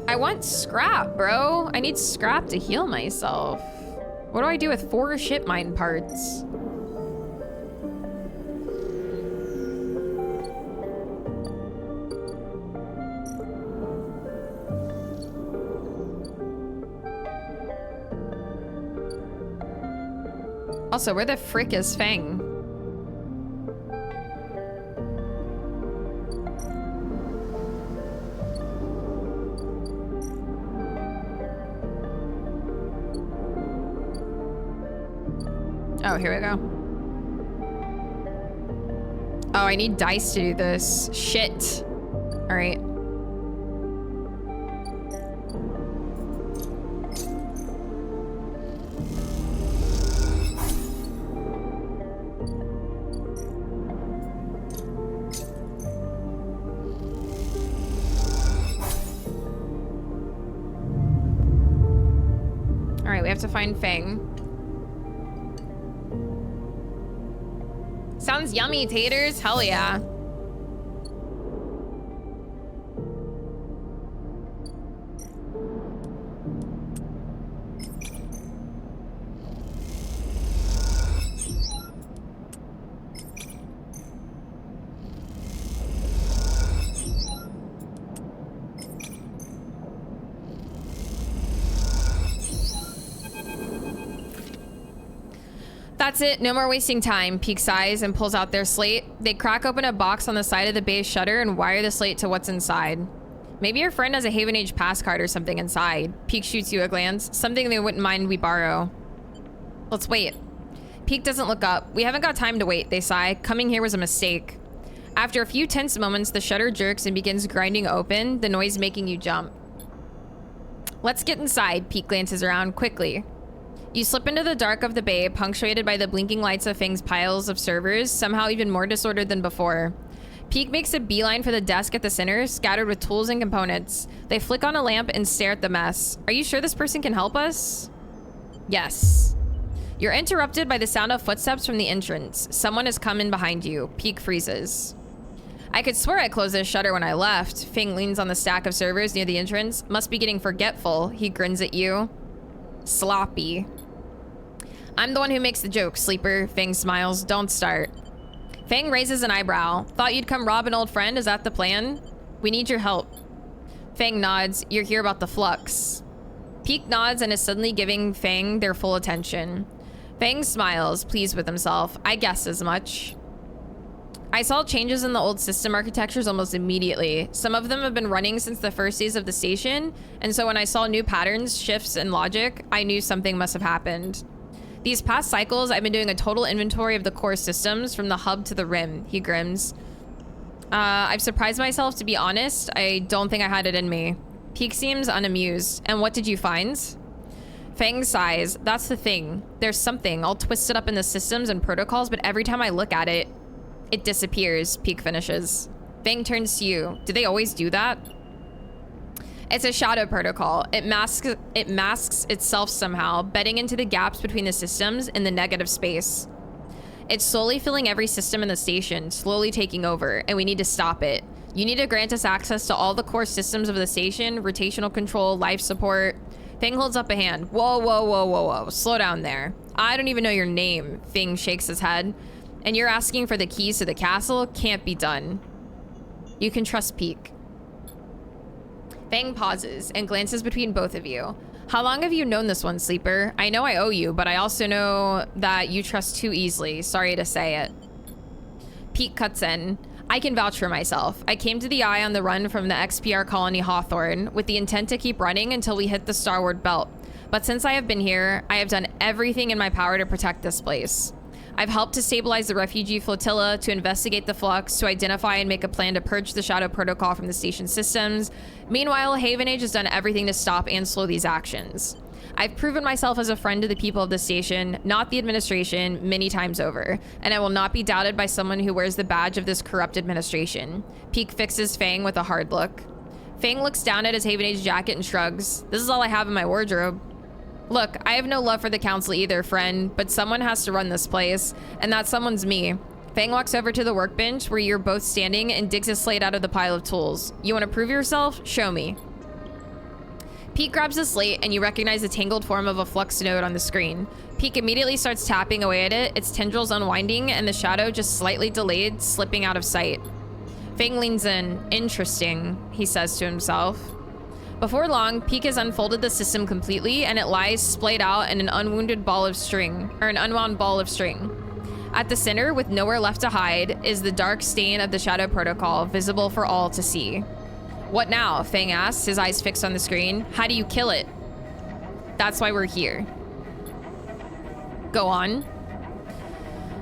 I want scrap, bro. I need scrap to heal myself. What do I do with 4 ship mine parts? Also, where the frick is Fang? Oh, here we go. Oh, I need dice to do this. Shit. All right. All right, we have to find Fang. Sounds yummy, taters. Hell yeah. That's it. No more wasting time. Peek sighs and pulls out their slate. They crack open a box on the side of the base shutter and wire the slate to what's inside. Maybe your friend has a Haven Age pass card or something inside. Peek shoots you a glance. Something they wouldn't mind we borrow. Let's wait. Peek doesn't look up. We haven't got time to wait, they sigh. Coming here was a mistake. After a few tense moments, the shutter jerks and begins grinding open, the noise making you jump. Let's get inside. Peek glances around quickly. You slip into the dark of the bay, punctuated by the blinking lights of Fang's piles of servers, somehow even more disordered than before. Peek makes a beeline for the desk at the center, scattered with tools and components. They flick on a lamp and stare at the mess. Are you sure this person can help us? Yes. You're interrupted by the sound of footsteps from the entrance. Someone has come in behind you. Peek freezes. I could swear I closed this shutter when I left. Fang leans on the stack of servers near the entrance. Must be getting forgetful. He grins at you. Sloppy. I'm the one who makes the joke, sleeper. Fang smiles. Don't start. Fang raises an eyebrow. Thought you'd come rob an old friend? Is that the plan? We need your help. Fang nods. You're here about the flux. Peek nods and is suddenly giving Fang their full attention. Fang smiles, pleased with himself. I guessed as much. I saw changes in the old system architectures almost immediately. Some of them have been running since the first days of the station, and so when I saw new patterns, shifts, and logic, I knew something must have happened. These past cycles, I've been doing a total inventory of the core systems from the hub to the rim, he grins. I've surprised myself, to be honest. I don't think I had it in me. Peek seems unamused. And what did you find? Fang sighs. That's the thing. There's something all twisted up in the systems and protocols, but every time I look at it, it disappears, Peek finishes. Fang turns to you. Do they always do that? It's a shadow protocol. It masks itself somehow, bedding into the gaps between the systems in the negative space. It's slowly filling every system in the station, slowly taking over, and we need to stop it. You need to grant us access to all the core systems of the station, rotational control, life support. Fang holds up a hand. Whoa, whoa, whoa, whoa, whoa. Slow down there. I don't even know your name. Fang shakes his head. And you're asking for the keys to the castle? Can't be done. You can trust Peek. Fang pauses and glances between both of you. How long have you known this one, Sleeper? I know I owe you, but I also know that you trust too easily. Sorry to say it. Peek cuts in. I can vouch for myself. I came to the Eye on the run from the XPR colony Hawthorne with the intent to keep running until we hit the Starward Belt. But since I have been here, I have done everything in my power to protect this place. I've helped to stabilize the refugee flotilla, to investigate the flux, to identify and make a plan to purge the Shadow Protocol from the station systems. Meanwhile, Haven Age has done everything to stop and slow these actions. I've proven myself as a friend to the people of the station, not the administration, many times over, and I will not be doubted by someone who wears the badge of this corrupt administration. Peek fixes Fang with a hard look. Fang looks down at his Haven Age jacket and shrugs. This is all I have in my wardrobe. Look, I have no love for the council either, friend, but someone has to run this place, and that someone's me. Fang walks over to the workbench where you're both standing and digs a slate out of the pile of tools. You want to prove yourself? Show me. Peek grabs the slate and you recognize the tangled form of a flux node on the screen. Peek immediately starts tapping away at it, its tendrils unwinding and the shadow just slightly delayed, slipping out of sight. Fang leans in. Interesting, he says to himself. Before long, Peek has unfolded the system completely and it lies splayed out in an unwound ball of string. At the center, with nowhere left to hide, is the dark stain of the Shadow Protocol, visible for all to see. What now? Fang asks, his eyes fixed on the screen. How do you kill it? That's why we're here. Go on.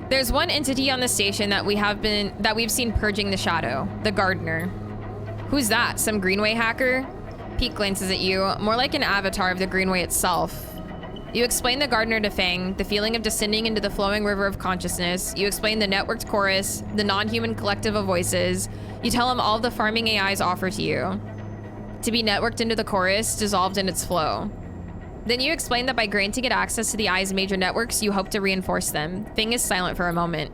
There's one entity on the station that we've seen purging the shadow, the gardener. Who's that? Some Greenway hacker? Pete glances at you, more like an avatar of the Greenway itself. You explain the gardener to Fang, the feeling of descending into the flowing river of consciousness. You explain the networked chorus, the non-human collective of voices. You tell him all of the farming AIs offer to you. To be networked into the chorus, dissolved in its flow. Then you explain that by granting it access to the AI's major networks, you hope to reinforce them. Fang is silent for a moment.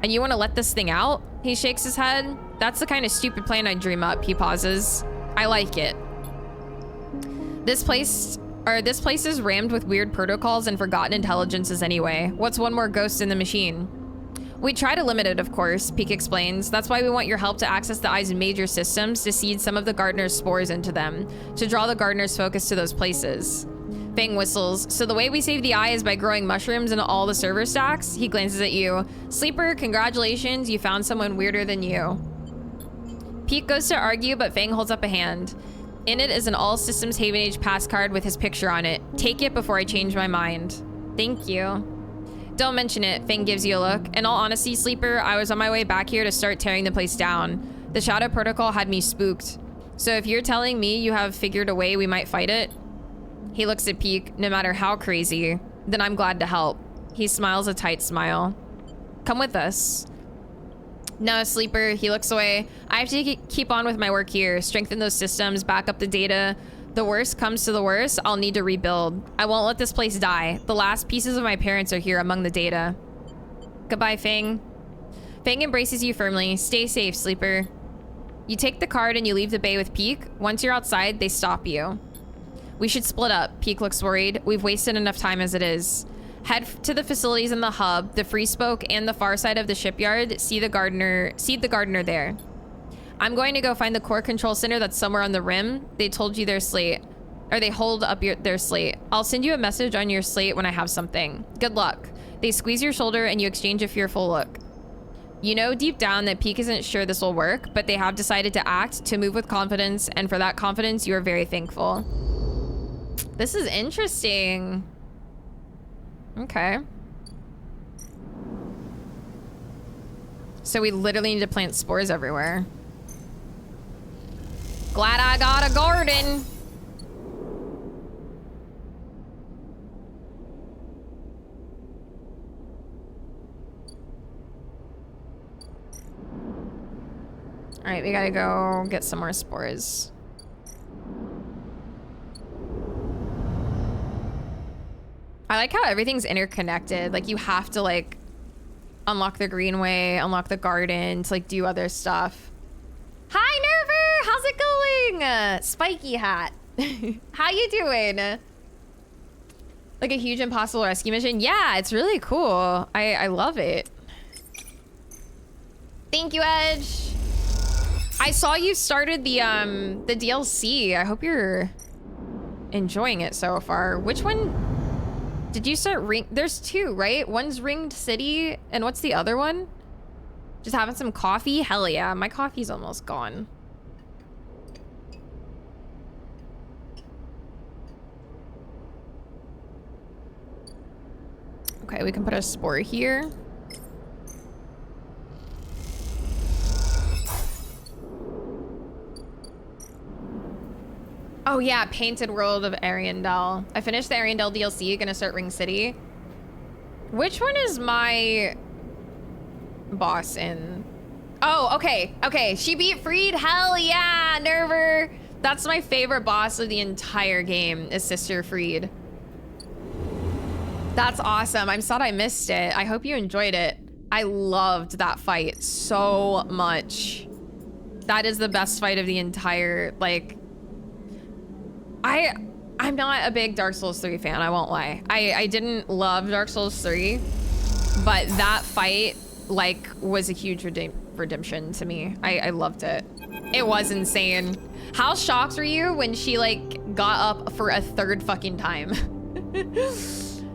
And you want to let this thing out? He shakes his head. That's the kind of stupid plan I'd dream up, he pauses. I like it. This place is rammed with weird protocols and forgotten intelligences anyway. What's one more ghost in the machine? We try to limit it, of course, Peek explains. That's why we want your help to access the AI's major systems, to seed some of the gardener's spores into them, to draw the gardener's focus to those places. Fang whistles. So the way we save the eye is by growing mushrooms in all the server stacks? He glances at you. Sleeper, congratulations, you found someone weirder than you. Pete goes to argue, but Fang holds up a hand. In it is an all systems Haven Age pass card with his picture on it. Take it before I change my mind. Thank you. Don't mention it, Fang gives you a look. In all honesty, Sleeper, I was on my way back here to start tearing the place down. The Shadow Protocol had me spooked. So if you're telling me you have figured a way we might fight it, he looks at Peek, no matter how crazy, then I'm glad to help. He smiles a tight smile. Come with us. No, Sleeper, he looks away. I have to keep on with my work here, strengthen those systems, back up the data. The worst comes to the worst, I'll need to rebuild. I won't let this place die. The last pieces of my parents are here among the data. Goodbye, Fang. Fang embraces you firmly. Stay safe, Sleeper. You take the card and you leave the bay with Peek. Once you're outside, they stop you. We should split up. Peek looks worried. We've wasted enough time as it is. Head to the facilities in the hub, the free spoke, and the far side of the shipyard. Seed the gardener there. I'm going to go find the core control center that's somewhere on the rim. They told you their slate, or they hold up their slate. I'll send you a message on your slate when I have something. Good luck. They squeeze your shoulder and you exchange a fearful look. You know deep down that Peek isn't sure this will work, but they have decided to act, to move with confidence, and for that confidence, you are very thankful. This is interesting. Okay. So we literally need to plant spores everywhere. Glad I got a garden. All right, we gotta go get some more spores. I like how everything's interconnected. Like you have to like unlock the greenway, unlock the garden to like do other stuff. Hi Nerver, how's it going? Spiky hat. How you doing? Like a huge impossible rescue mission? Yeah, it's really cool. I love it. Thank you, Edge. I saw you started the DLC. I hope you're enjoying it so far. Which one? Did you start There's two, right? One's Ringed City, and what's the other one? Just having some coffee? Hell yeah, my coffee's almost gone. Okay, we can put a spore here. Oh yeah, Painted World of Ariandel. I finished the Ariandel DLC, gonna start Ring City. Which one is my boss in? Oh, okay, okay. She beat Freed, hell yeah, Nerver. That's my favorite boss of the entire game, is Sister Freed. That's awesome, I'm sad I missed it. I hope you enjoyed it. I loved that fight so much. That is the best fight of the entire, like, I'm not a big Dark Souls 3 fan, I won't lie. I didn't love Dark Souls 3, but that fight, like, was a huge redemption to me. I loved it. It was insane. How shocked were you when she, like, got up for a third fucking time?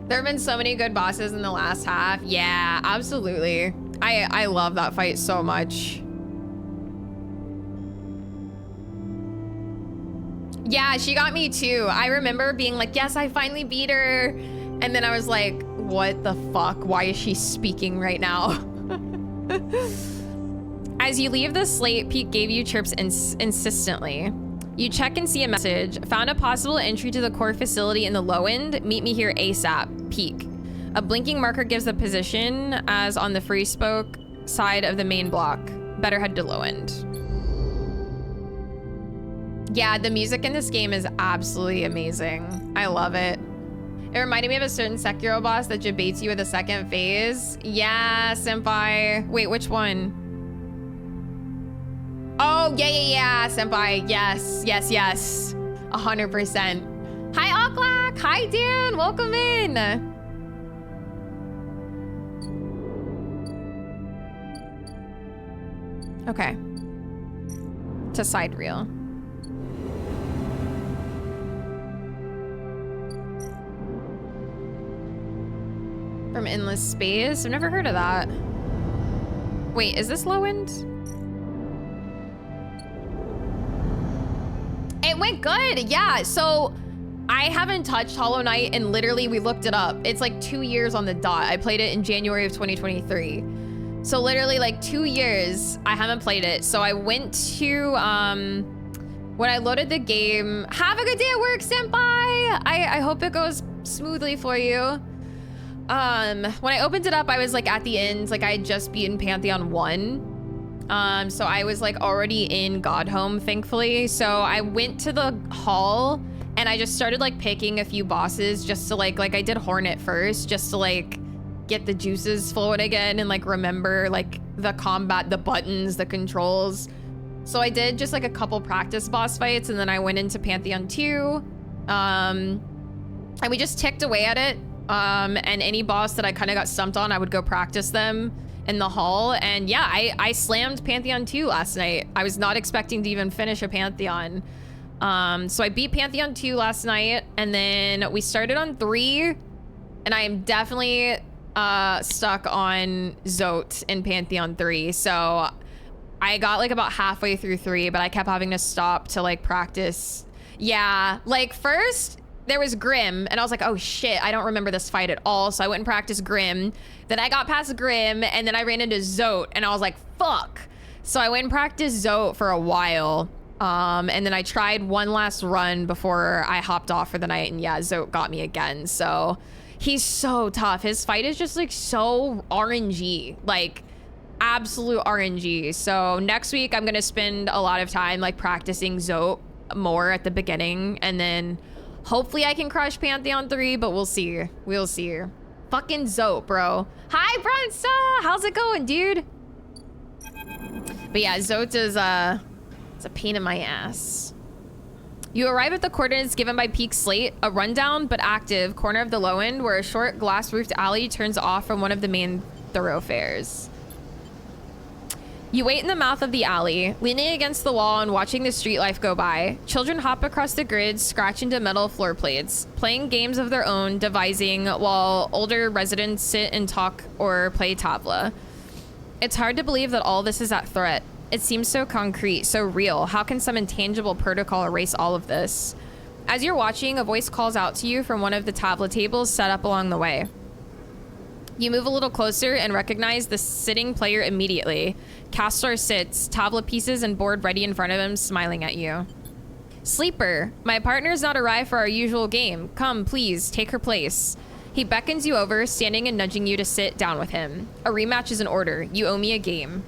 There have been so many good bosses in the last half. Yeah, absolutely. I love that fight so much. Yeah, she got me too. I remember being like, yes, I finally beat her. And then I was like, what the fuck? Why is she speaking right now? As you leave the slate, Peak gave you chirps insistently. You check and see a message. Found a possible entry to the core facility in the low end. Meet me here ASAP. Peak. A blinking marker gives the position as on the free spoke side of the main block. Better head to low end. Yeah, the music in this game is absolutely amazing. I love it. It reminded me of a certain Sekiro boss that debates you with a second phase. Yeah, senpai. Wait, which one? Oh, yeah, senpai. Yes. 100%. Hi, Oklak. Hi, Dan. Welcome in. Okay. To side reel. From Endless Space? I've never heard of that. Wait, is this low end? It went good, yeah. So I haven't touched Hollow Knight and literally we looked it up. It's like 2 years on the dot. I played it in January of 2023. So literally like 2 years, I haven't played it. So I went to, when I loaded the game, have a good day at work, senpai. I hope it goes smoothly for you. When I opened it up, I was like at the end, like I had just beaten Pantheon 1. So I was like already in Godhome, thankfully. So I went to the hall and I just started like picking a few bosses just to like I did Hornet first, just to like get the juices flowing again and like remember like the combat, the buttons, the controls. So I did just like a couple practice boss fights and then I went into Pantheon 2. And we just ticked away at it. And any boss that I kind of got stumped on, I would go practice them in the hall. And yeah, I slammed Pantheon 2 last night. I was not expecting to even finish a Pantheon. So I beat Pantheon 2 last night and then we started on 3 and I am definitely stuck on Zote in Pantheon 3. So I got like about halfway through 3, but I kept having to stop to like practice. Yeah, like first there was Grim and I was like, oh shit, I don't remember this fight at all. So I went and practiced Grim. Then I got past Grim and then I ran into Zote and I was like, fuck. So I went and practiced Zote for a while. And then I tried one last run before I hopped off for the night and yeah, Zote got me again. So he's so tough. His fight is just like so RNG, like absolute RNG. So next week I'm gonna spend a lot of time like practicing Zote more at the beginning and then hopefully I can crush Pantheon 3, but we'll see. We'll see. Fucking Zote, bro. Hi, Bronsta! How's it going, dude? But yeah, Zote is it's a pain in my ass. You arrive at the coordinates given by Peak Slate, a rundown but active corner of the low end where a short glass-roofed alley turns off from one of the main thoroughfares. You wait in the mouth of the alley, leaning against the wall and watching the street life go by. Children hop across the grid, scratch into metal floor plates, playing games of their own, devising, while older residents sit and talk or play tabla. It's hard to believe that all this is at threat. It seems so concrete, so real. How can some intangible protocol erase all of this? As you're watching, a voice calls out to you from one of the tabla tables set up along the way. You move a little closer and recognize the sitting player immediately. Castor sits, tabla pieces and board ready in front of him, smiling at you. Sleeper, my partner's not arrived for our usual game. Come, please, take her place. He beckons you over, standing and nudging you to sit down with him. A rematch is in order. You owe me a game.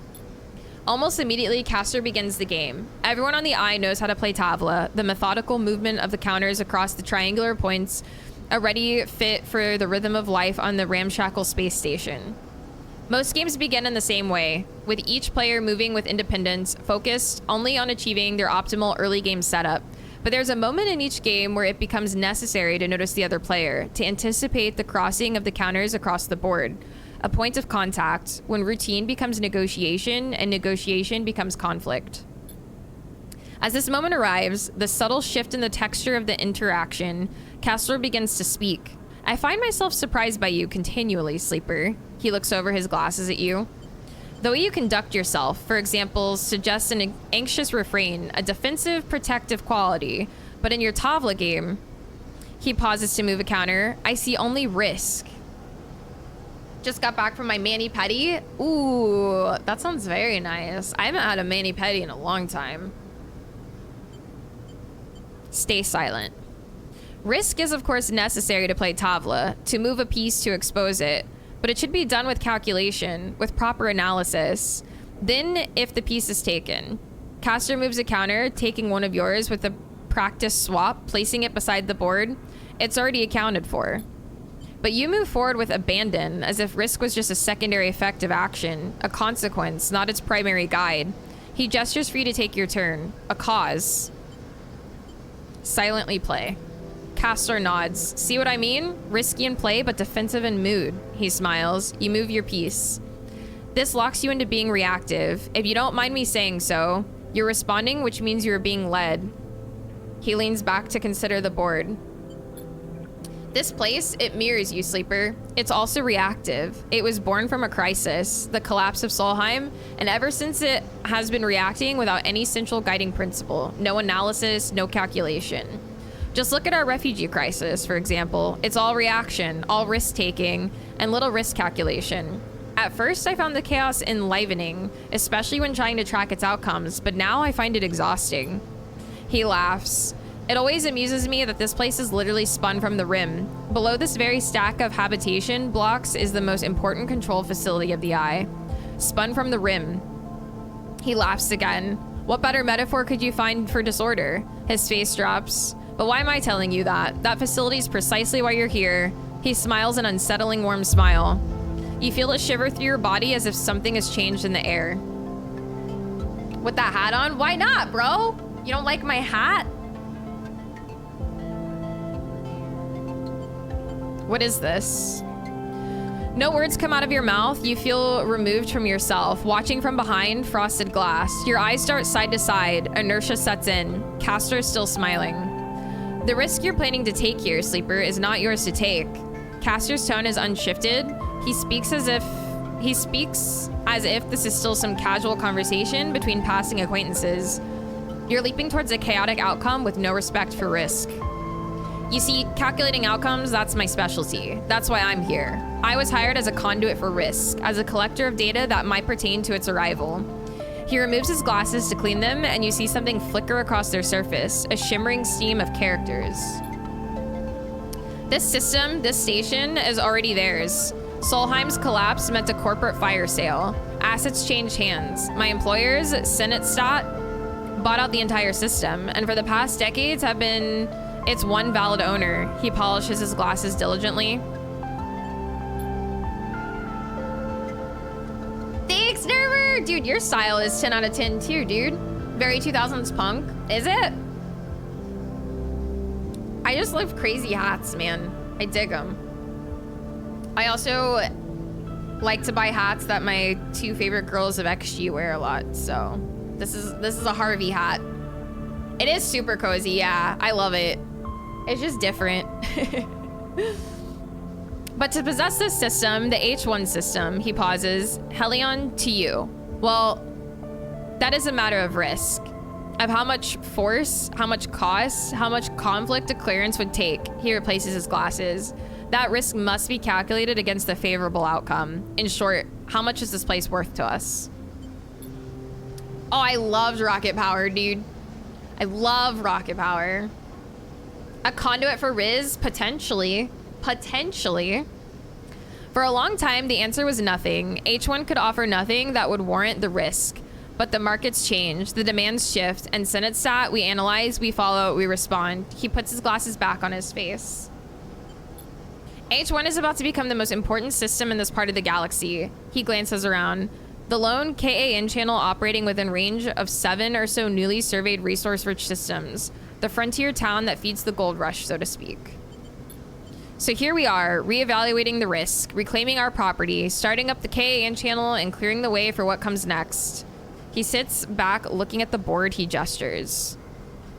Almost immediately, Castor begins the game. Everyone on the eye knows how to play tabla, the methodical movement of the counters across the triangular points, a ready fit for the rhythm of life on the ramshackle space station. Most games begin in the same way, with each player moving with independence, focused only on achieving their optimal early game setup. But there's a moment in each game where it becomes necessary to notice the other player, to anticipate the crossing of the counters across the board. A point of contact, when routine becomes negotiation and negotiation becomes conflict. As this moment arrives, the subtle shift in the texture of the interaction, Castor begins to speak. I find myself surprised by you continually, Sleeper. He looks over his glasses at you. The way you conduct yourself, for example, suggests an anxious refrain, a defensive, protective quality. But in your Tavla game, He pauses to move a counter. I see only risk. Just got back from my mani-pedi. Ooh, that sounds very nice. I haven't had a mani-pedi in a long time. Stay silent. Risk is, of course, necessary to play Tavla, to move a piece to expose it, but it should be done with calculation, with proper analysis. Then, if the piece is taken, caster moves a counter, taking one of yours with a practice swap, placing it beside the board. It's already accounted for. But you move forward with abandon, as if risk was just a secondary effect of action, a consequence, not its primary guide. He gestures for you to take your turn, a cause. Silently play. Caster nods. See what I mean? Risky in play, but defensive in mood. He smiles. You move your piece. This locks you into being reactive. If you don't mind me saying so, you're responding, which means you're being led. He leans back to consider the board. This place, it mirrors you, Sleeper. It's also reactive. It was born from a crisis, the collapse of Solheim, and ever since it has been reacting without any central guiding principle. No analysis, no calculation. Just look at our refugee crisis, for example. It's all reaction, all risk-taking, and little risk calculation. At first, I found the chaos enlivening, especially when trying to track its outcomes, but now I find it exhausting. He laughs. It always amuses me that this place is literally spun from the rim. Below this very stack of habitation blocks is the most important control facility of the eye. Spun from the rim. He laughs again. What better metaphor could you find for disorder? His face drops. But why am I telling you that? That facility is precisely why you're here. He smiles an unsettling warm smile. You feel it shiver through your body as if something has changed in the air. With that hat on? Why not, bro? You don't like my hat? What is this? No words come out of your mouth. You feel removed from yourself. Watching from behind, frosted glass. Your eyes dart side to side. Inertia sets in. Caster is still smiling. The risk you're planning to take here, Sleeper, is not yours to take. Caster's tone is unshifted. He speaks as if this is still some casual conversation between passing acquaintances. You're leaping towards a chaotic outcome with no respect for risk. You see, calculating outcomes, that's my specialty. That's why I'm here. I was hired as a conduit for risk, as a collector of data that might pertain to its arrival. He removes his glasses to clean them, and you see something flicker across their surface, a shimmering steam of characters. This system, this station, is already theirs. Solheim's collapse meant a corporate fire sale. Assets changed hands. My employers, Senatstadt, bought out the entire system, and for the past decades have been its one valid owner. He polishes his glasses diligently. Thanks, Nerver! Dude, your style is 10 out of 10 too, dude. Very 2000s punk. Is it? I just love crazy hats, man. I dig them. I also like to buy hats that my two favorite girls of XG wear a lot, so this is a Harvey hat. It is super cozy, yeah. I love it. It's just different. But to possess this system, the H1 system, he pauses, Helion, to you. Well, that is a matter of risk. Of how much force, how much cost, how much conflict a clearance would take. He replaces his glasses. That risk must be calculated against the favorable outcome. In short, how much is this place worth to us? Oh, I loved rocket power, dude. I love rocket power. A conduit for Riz? Potentially. Potentially. For a long time, the answer was nothing. H1 could offer nothing that would warrant the risk. But the markets change, the demands shift, and Senatstadt, we analyze, we follow, we respond. He puts his glasses back on his face. H1 is about to become the most important system in this part of the galaxy. He glances around. The lone KAN channel operating within range of 7 or so newly surveyed resource-rich systems. The frontier town that feeds the gold rush, so to speak. So here we are, reevaluating the risk, reclaiming our property, starting up the KAN channel, and clearing the way for what comes next. He sits back, looking at the board. He gestures.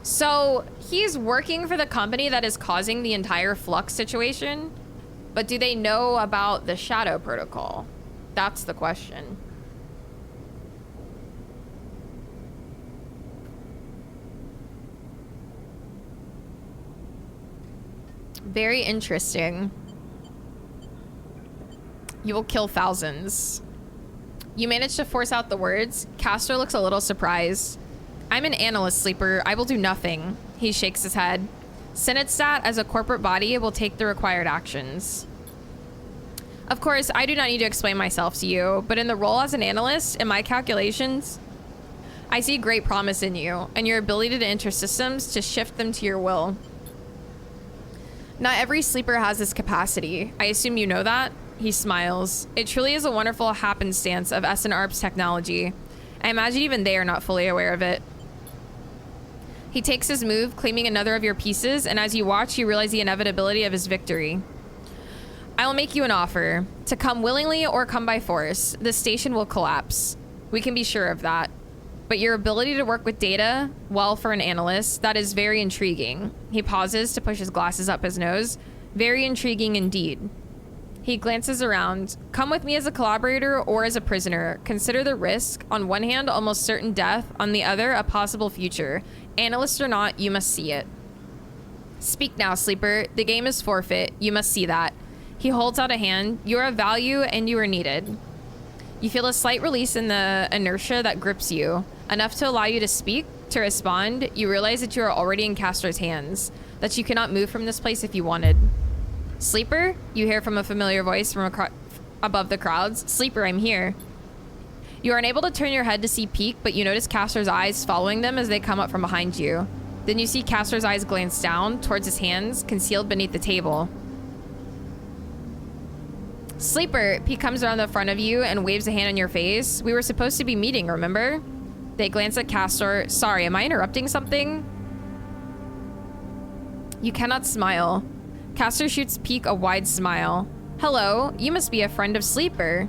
So he's working for the company that is causing the entire flux situation, but do they know about the Shadow Protocol? That's the question. Very interesting. You will kill thousands. You managed to force out the words. Castor looks a little surprised. I'm an analyst, Sleeper. I will do nothing. He shakes his head. Senetstat, as a corporate body, will take the required actions. Of course, I do not need to explain myself to you, but in the role as an analyst, in my calculations, I see great promise in you and your ability to enter systems to shift them to your will. Not every sleeper has this capacity. I assume you know that? He smiles. It truly is a wonderful happenstance of SNRP's technology. I imagine even they are not fully aware of it. He takes his move, claiming another of your pieces, and as you watch, you realize the inevitability of his victory. I will make you an offer. To come willingly or come by force, the station will collapse. We can be sure of that. But your ability to work with data, well, for an analyst, that is very intriguing. He pauses to push his glasses up his nose. Very intriguing indeed. He glances around. Come with me as a collaborator or as a prisoner. Consider the risk. On one hand, almost certain death. On the other, a possible future. Analyst or not, you must see it. Speak now, Sleeper. The game is forfeit. You must see that. He holds out a hand. You are of value and you are needed. You feel a slight release in the inertia that grips you. Enough to allow you to speak, to respond. You realize that you are already in Castor's hands. That you cannot move from this place if you wanted. Sleeper? You hear from a familiar voice from above the crowds. Sleeper, I'm here. You are unable to turn your head to see Peak, but you notice Castor's eyes following them as they come up from behind you. Then you see Castor's eyes glance down towards his hands, concealed beneath the table. Sleeper, Peak comes around the front of you and waves a hand on your face. We were supposed to be meeting, remember? They glance at Castor. Sorry, am I interrupting something? You cannot smile. Castor shoots Peak a wide smile. Hello, you must be a friend of Sleeper.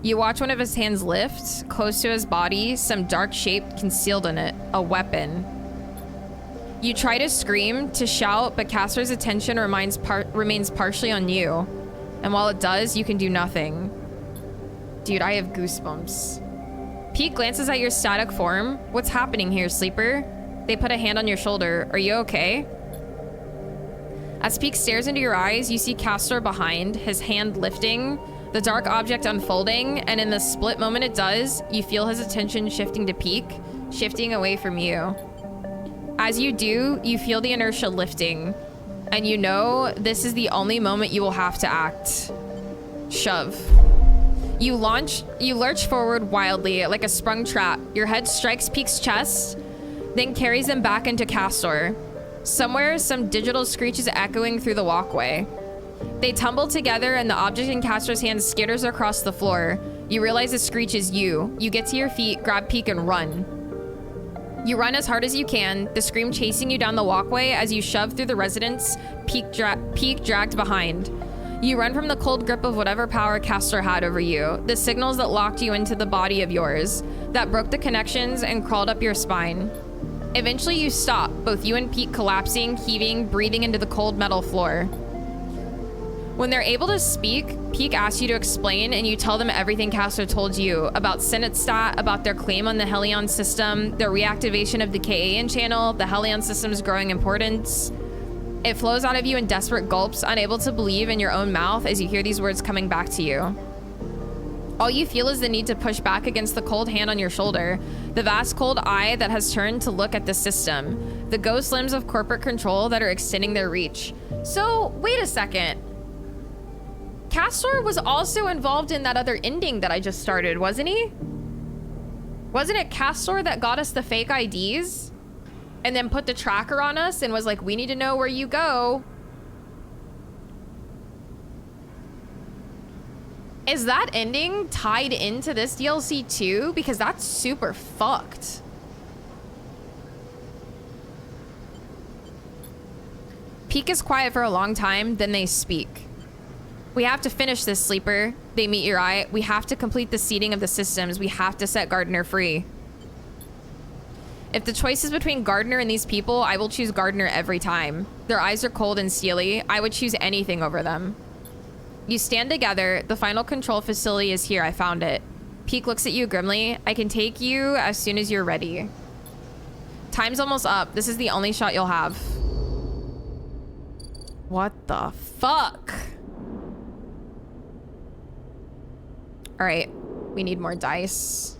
You watch one of his hands lift, close to his body, some dark shape concealed in it, a weapon. You try to scream, to shout, but Castor's attention remains partially on you. And while it does, you can do nothing. Dude, I have goosebumps. Pete glances at your static form. What's happening here, Sleeper? They put a hand on your shoulder. Are you okay? As Pete stares into your eyes, you see Castor behind, his hand lifting, the dark object unfolding, and in the split moment it does, you feel his attention shifting to Peak, shifting away from you. As you do, you feel the inertia lifting, and you know this is the only moment you will have to act. Shove. You lurch forward wildly like a sprung trap. Your head strikes Peak's chest, then carries him back into Castor. Somewhere, some digital screech is echoing through the walkway. They tumble together and the object in Castor's hand skitters across the floor. You realize the screech is you. You get to your feet, grab Peak, and run. You run as hard as you can, the scream chasing you down the walkway as you shove through the residence, Peak dragged behind. You run from the cold grip of whatever power Castor had over you, the signals that locked you into the body of yours, that broke the connections and crawled up your spine. Eventually you stop, both you and Peak collapsing, heaving, breathing into the cold metal floor. When they're able to speak, Peak asks you to explain, and you tell them everything Castor told you about Senetstat, about their claim on the Helion system, their reactivation of the KAN channel, the Helion system's growing importance. It flows out of you in desperate gulps, unable to believe in your own mouth as you hear these words coming back to you. All you feel is the need to push back against the cold hand on your shoulder, the vast cold eye that has turned to look at the system, the ghost limbs of corporate control that are extending their reach. So, wait a second. Castor was also involved in that other ending that I just started, wasn't he? Wasn't it Castor that got us the fake IDs? And then put the tracker on us and was like, we need to know where you go. Is that ending tied into this DLC too? Because that's super fucked. Peak is quiet for a long time, then they speak. We have to finish this, Sleeper. They meet your eye. We have to complete the seeding of the systems. We have to set Gardner free. If the choice is between Gardner and these people, I will choose Gardner every time. Their eyes are cold and steely. I would choose anything over them. You stand together. The final control facility is here. I found it. Peak looks at you grimly. I can take you as soon as you're ready. Time's almost up. This is the only shot you'll have. What the fuck? All right, we need more dice.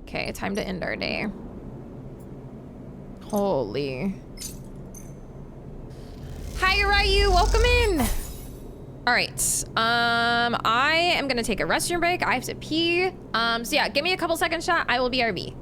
Okay, time to end our day. Holy. Hi, Ryu, welcome in. All right, I am gonna take a restroom break. I have to pee. So yeah, give me a couple seconds, chat. I will BRB.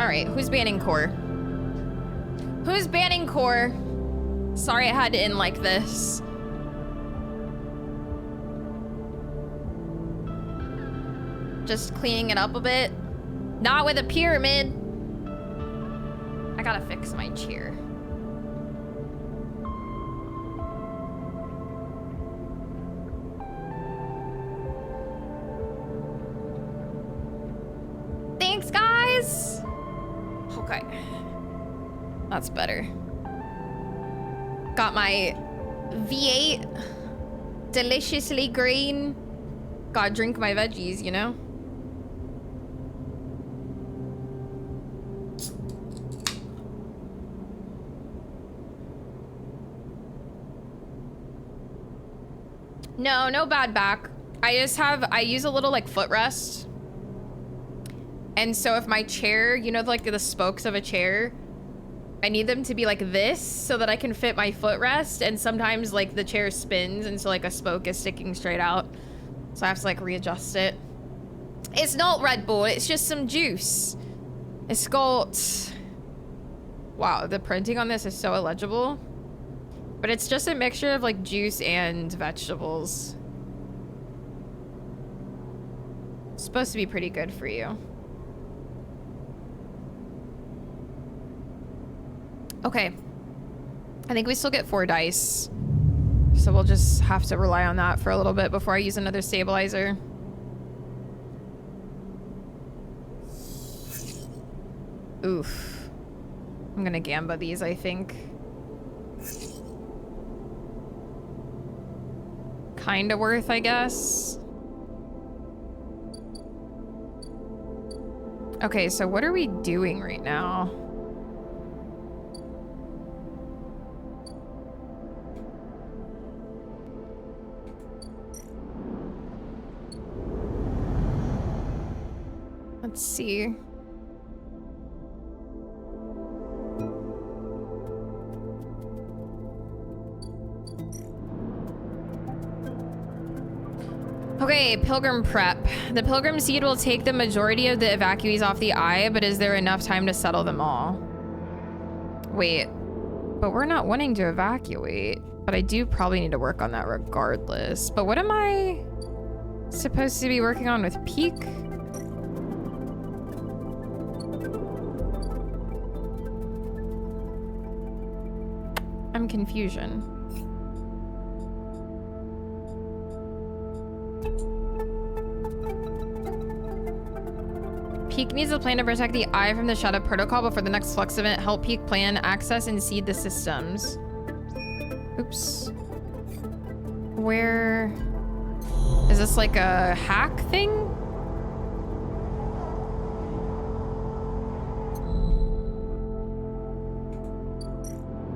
All right, who's banning core? Who's banning core? Sorry I had to end like this. Just cleaning it up a bit. Not with a pyramid. I gotta fix my chair. Thanks, guys. Okay. That's better. Got my V8. Deliciously green. Gotta drink my veggies, you know? No bad back. I use a little like footrest. And so if my chair, you know, like the spokes of a chair, I need them to be like this so that I can fit my footrest. And sometimes like the chair spins and so like a spoke is sticking straight out. So I have to like readjust it. It's not Red Bull, it's just some juice. It's got... Wow, the printing on this is so illegible. But it's just a mixture of like juice and vegetables. It's supposed to be pretty good for you. Okay. I think we still get 4 dice. So we'll just have to rely on that for a little bit before I use another stabilizer. Oof. I'm gonna gamba these, I think. Kinda worth, I guess. Okay, so what are we doing right now? Let's see. Okay, pilgrim prep. The pilgrim seed will take the majority of the evacuees off the eye, but is there enough time to settle them all? Wait, but we're not wanting to evacuate. But I do probably need to work on that regardless. But what am I supposed to be working on with peak? I'm confusion. Peak needs a plan to protect the eye from the Shadow Protocol before the next Flux event. Help Peak plan, access, and seed the systems. Oops. Where... Is this like a hack thing?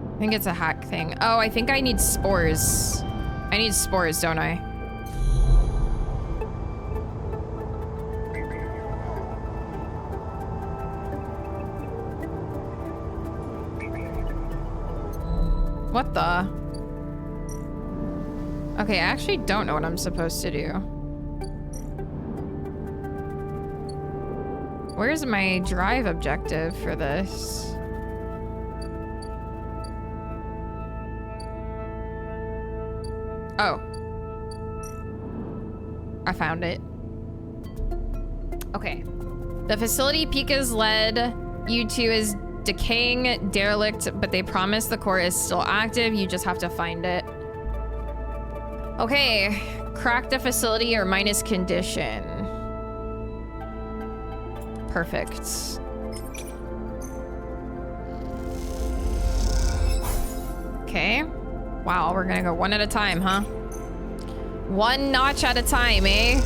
I think it's a hack thing. Oh, I think I need spores. I need spores, don't I? What the? Okay, I actually don't know what I'm supposed to do. Where's my drive objective for this? Oh. I found it. Okay. The facility Pika's led you to is decaying, derelict, but they promise the core is still active. You just have to find it. Okay. Crack the facility or minus condition. Perfect. Okay. Wow, we're gonna go one at a time, huh? One notch at a time, eh?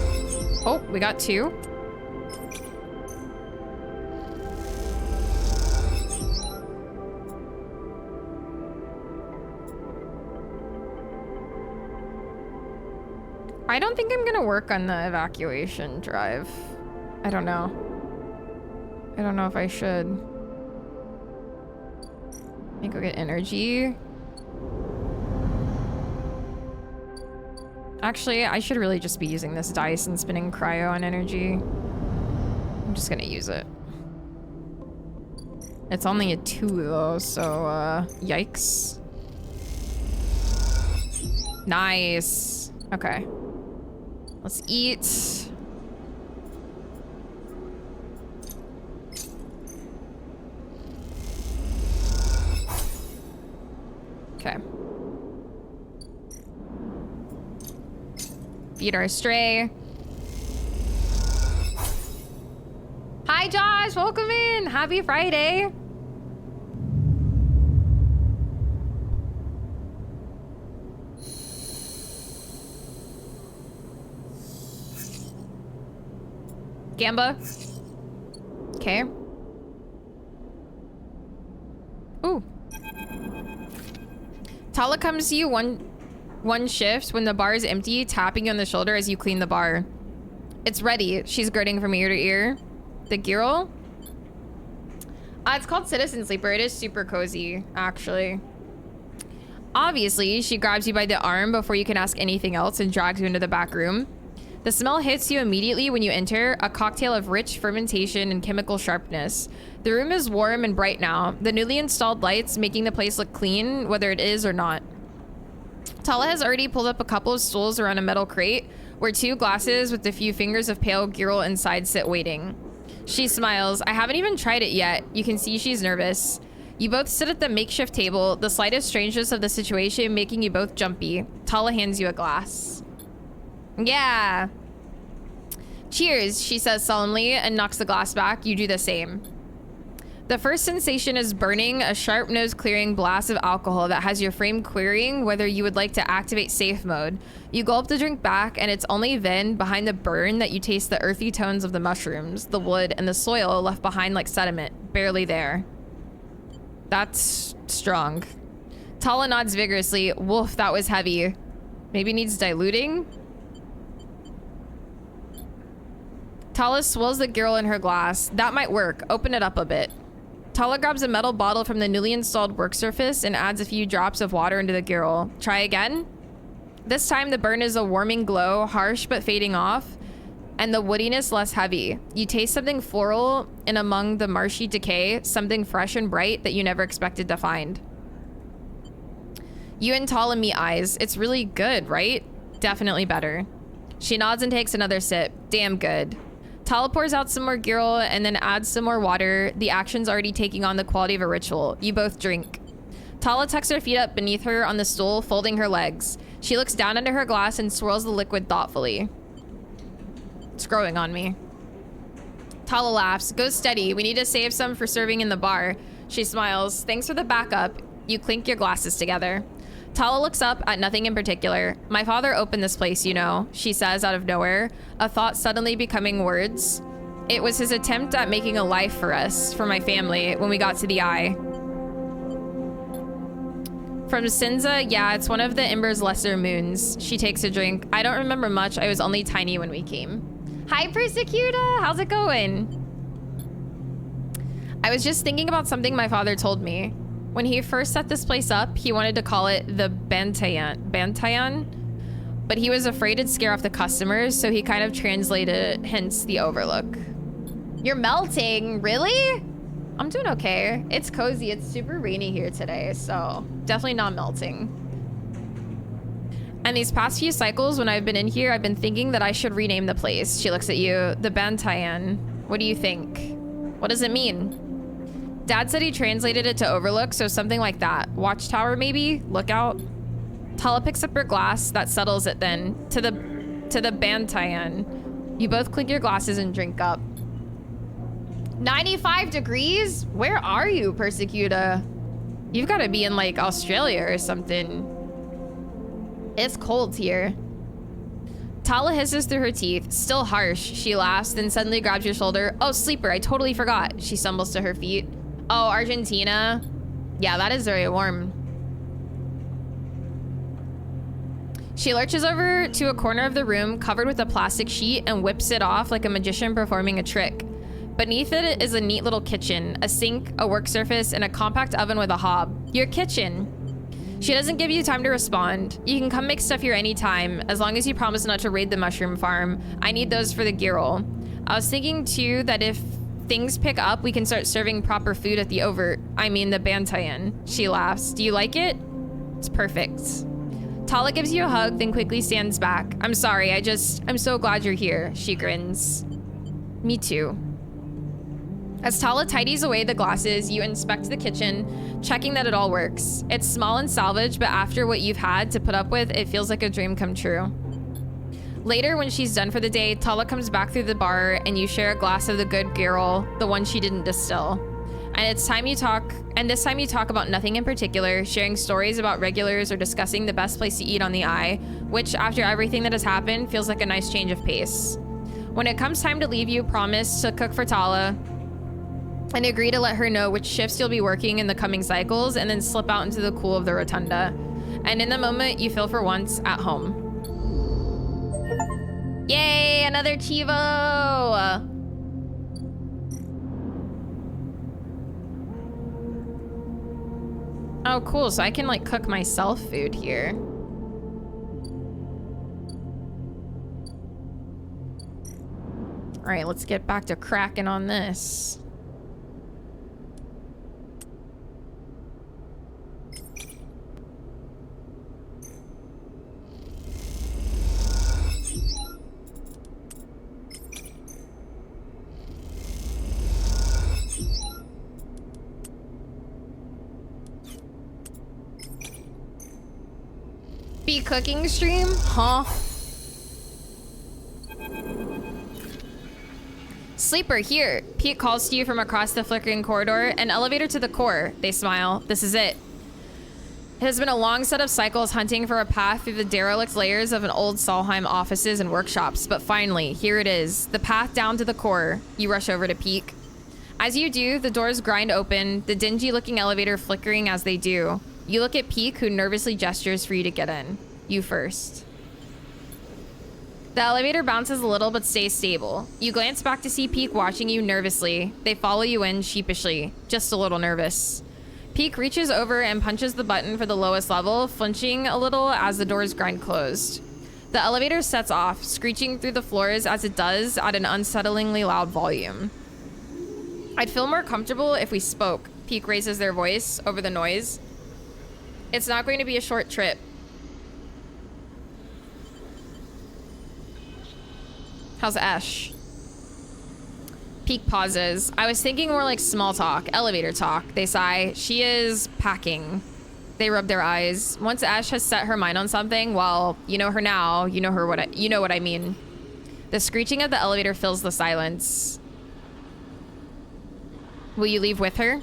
Oh, we got 2. I don't think I'm gonna work on the evacuation drive. I don't know. I don't know if I should. I think I'll get energy. Actually, I should really just be using this dice and spinning cryo on energy. I'm just gonna use it. It's only a 2 though, so yikes. Nice. Okay. Let's eat. Okay. Feed our stray. Hi, Josh. Welcome in. Happy Friday. Gamba. Okay. Ooh. Tala comes to you one shift when the bar is empty, tapping you on the shoulder as you clean the bar. It's ready. She's gritting from ear to ear. The girl? It's called Citizen Sleeper. It is super cozy, actually. Obviously, she grabs you by the arm before you can ask anything else and drags you into the back room. The smell hits you immediately when you enter, a cocktail of rich fermentation and chemical sharpness. The room is warm and bright now, the newly installed lights making the place look clean, whether it is or not. Tala has already pulled up a couple of stools around a metal crate, where 2 glasses with a few fingers of pale girl inside sit waiting. She smiles. I haven't even tried it yet. You can see she's nervous. You both sit at the makeshift table, the slightest strangeness of the situation making you both jumpy. Tala hands you a glass. Yeah. Cheers, she says solemnly and knocks the glass back. You do the same. The first sensation is burning, a sharp nose clearing blast of alcohol that has your frame querying whether you would like to activate safe mode. You gulp the drink back, and it's only then, behind the burn, that you taste the earthy tones of the mushrooms, the wood, and the soil left behind like sediment, barely there. That's strong. Tala nods vigorously. Woof, that was heavy. Maybe needs diluting? Tala swills the girl in her glass. That might work. Open it up a bit. Tala grabs a metal bottle from the newly installed work surface and adds a few drops of water into the girl. Try again. This time the burn is a warming glow, harsh but fading off, and the woodiness less heavy. You taste something floral in among the marshy decay, something fresh and bright that you never expected to find. You and Tala meet eyes. It's really good, right? Definitely better. She nods and takes another sip. Damn good. Tala pours out some more girl and then adds some more water. The action's already taking on the quality of a ritual. You both drink. Tala tucks her feet up beneath her on the stool, folding her legs. She looks down into her glass and swirls the liquid thoughtfully. It's growing on me. Tala laughs. Go steady. We need to save some for serving in the bar. She smiles. Thanks for the backup. You clink your glasses together. Tala looks up at nothing in particular. My father opened this place, you know, she says out of nowhere, a thought suddenly becoming words. It was his attempt at making a life for us, for my family, when we got to the Eye. From Sinza, yeah, it's one of the Ember's lesser moons. She takes a drink. I don't remember much. I was only tiny when we came. Hi, Persecuta. How's it going? I was just thinking about something my father told me. When he first set this place up, he wanted to call it the Bantayan, but he was afraid it'd scare off the customers, so he kind of translated it, hence the Overlook. You're melting, really? I'm doing okay. It's cozy. It's super rainy here today, so definitely not melting. And these past few cycles, when I've been in here, I've been thinking that I should rename the place. She looks at you. The Bantayan. What do you think? What does it mean? Dad said he translated it to Overlook, so something like that. Watchtower, maybe? Lookout? Tala picks up her glass. That settles it then. To the Bantayan. You both clink your glasses and drink up. 95 degrees? Where are you, Persecuta? You've got to be in, like, Australia or something. It's cold here. Tala hisses through her teeth. Still harsh. She laughs, then suddenly grabs your shoulder. Oh, sleeper, I totally forgot. She stumbles to her feet. Oh, Argentina. Yeah, that is very warm. She lurches over to a corner of the room covered with a plastic sheet and whips it off like a magician performing a trick. Beneath it is a neat little kitchen, a sink, a work surface, and a compact oven with a hob. Your kitchen. She doesn't give you time to respond. You can come make stuff here anytime, as long as you promise not to raid the mushroom farm. I need those for the Girl. I was thinking too that if things pick up, we can start serving proper food at the the Bantayan. She laughs. Do you like it? It's perfect. Tala gives you a hug, then quickly stands back. I'm sorry, I'm so glad you're here. She grins. Me too. As Tala tidies away the glasses, you inspect the kitchen, checking that it all works. It's small and salvaged, but after what you've had to put up with, it feels like a dream come true. Later, when she's done for the day, Tala comes back through the bar and you share a glass of the good girl, the one she didn't distill. And this time you talk about nothing in particular, sharing stories about regulars or discussing the best place to eat on the Eye, which after everything that has happened feels like a nice change of pace. When it comes time to leave, you promise to cook for Tala and agree to let her know which shifts you'll be working in the coming cycles and then slip out into the cool of the rotunda. And in the moment, you feel for once at home. Yay, another Chivo! Oh, cool. So I can like cook myself food here. All right, let's get back to cracking on this. Be cooking stream? Huh? Sleeper, here. Pete calls to you from across the flickering corridor. An elevator to the core. They smile. This is it. It has been a long set of cycles hunting for a path through the derelict layers of an old Solheim offices and workshops, but finally, here it is. The path down to the core. You rush over to peek. As you do, the doors grind open, the dingy-looking elevator flickering as they do. You look at Peek, who nervously gestures for you to get in. You first. The elevator bounces a little but stays stable. You glance back to see Peek watching you nervously. They follow you in sheepishly, just a little nervous. Peek reaches over and punches the button for the lowest level, flinching a little as the doors grind closed. The elevator sets off, screeching through the floors as it does at an unsettlingly loud volume. I'd feel more comfortable if we spoke. Peek raises their voice over the noise. It's not going to be a short trip. How's Ash? Peek pauses. I was thinking more like small talk, elevator talk. They sigh. She is packing. They rub their eyes. Once Ash has set her mind on something, well, you know her now. You know what I mean. The screeching of the elevator fills the silence. Will you leave with her?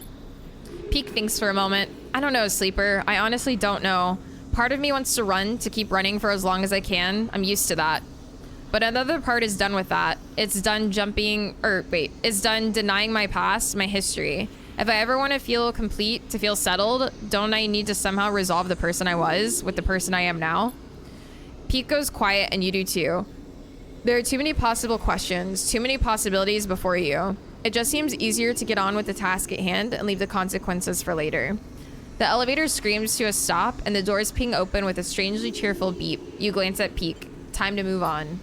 Peek thinks for a moment. I don't know, Sleeper. I honestly don't know. Part of me wants to run, to keep running for as long as I can. I'm used to that. But another part is done with that. It's done it's done denying my past, my history. If I ever want to feel complete, to feel settled, don't I need to somehow resolve the person I was with the person I am now? Peek goes quiet and you do too. There are too many possible questions, too many possibilities before you. It just seems easier to get on with the task at hand and leave the consequences for later. The elevator screams to a stop and the doors ping open with a strangely cheerful beep. You glance at Peek. Time to move on.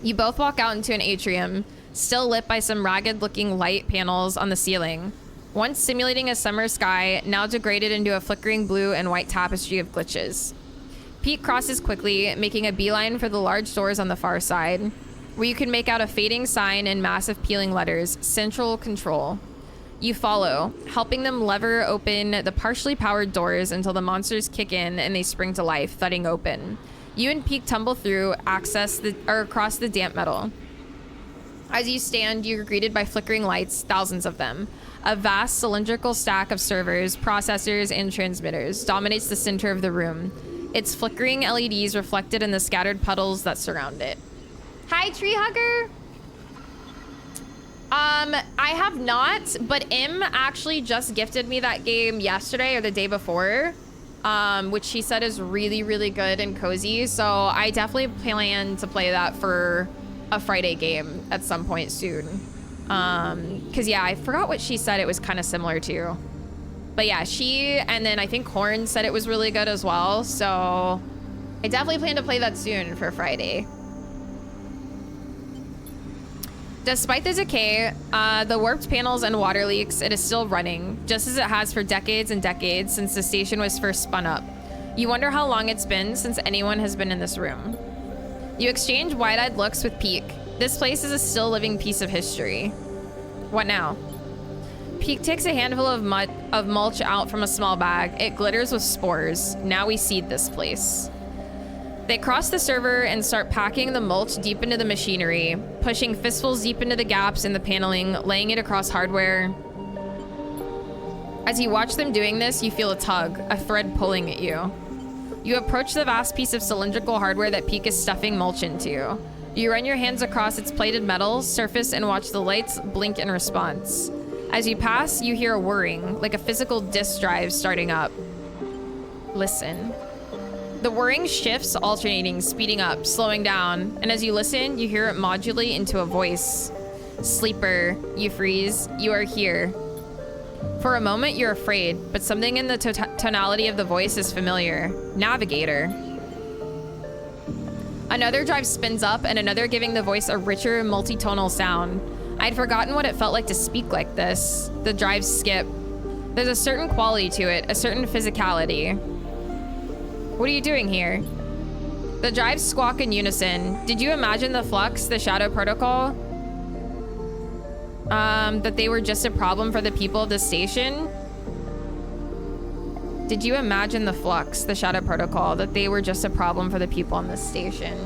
You both walk out into an atrium, still lit by some ragged-looking light panels on the ceiling. Once simulating a summer sky, now degraded into a flickering blue and white tapestry of glitches. Pete crosses quickly, making a beeline for the large doors on the far side, where you can make out a fading sign in massive peeling letters, Central Control. You follow, helping them lever open the partially powered doors until the monsters kick in and they spring to life, thudding open. You and Peek tumble through, across the damp metal. As you stand, you're greeted by flickering lights, thousands of them. A vast cylindrical stack of servers, processors, and transmitters dominates the center of the room. Its flickering LEDs reflected in the scattered puddles that surround it. Hi, Tree Hugger! I have not, but Im actually just gifted me that game yesterday or the day before. Which she said is really, really good and cozy. So I definitely plan to play that for a Friday game at some point soon. Cause yeah, I forgot what she said it was kind of similar to. But yeah, and then I think Horn said it was really good as well. So I definitely plan to play that soon for Friday. Despite the decay, the warped panels and water leaks, it is still running, just as it has for decades and decades since the station was first spun up. You wonder how long it's been since anyone has been in this room. You exchange wide-eyed looks with Peak. This place is a still living piece of history. What now? Peak takes a handful of mulch out from a small bag. It glitters with spores. Now we seed this place. They cross the server and start packing the mulch deep into the machinery, pushing fistfuls deep into the gaps in the paneling, laying it across hardware. As you watch them doing this, you feel a tug, a thread pulling at you. You approach the vast piece of cylindrical hardware that Peak is stuffing mulch into. You run your hands across its plated metal surface and watch the lights blink in response. As you pass, you hear a whirring, like a physical disk drive starting up. Listen. The whirring shifts, alternating, speeding up, slowing down, and as you listen, you hear it modulate into a voice. Sleeper, you freeze, you are here. For a moment, you're afraid, but something in the tonality of the voice is familiar. Navigator. Another drive spins up, and another giving the voice a richer, multitonal sound. I'd forgotten what it felt like to speak like this. The drives skip. There's a certain quality to it, a certain physicality. What are you doing here? The drives squawk in unison. Did you imagine the flux, the shadow protocol? That they were just a problem for the people of the station? Did you imagine the flux, the shadow protocol, that they were just a problem for the people on the station?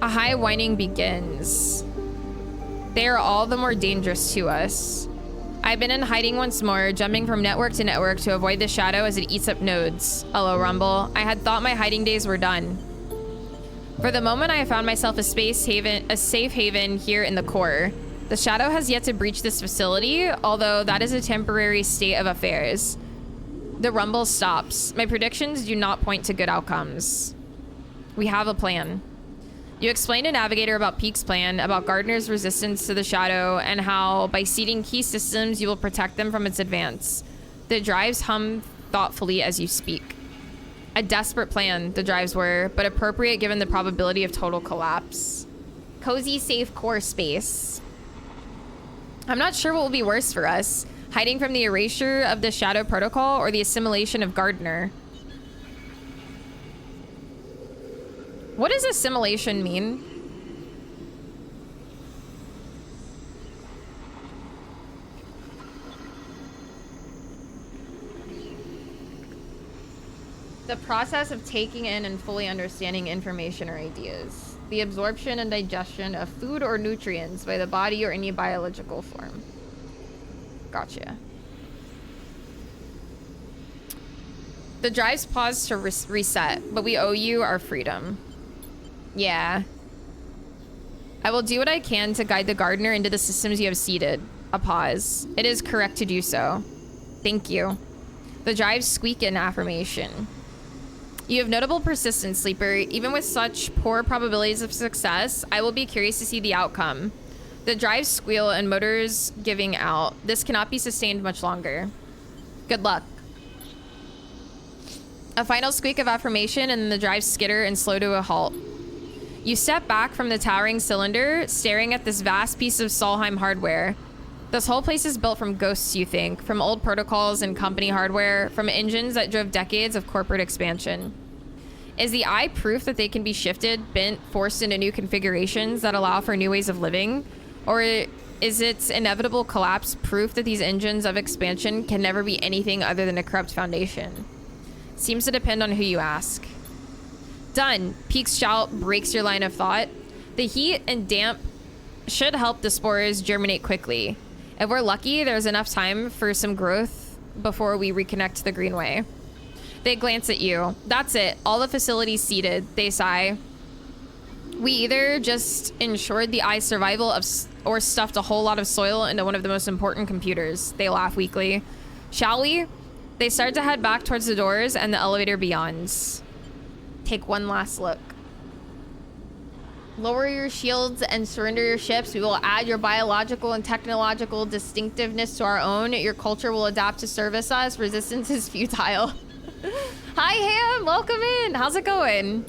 A high whining begins. They are all the more dangerous to us. I've been in hiding once more, jumping from network to network to avoid the shadow as it eats up nodes. Hello, Rumble. I had thought my hiding days were done. For the moment, I have found myself a safe haven here in the core. The shadow has yet to breach this facility, although that is a temporary state of affairs. The rumble stops. My predictions do not point to good outcomes. We have a plan. You explain to Navigator about Peak's plan, about Gardner's resistance to the shadow, and how by seeding key systems, you will protect them from its advance. The drives hum thoughtfully as you speak. A desperate plan, the drives were, but appropriate given the probability of total collapse. Cozy, safe core space. I'm not sure what will be worse for us, hiding from the erasure of the shadow protocol or the assimilation of Gardner. What does assimilation mean? The process of taking in and fully understanding information or ideas. The absorption and digestion of food or nutrients by the body or any biological form. Gotcha. The drives pause to reset, but we owe you our freedom. Yeah. I will do what I can to guide the gardener into the systems you have seeded. A pause. It is correct to do so. Thank you. The drives squeak in affirmation. You have notable persistence, Sleeper. Even with such poor probabilities of success, I will be curious to see the outcome. The drives squeal and motors giving out. This cannot be sustained much longer. Good luck. A final squeak of affirmation and then the drives skitter and slow to a halt. You step back from the towering cylinder, staring at this vast piece of Solheim hardware. This whole place is built from ghosts, you think, from old protocols and company hardware, from engines that drove decades of corporate expansion. Is the eye proof that they can be shifted, bent, forced into new configurations that allow for new ways of living? Or is its inevitable collapse proof that these engines of expansion can never be anything other than a corrupt foundation? Seems to depend on who you ask. Done. Peak's shout breaks your line of thought. The heat and damp should help the spores germinate quickly. If we're lucky, there's enough time for some growth before we reconnect to the Greenway. They glance at you. That's it. All the facilities seeded. They sigh. We either just ensured the eye's survival or stuffed a whole lot of soil into one of the most important computers. They laugh weakly. Shall we? They start to head back towards the doors and the elevator beyond. Take one last look. Lower your shields and surrender your ships. We will add your biological and technological distinctiveness to our own. Your culture will adapt to service us. Resistance is futile. Hi, Ham. Welcome in. How's it going?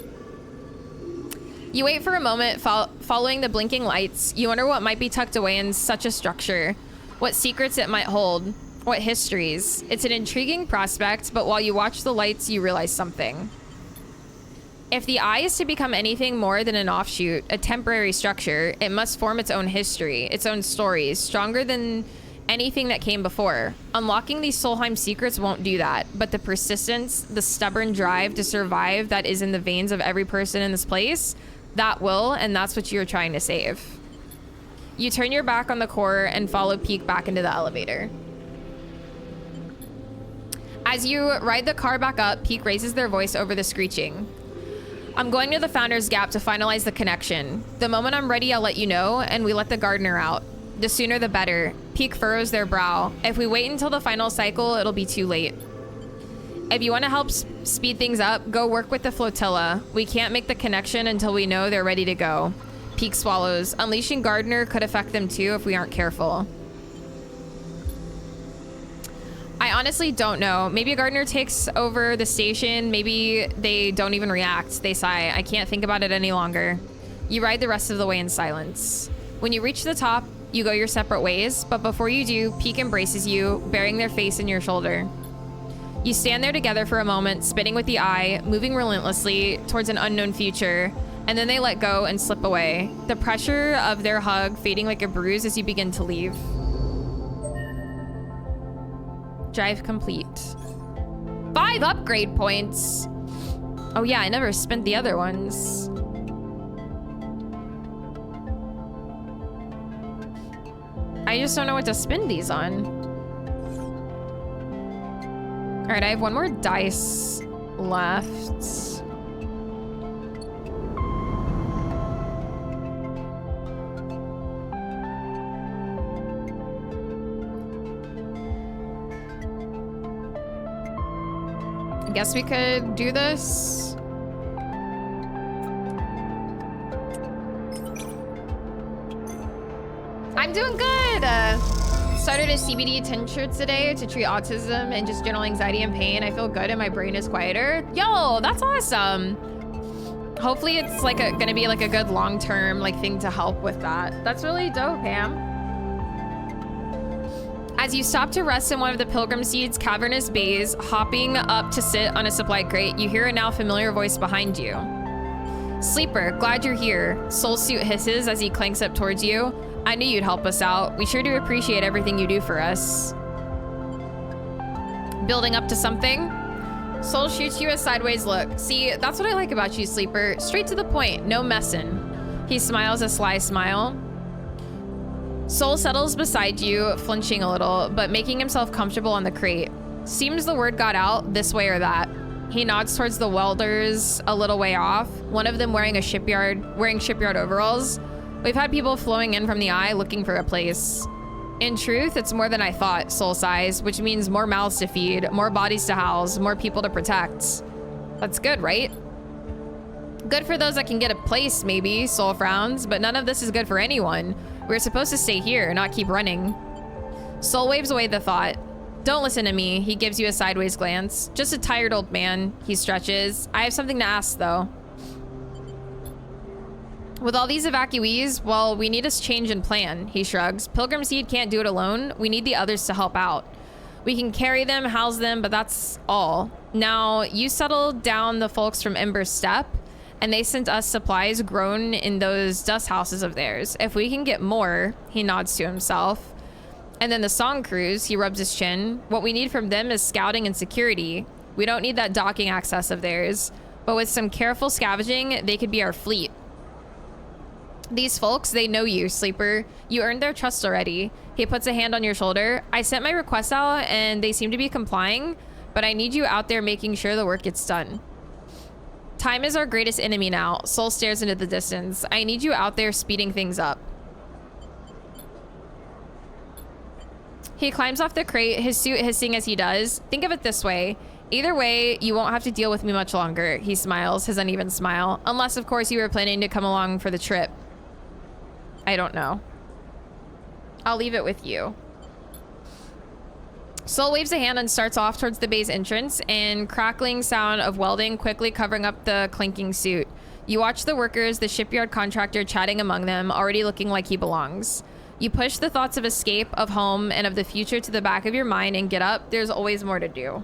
You wait for a moment, following the blinking lights. You wonder what might be tucked away in such a structure, what secrets it might hold, what histories. It's an intriguing prospect, but while you watch the lights, you realize something. If the eye is to become anything more than an offshoot, a temporary structure, it must form its own history, its own stories, stronger than anything that came before. Unlocking these Solheim secrets won't do that, but the persistence, the stubborn drive to survive that is in the veins of every person in this place, that will, and that's what you're trying to save. You turn your back on the core and follow Peak back into the elevator. As you ride the car back up, Peak raises their voice over the screeching. I'm going to the Founder's Gap to finalize the connection. The moment I'm ready, I'll let you know, and we let the gardener out. The sooner the better. Peak furrows their brow. If we wait until the final cycle, it'll be too late. If you want to help speed things up, go work with the flotilla. We can't make the connection until we know they're ready to go. Peak swallows. Unleashing Gardener could affect them too if we aren't careful. I honestly don't know. Maybe a Gardener takes over the station. Maybe they don't even react. They sigh. I can't think about it any longer. You ride the rest of the way in silence. When you reach the top, you go your separate ways, but before you do, Peak embraces you, burying their face in your shoulder. You stand there together for a moment, spinning with the eye, moving relentlessly towards an unknown future, and then they let go and slip away. The pressure of their hug fading like a bruise as you begin to leave. Drive complete. 5 upgrade points. Oh yeah, I never spent the other ones. I just don't know what to spend these on. All right, I have one more dice left. I guess we could do this. I'm doing good. Started a CBD tincture today to treat autism and just general anxiety and pain. I feel good and my brain is quieter. Yo, that's awesome. Hopefully it's like gonna be like a good long-term like thing to help with that. That's really dope, Pam. As you stop to rest in one of the Pilgrim Seed's cavernous bays, hopping up to sit on a supply crate, you hear a now familiar voice behind you. Sleeper, glad you're here. Soul Suit hisses as he clanks up towards you. I knew you'd help us out. We sure do appreciate everything you do for us. Building up to something? Soul shoots you a sideways look. See, that's what I like about you, Sleeper. Straight to the point, no messin'. He smiles a sly smile. Soul settles beside you, flinching a little, but making himself comfortable on the crate. Seems the word got out this way or that. He nods towards the welders a little way off, one of them wearing shipyard overalls. We've had people flowing in from the eye looking for a place. In truth, it's more than I thought, Soul sighs, which means more mouths to feed, more bodies to house, more people to protect. That's good, right? Good for those that can get a place, maybe, Soul frowns, but none of this is good for anyone. We're supposed to stay here, not keep running. Soul waves away the thought. Don't listen to me, he gives you a sideways glance. Just a tired old man, he stretches. I have something to ask, though. With all these evacuees, well, we need a change in plan, he shrugs. Pilgrim Seed can't do it alone. We need the others to help out. We can carry them, house them, but that's all. Now, you settled down the folks from Ember's Step, and they sent us supplies grown in those dust houses of theirs. If we can get more, he nods to himself. And then the Song Crews, he rubs his chin. What we need from them is scouting and security. We don't need that docking access of theirs, but with some careful scavenging, they could be our fleet. These folks, they know you, Sleeper. You earned their trust already. He puts a hand on your shoulder. I sent my requests out and they seem to be complying, but I need you out there making sure the work gets done. Time is our greatest enemy now. Soul stares into the distance. I need you out there speeding things up. He climbs off the crate, his suit hissing as he does. Think of it this way. Either way, you won't have to deal with me much longer. He smiles, his uneven smile. Unless, of course, you were planning to come along for the trip. I don't know. I'll leave it with you. Soul waves a hand and starts off towards the bay's entrance, and crackling sound of welding quickly covering up the clinking suit. You watch the workers, the shipyard contractor chatting among them, already looking like he belongs. You push the thoughts of escape, of home, and of the future to the back of your mind and get up. There's always more to do.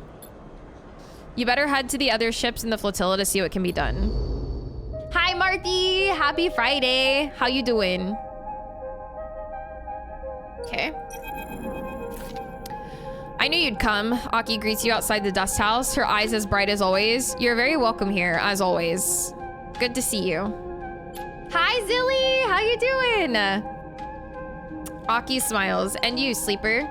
You better head to the other ships in the flotilla to see what can be done. Hi, Marty. Happy Friday. How you doing? Okay. I knew you'd come. Aki greets you outside the dust house, her eyes as bright as always. You're very welcome here, as always. Good to see you. Hi, Zilly. How you doing? Aki smiles. And you, sleeper?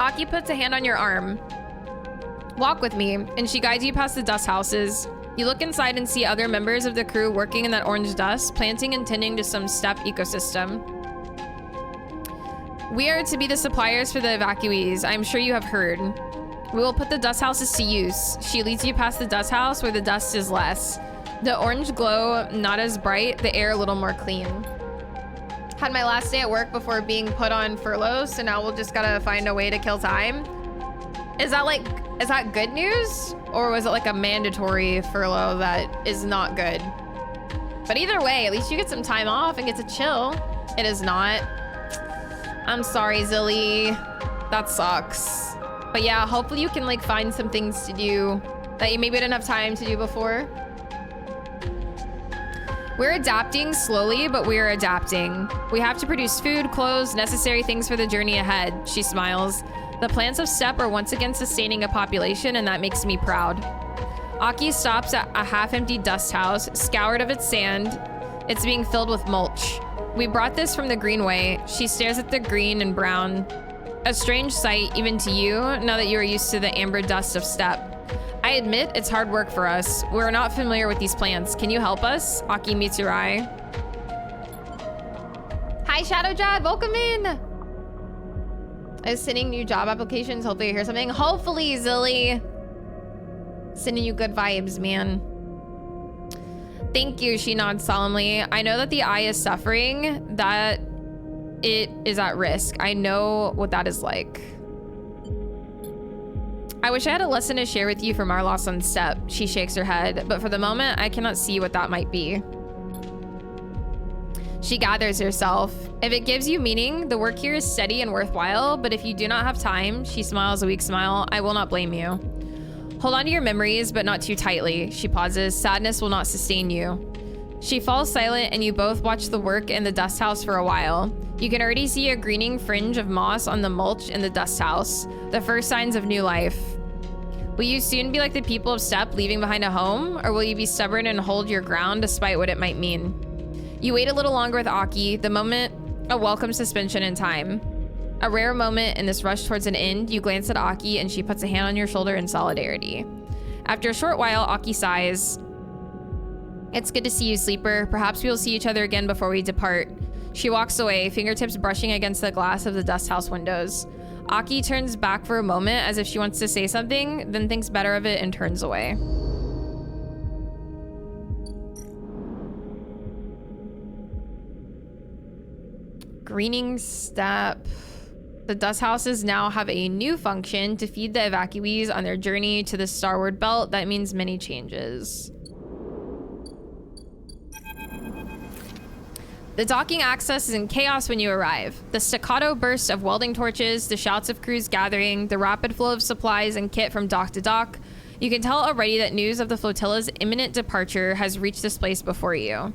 Aki puts a hand on your arm. Walk with me, and she guides you past the dust houses. You look inside and see other members of the crew working in that orange dust, planting and tending to some steppe ecosystem. We are to be the suppliers for the evacuees. I'm sure you have heard. We will put the dust houses to use. She leads you past the dust house where the dust is less. The orange glow, not as bright, the air a little more clean. Had my last day at work before being put on furlough, so now we'll just gotta find a way to kill time. Is that good news? Or was it like a mandatory furlough that is not good? But either way, at least you get some time off and get to chill. It is not. I'm sorry, Zilly. That sucks. But yeah, hopefully you can like find some things to do that you maybe didn't have time to do before. We're adapting slowly, but we're adapting. We have to produce food, clothes, necessary things for the journey ahead. She smiles. The plants of steppe are once again sustaining a population, and that makes me proud. Aki stops at a half-empty dust house, scoured of its sand. It's being filled with mulch. We brought this from the Greenway. She stares at the green and brown. A strange sight, even to you, now that you are used to the amber dust of steppe. I admit it's hard work for us. We're not familiar with these plants. Can you help us? Aki meets your eye. Hi, Shadow Jad. Welcome in. I was sending new job applications. Hopefully you hear something. Hopefully, Zilly. Sending you good vibes, man. Thank you, she nods solemnly. I know that the eye is suffering, that it is at risk. I know what that is like. I wish I had a lesson to share with you from our loss on steppe. She shakes her head, but for the moment, I cannot see what that might be. She gathers herself. If it gives you meaning, the work here is steady and worthwhile, but if you do not have time, she smiles a weak smile, I will not blame you. Hold on to your memories, but not too tightly. She pauses. Sadness will not sustain you. She falls silent and you both watch the work in the dust house for a while. You can already see a greening fringe of moss on the mulch in the dust house, the first signs of new life. Will you soon be like the people of steppe, leaving behind a home, or will you be stubborn and hold your ground despite what it might mean? You wait a little longer with Aki, the moment a welcome suspension in time. A rare moment in this rush towards an end, you glance at Aki and she puts a hand on your shoulder in solidarity. After a short while, Aki sighs. It's good to see you, sleeper. Perhaps we'll see each other again before we depart. She walks away, fingertips brushing against the glass of the dust house windows. Aki turns back for a moment as if she wants to say something, then thinks better of it and turns away. Greening steppe. The dust houses now have a new function to feed the evacuees on their journey to the starward belt. That means many changes. The docking access is in chaos when you arrive. The staccato burst of welding torches, the shouts of crews gathering, the rapid flow of supplies and kit from dock to dock. You can tell already that news of the flotilla's imminent departure has reached this place before you.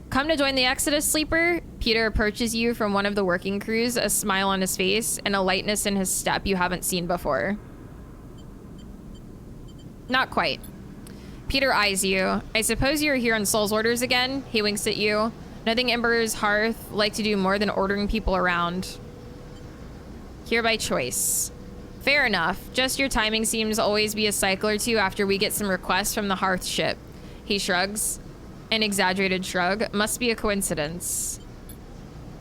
Come to join the Exodus, sleeper? Peter approaches you from one of the working crews, a smile on his face and a lightness in his step you haven't seen before. Not quite. Peter eyes you. I suppose you're here on Soul's orders again? He winks at you. Nothing Ember's hearth like to do more than ordering people around. Here by choice. Fair enough. Just your timing seems always be a cycle or two after we get some requests from the hearth ship. He shrugs. An exaggerated shrug. Must be a coincidence.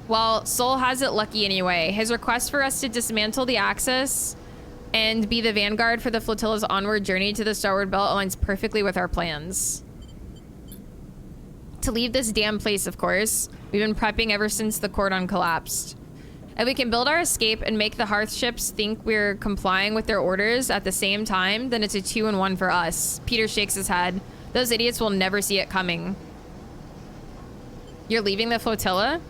Well, Soul has it lucky anyway. His request for us to dismantle the Axis and be the vanguard for the flotilla's onward journey to the starward belt aligns perfectly with our plans. To leave this damn place, of course. We've been prepping ever since the cordon collapsed. If we can build our escape and make the Hearth ships think we're complying with their orders at the same time, then it's a 2-1 for us. Peter shakes his head. Those idiots will never see it coming. You're leaving the flotilla?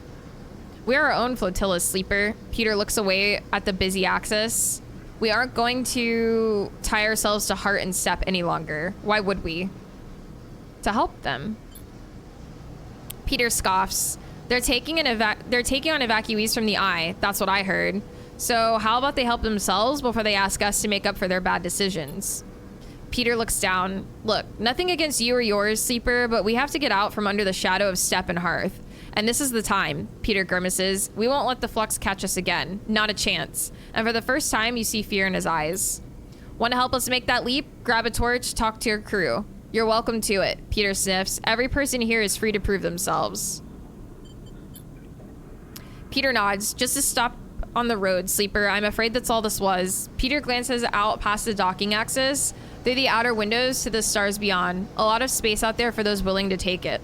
We are our own flotilla, Sleeper. Peter looks away at the busy axis. We aren't going to tie ourselves to Heart and Step any longer. Why would we? To help them. Peter scoffs. They're taking on evacuees from the Eye. That's what I heard. So how about they help themselves before they ask us to make up for their bad decisions? Peter looks down. Look, nothing against you or yours, Sleeper, but we have to get out from under the shadow of Step and Hearth. And this is the time. Peter grimaces. We won't let the Flux catch us again. Not a chance. And for the first time, you see fear in his eyes. Want to help us make that leap? Grab a torch, talk to your crew. You're welcome to it. Peter sniffs. Every person here is free to prove themselves. Peter nods. Just to stop on the road, Sleeper. I'm afraid that's all this was. Peter glances out past the docking axis, through the outer windows to the stars beyond. A lot of space out there for those willing to take it.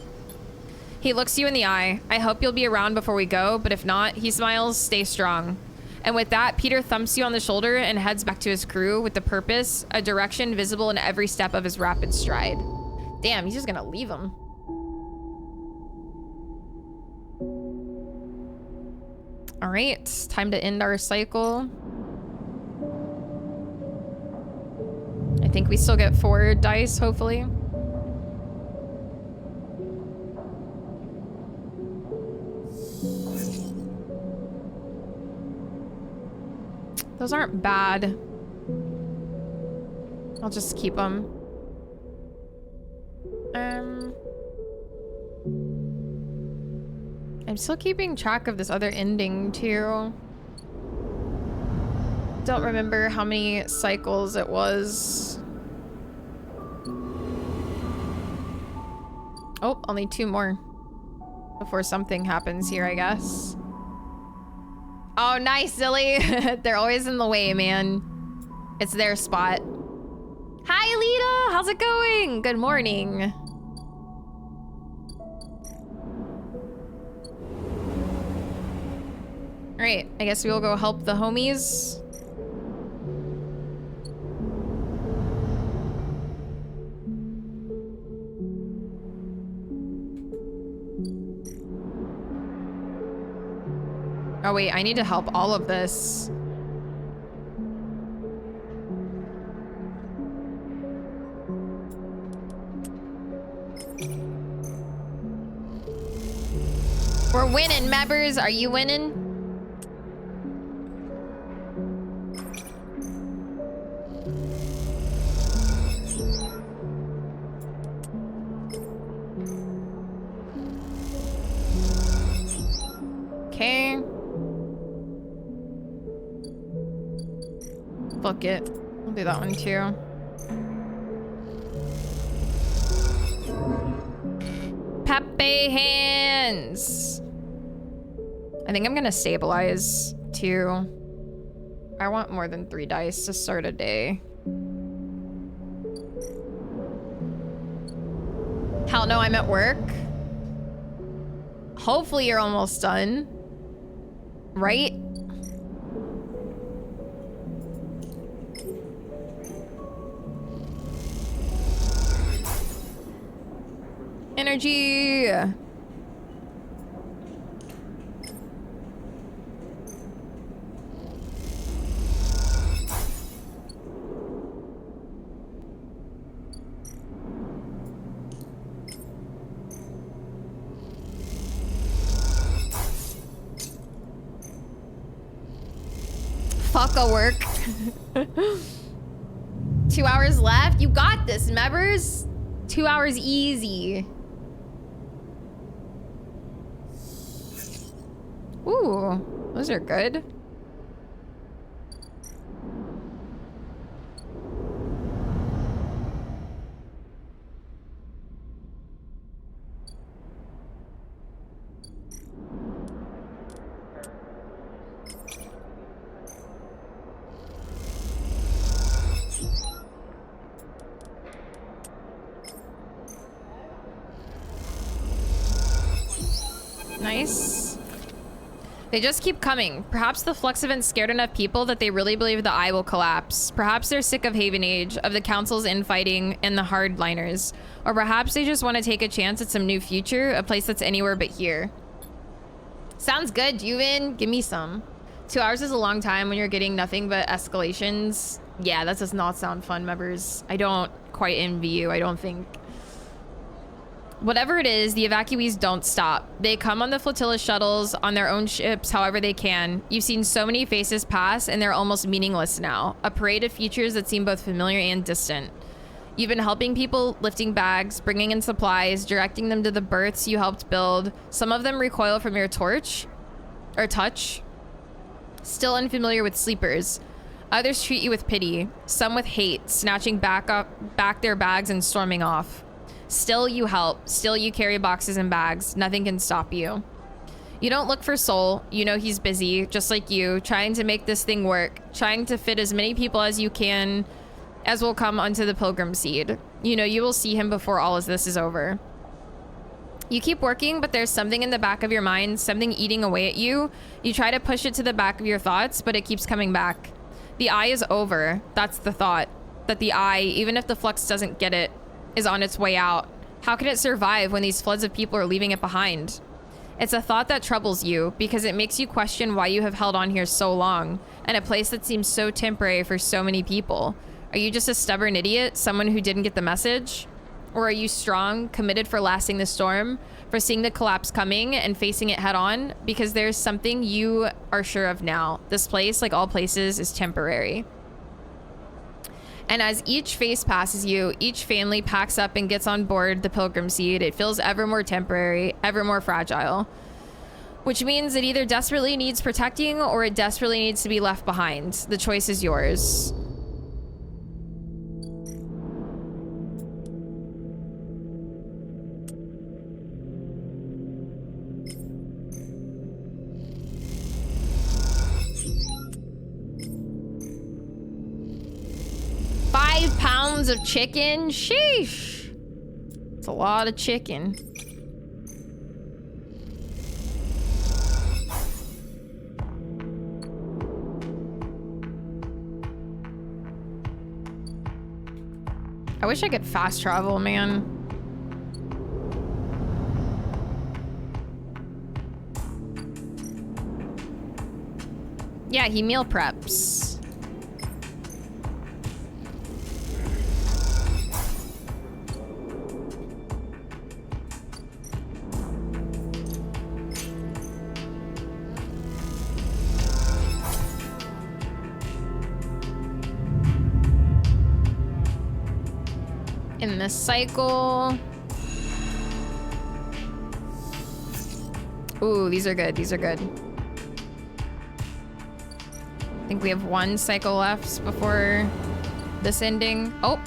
He looks you in the eye. I hope you'll be around before we go, but if not, he smiles, stay strong. And with that, Peter thumps you on the shoulder and heads back to his crew with the purpose, a direction visible in every step of his rapid stride. Damn, he's just gonna leave him. All right, time to end our cycle. I think we still get 4 dice, hopefully. Those aren't bad. I'll just keep them. I'm still keeping track of this other ending too. Don't remember how many cycles it was. Oh, only 2 more before something happens here, I guess. Oh, nice, Silly. They're always in the way, man. It's their spot. Hi, Alita. How's it going? Good morning. All right, I guess we'll go help the homies. Oh wait, I need to help all of this. We're winning, members. Are you winning? Okay. Fuck it. I'll do that one too. Pepe hands. I think I'm gonna stabilize too. I want more than 3 dice to start a day. Hell no, I'm at work. Hopefully you're almost done. Right? Energy. Fuck a work. 2 hours left. You got this, members. 2 hours easy. Ooh, those are good. Nice. They just keep coming. Perhaps the flux event scared enough people that they really believe the eye will collapse. Perhaps they're sick of Haven Age, of the council's infighting, and the hardliners. Or perhaps they just want to take a chance at some new future, a place that's anywhere but here. Sounds good, Juven. Give me some. 2 hours is a long time when you're getting nothing but escalations. Yeah, that does not sound fun, members. I don't quite envy you, I don't think. Whatever it is, the evacuees don't stop. They come on the flotilla shuttles, on their own ships, however they can. You've seen so many faces pass, and they're almost meaningless now. A parade of features that seem both familiar and distant. You've been helping people, lifting bags, bringing in supplies, directing them to the berths you helped build. Some of them recoil from your touch. Still unfamiliar with sleepers. Others treat you with pity. Some with hate, snatching back their bags and storming off. Still you help. Still you carry boxes and bags. Nothing can stop you. You don't look for Soul. You know he's busy, just like you, trying to make this thing work, trying to fit as many people as you can as will come onto the Pilgrim Seed. You know you will see him before all of this is over. You keep working, but there's something in the back of your mind, something eating away at you. You try to push it to the back of your thoughts, but it keeps coming back. The eye is over. That's the thought. That the eye, even if the flux doesn't get it, is on its way out. How can it survive when these floods of people are leaving it behind? It's a thought that troubles you because it makes you question why you have held on here so long, and a place that seems so temporary for so many people. Are you just a stubborn idiot, someone who didn't get the message? Or are you strong, committed for lasting the storm, for seeing the collapse coming and facing it head on? Because there's something you are sure of now. This place, like all places, is temporary. And as each face passes you, each family packs up and gets on board the Pilgrim Seed. It feels ever more temporary, ever more fragile. Which means it either desperately needs protecting or it desperately needs to be left behind. The choice is yours. £5 of chicken? Sheesh. It's a lot of chicken. I wish I could fast travel, man. Yeah, he meal preps. In this cycle. Ooh, these are good. These are good. I think we have one cycle left before this ending. Oh.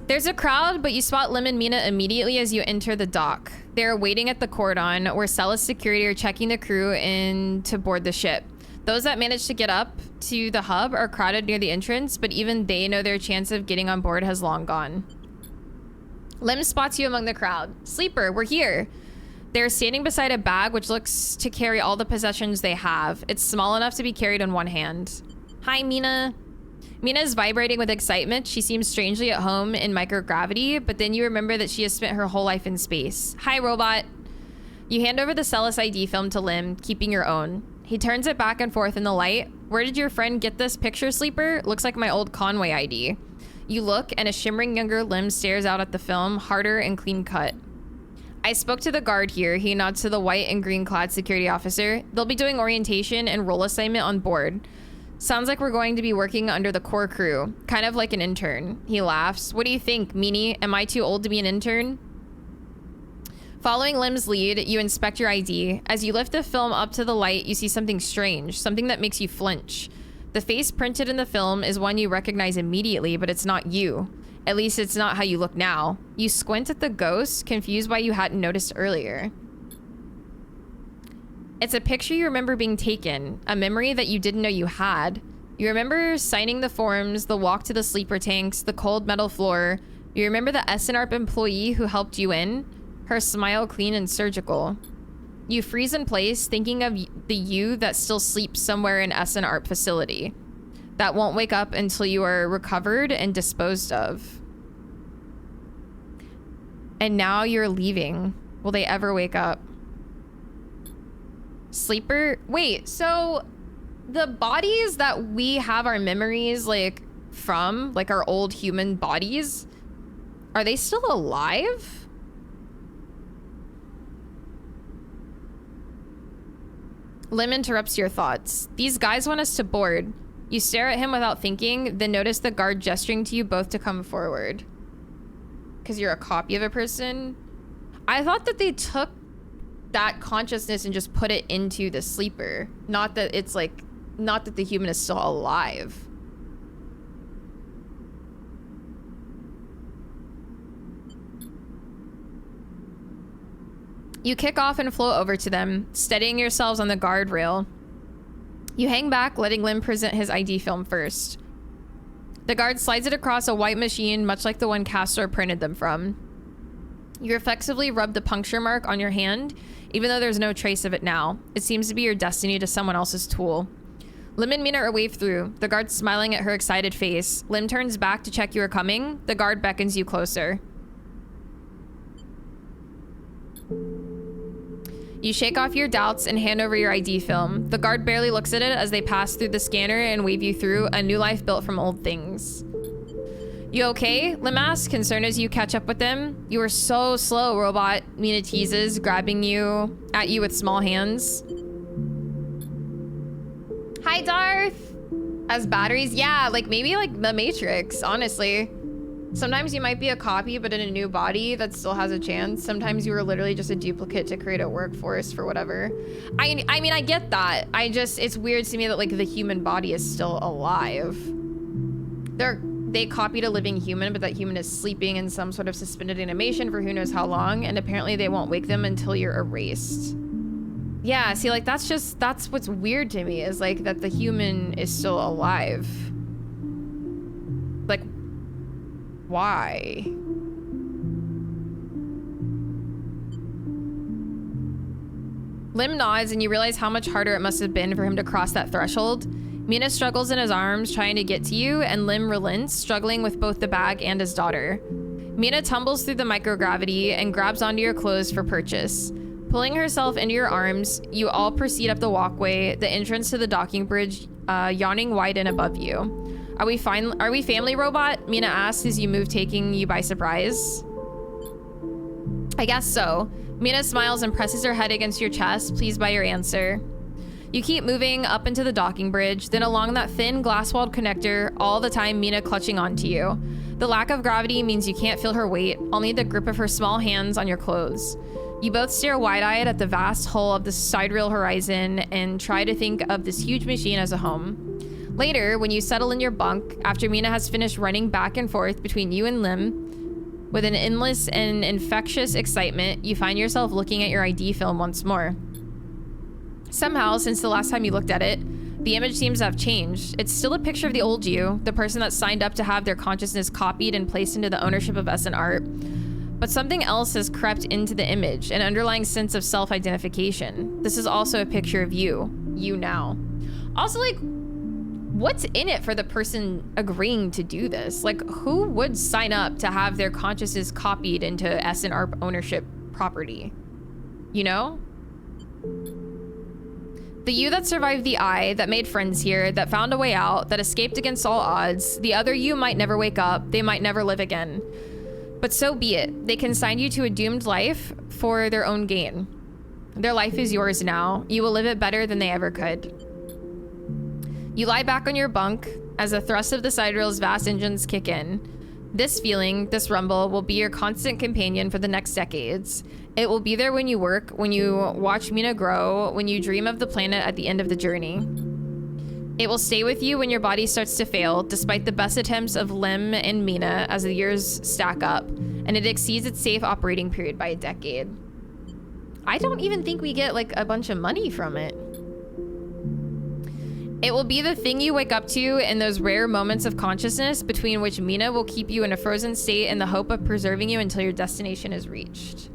There's a crowd, but you spot Lim and Mina immediately as you enter the dock. They're waiting at the cordon, where Cella's security are checking the crew in to board the ship. Those that manage to get up to the hub are crowded near the entrance, but even they know their chance of getting on board has long gone. Lim spots you among the crowd. Sleeper, we're here. They're standing beside a bag which looks to carry all the possessions they have. It's small enough to be carried in one hand. Hi, Mina. Mina is vibrating with excitement. She seems strangely at home in microgravity, but then you remember that she has spent her whole life in space. Hi, robot. You hand over the Celis ID film to Lim, keeping your own. He turns it back and forth in the light. Where did your friend get this picture, Sleeper? Looks like my old Conway ID. You look, and a shimmering younger Lim stares out at the film, harder and clean cut. I spoke to the guard here. He nods to the white and green clad security officer. They'll be doing orientation and role assignment on board. Sounds like we're going to be working under the core crew, kind of like an intern. He laughs. What do you think, Meanie? Am I too old to be an intern? Following Lim's lead, you inspect your ID. As you lift the film up to the light, you see something strange, something that makes you flinch. The face printed in the film is one you recognize immediately, but it's not you. At least it's not how you look now. You squint at the ghost, confused why you hadn't noticed earlier. It's a picture you remember being taken, a memory that you didn't know you had. You remember signing the forms, the walk to the sleeper tanks, the cold metal floor. You remember the SNARP employee who helped you in? Her smile clean and surgical. You freeze in place, thinking of the you that still sleeps somewhere in S and Art facility, that won't wake up until you are recovered and disposed of. And now you're leaving. Will they ever wake up? Sleeper? Wait, so the bodies that we have our memories like from, like our old human bodies, are they still alive? Lim interrupts your thoughts. These guys want us to board. You stare at him without thinking, then notice the guard gesturing to you both to come forward. Because you're a copy of a person. I thought that they took that consciousness and just put it into the sleeper. Not that it's like, not that the human is still alive. You kick off and float over to them, steadying yourselves on the guardrail. You hang back, letting Lim present his ID film first. The guard slides it across a white machine, much like the one Castor printed them from. You reflexively rub the puncture mark on your hand, even though there's no trace of it now. It seems to be your destiny to someone else's tool. Lim and Mina are waved through, the guard smiling at her excited face. Lim turns back to check you are coming. The guard beckons you closer. You shake off your doubts and hand over your ID film. The guard barely looks at it as they pass through the scanner and wave you through a new life built from old things. You okay? Lim asks, concerned as you catch up with them. You are so slow, robot, Mina teases, grabbing at you with small hands. Hi, Darth! As batteries? Yeah, like maybe like the Matrix, honestly. Sometimes you might be a copy, but in a new body that still has a chance. Sometimes you are literally just a duplicate to create a workforce for whatever. I mean, I get that. It's weird to me that like the human body is still alive. They copied a living human, but that human is sleeping in some sort of suspended animation for who knows how long, and apparently they won't wake them until you're erased. Yeah, see, like that's what's weird to me, is like that the human is still alive. Like, why? Lim nods and you realize how much harder it must have been for him to cross that threshold. Mina struggles in his arms, trying to get to you, and Lim relents, struggling with both the bag and his daughter. Mina tumbles through the microgravity and grabs onto your clothes for purchase. Pulling herself into your arms, you all proceed up the walkway, the entrance to the docking bridge yawning wide and above you. Are we family, robot? Mina asks as you move, taking you by surprise. I guess so. Mina smiles and presses her head against your chest, pleased by your answer. You keep moving up into the docking bridge, then along that thin glass-walled connector, all the time Mina clutching onto you. The lack of gravity means you can't feel her weight, only the grip of her small hands on your clothes. You both stare wide-eyed at the vast hull of the sidereal horizon and try to think of this huge machine as a home. Later, when you settle in your bunk, after Mina has finished running back and forth between you and Lim, with an endless and infectious excitement, you find yourself looking at your ID film once more. Somehow, since the last time you looked at it, the image seems to have changed. It's still a picture of the old you, the person that signed up to have their consciousness copied and placed into the ownership of S and Art. But something else has crept into the image, an underlying sense of self-identification. This is also a picture of you now. Also, like, what's in it for the person agreeing to do this? Like, who would sign up to have their consciousness copied into S and Art ownership property? You know? The you that survived the eye, that made friends here, that found a way out, that escaped against all odds, the other you might never wake up, they might never live again. But so be it. They consigned you to a doomed life for their own gain. Their life is yours now. You will live it better than they ever could. You lie back on your bunk as the thrust of the sidereal's vast engines kick in. This feeling, this rumble, will be your constant companion for the next decades. It will be there when you work, when you watch Mina grow, when you dream of the planet at the end of the journey. It will stay with you when your body starts to fail, despite the best attempts of Lim and Mina as the years stack up, and it exceeds its safe operating period by a decade. I don't even think we get like a bunch of money from it. It will be the thing you wake up to in those rare moments of consciousness between which Mina will keep you in a frozen state in the hope of preserving you until your destination is reached.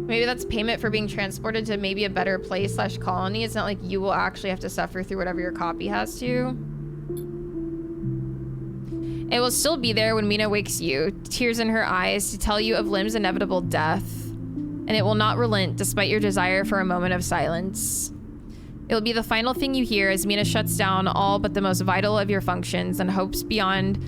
Maybe that's payment for being transported to maybe a better place / colony. It's not like you will actually have to suffer through whatever your copy has to. It will still be there when Mina wakes you, tears in her eyes to tell you of Lim's inevitable death. And it will not relent despite your desire for a moment of silence. It will be the final thing you hear as Mina shuts down all but the most vital of your functions and hopes beyond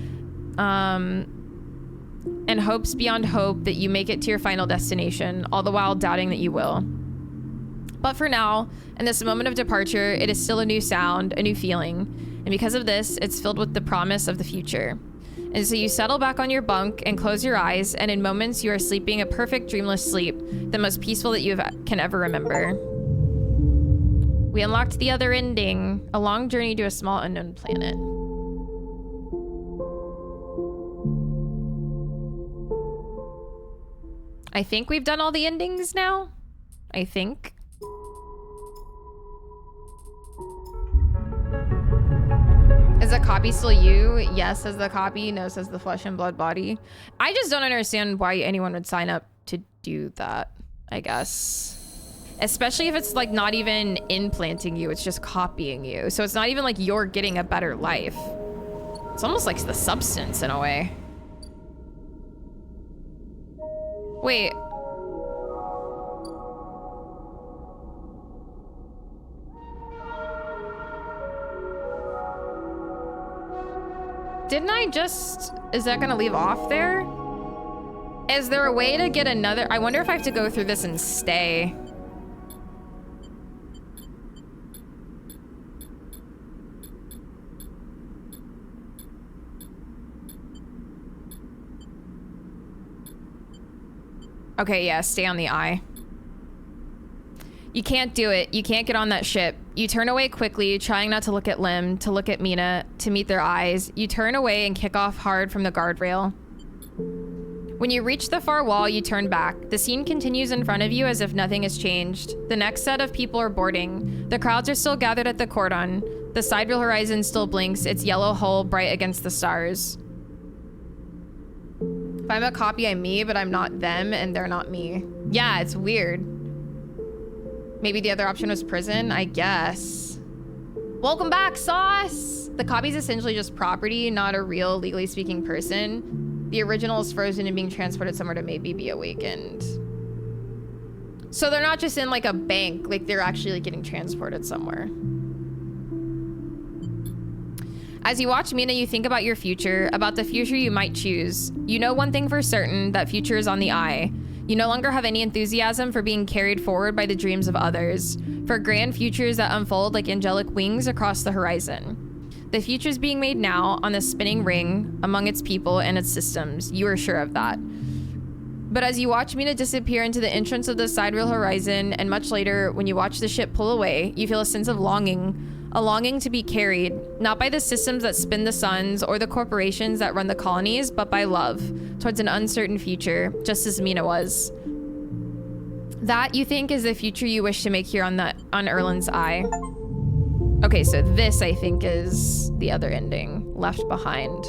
hope that you make it to your final destination, all the while doubting that you will. But for now, in this moment of departure, it is still a new sound, a new feeling. And because of this, it's filled with the promise of the future. And so you settle back on your bunk and close your eyes, and in moments you are sleeping a perfect dreamless sleep, the most peaceful that can ever remember. We unlocked the other ending, a long journey to a small unknown planet. I think we've done all the endings now. I think. Is the copy still you? Yes, says the copy. No, says the flesh and blood body. I just don't understand why anyone would sign up to do that, I guess. Especially if it's like not even implanting you, it's just copying you. So it's not even like you're getting a better life. It's almost like the substance in a way. Wait. Didn't I just... Is that gonna leave off there? Is there a way to get another... I wonder if I have to go through this and stay. Okay, yeah, stay on the eye. You can't do it. You can't get on that ship. You turn away quickly, trying not to look at Lim, to look at Mina, to meet their eyes. You turn away and kick off hard from the guardrail. When you reach the far wall, you turn back. The scene continues in front of you as if nothing has changed. The next set of people are boarding. The crowds are still gathered at the cordon. The sidereal horizon still blinks, its yellow hull bright against the stars. If I'm a copy, I'm me, but I'm not them, and they're not me. Yeah, it's weird. Maybe the other option was prison, I guess. Welcome back, Sauce! The copy's essentially just property, not a real, legally speaking person. The original is frozen and being transported somewhere to maybe be awakened. So they're not just in like a bank, like they're actually like getting transported somewhere. As you watch Mina, you think about your future, about the future you might choose. You know one thing for certain, that future is on the eye. You no longer have any enthusiasm for being carried forward by the dreams of others, for grand futures that unfold like angelic wings across the horizon. The future's being made now on the spinning ring among its people and its systems. You are sure of that. But as you watch Mina disappear into the entrance of the sidereal horizon, and much later, when you watch the ship pull away, you feel a sense of longing. A longing to be carried, not by the systems that spin the suns or the corporations that run the colonies, but by love, towards an uncertain future, just as Mina was. That, you think, is the future you wish to make here on Erlen's eye. Okay, so this, I think, is the other ending, Left Behind.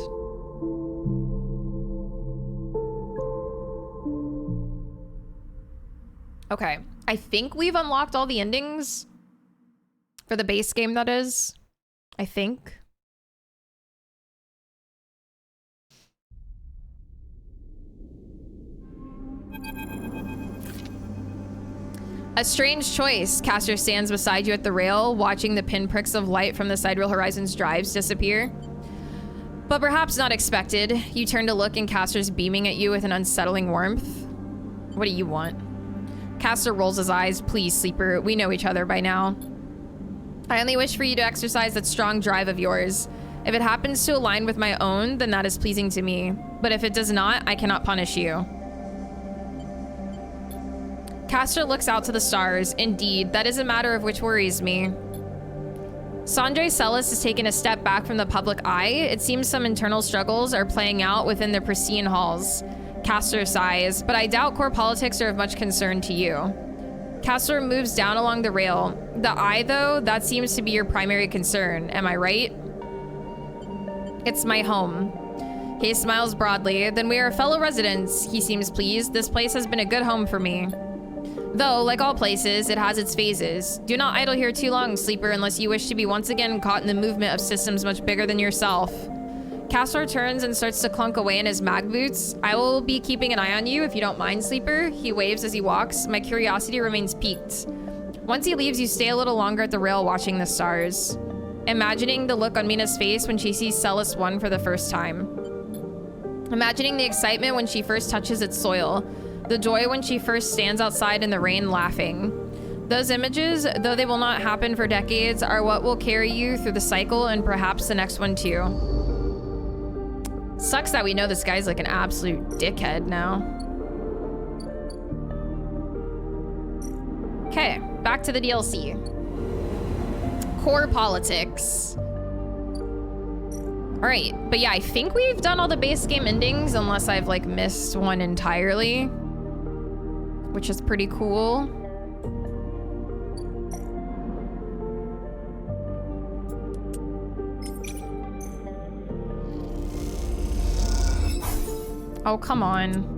Okay, I think we've unlocked all the endings. For the base game, that is. I think. A strange choice. Castor stands beside you at the rail, watching the pinpricks of light from the sidereal horizon's drives disappear. But perhaps not expected. You turn to look and Castor's beaming at you with an unsettling warmth. What do you want? Castor rolls his eyes. Please, sleeper. We know each other by now. I only wish for you to exercise that strong drive of yours. If it happens to align with my own, then that is pleasing to me. But if it does not, I cannot punish you. Castor looks out to the stars. Indeed, that is a matter of which worries me. Sandre Celis has taken a step back from the public eye. It seems some internal struggles are playing out within the pristine halls. Castor sighs, but I doubt core politics are of much concern to you. Castor moves down along the rail. The eye, though, that seems to be your primary concern. Am I right? It's my home. He smiles broadly. Then we are fellow residents. He seems pleased. This place has been a good home for me. Though, like all places, it has its phases. Do not idle here too long, sleeper, unless you wish to be once again caught in the movement of systems much bigger than yourself. Castor turns and starts to clunk away in his mag boots. I will be keeping an eye on you if you don't mind, sleeper. He waves as he walks. My curiosity remains piqued. Once he leaves, you stay a little longer at the rail watching the stars. Imagining the look on Mina's face when she sees Celis 1 for the first time. Imagining the excitement when she first touches its soil. The joy when she first stands outside in the rain laughing. Those images, though they will not happen for decades, are what will carry you through the cycle and perhaps the next one too. Sucks that we know this guy's like an absolute dickhead now. Okay, back to the DLC. Core politics. All right, but yeah, I think we've done all the base game endings unless I've like missed one entirely, which is pretty cool. Oh, come on.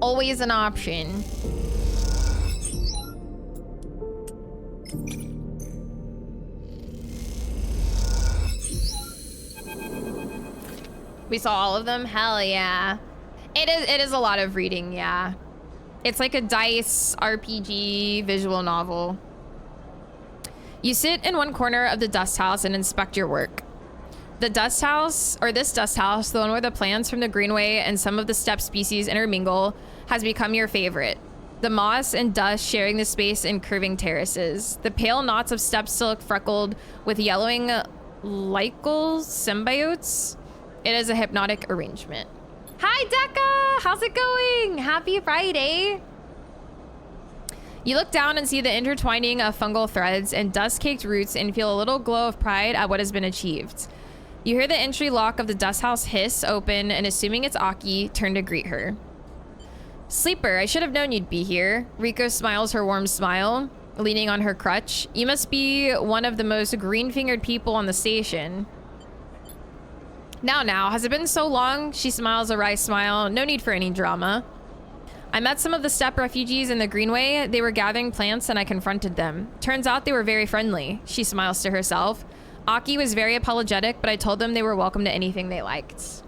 Always an option. We saw all of them? Hell yeah. It is a lot of reading, yeah. It's like a dice RPG visual novel. You sit in one corner of the dust house and inspect your work. The dust house, or this dust house, the one where the plants from the greenway and some of the steppe species intermingle, has become your favorite. The moss and dust sharing the space in curving terraces. The pale knots of steppe silk freckled with yellowing lichel symbiotes. It is a hypnotic arrangement. Hi, Decca! How's it going? Happy Friday! You look down and see the intertwining of fungal threads and dust-caked roots and feel a little glow of pride at what has been achieved. You hear the entry lock of the dust house hiss open and, assuming it's Aki, turn to greet her. Sleeper, I should have known you'd be here. Riko smiles her warm smile, leaning on her crutch. You must be one of the most green-fingered people on the station. Now, has it been so long? She smiles a wry smile. No need for any drama. I met some of the steppe refugees in the greenway. They were gathering plants and I confronted them. Turns out they were very friendly. She smiles to herself. Aki was very apologetic, but I told them they were welcome to anything they liked.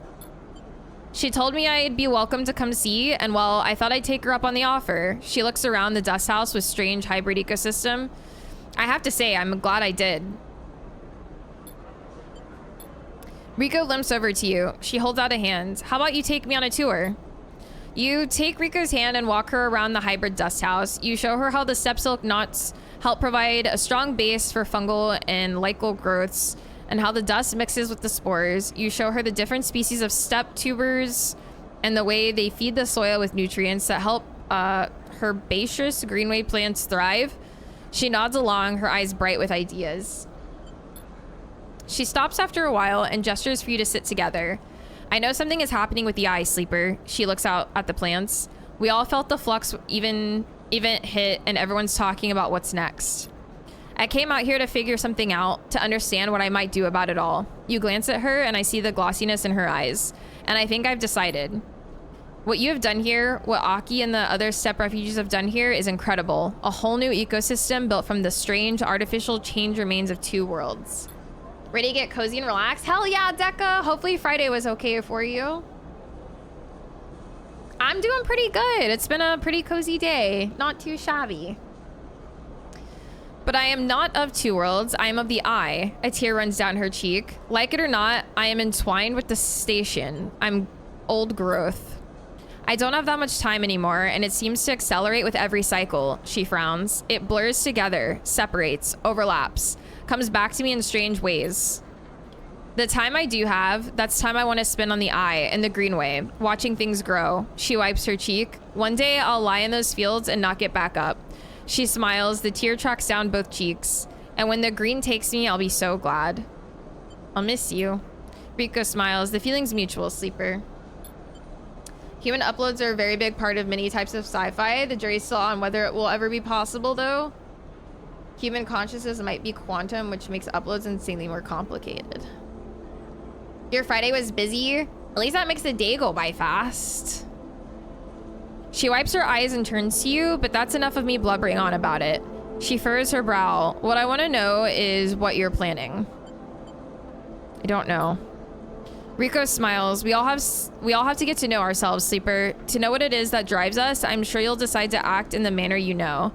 She told me I'd be welcome to come see, and well, I thought I'd take her up on the offer. She looks around the dust house with strange hybrid ecosystem. I have to say, I'm glad I did. Riko limps over to you. She holds out a hand. How about you take me on a tour? You take Riko's hand and walk her around the hybrid dust house. You show her how the steppe silk knots help provide a strong base for fungal and lichel growths, and how the dust mixes with the spores. You show her the different species of steppe tubers and the way they feed the soil with nutrients that help herbaceous greenway plants thrive. She nods along, her eyes bright with ideas. She stops after a while and gestures for you to sit together. I know something is happening with the eye, sleeper. She looks out at the plants. We all felt the flux event hit, and everyone's talking about what's next. I came out here to figure something out, to understand what I might do about it all. You glance at her and I see the glossiness in her eyes, and I think I've decided. What you have done here, what Aki and the other steppe refugees have done here, is incredible. A whole new ecosystem built from the strange artificial change remains of two worlds. Ready to get cozy and relax? Hell yeah, Decca! Hopefully Friday was okay for you. I'm doing pretty good. It's been a pretty cozy day. Not too shabby. But I am not of two worlds. I am of the eye. A tear runs down her cheek. Like it or not, I am entwined with the station. I'm old growth. I don't have that much time anymore, and it seems to accelerate with every cycle. She frowns. It blurs together, separates, overlaps, comes back to me in strange ways. The time I do have, that's time I want to spend on the eye in the greenway, watching things grow. She wipes her cheek. One day I'll lie in those fields and not get back up. She smiles, the tear tracks down both cheeks. And when the green takes me, I'll be so glad. I'll miss you. Riko smiles, the feeling's mutual, sleeper. Human uploads are a very big part of many types of sci-fi. The jury's still on whether it will ever be possible, though. Human consciousness might be quantum, which makes uploads insanely more complicated. Your Friday was busy? At least that makes the day go by fast. She wipes her eyes and turns to you, but that's enough of me blubbering on about it. She furrows her brow. What I want to know is what you're planning. I don't know. Rico smiles. We all have to get to know ourselves, Sleeper. To know what it is that drives us, I'm sure you'll decide to act in the manner you know.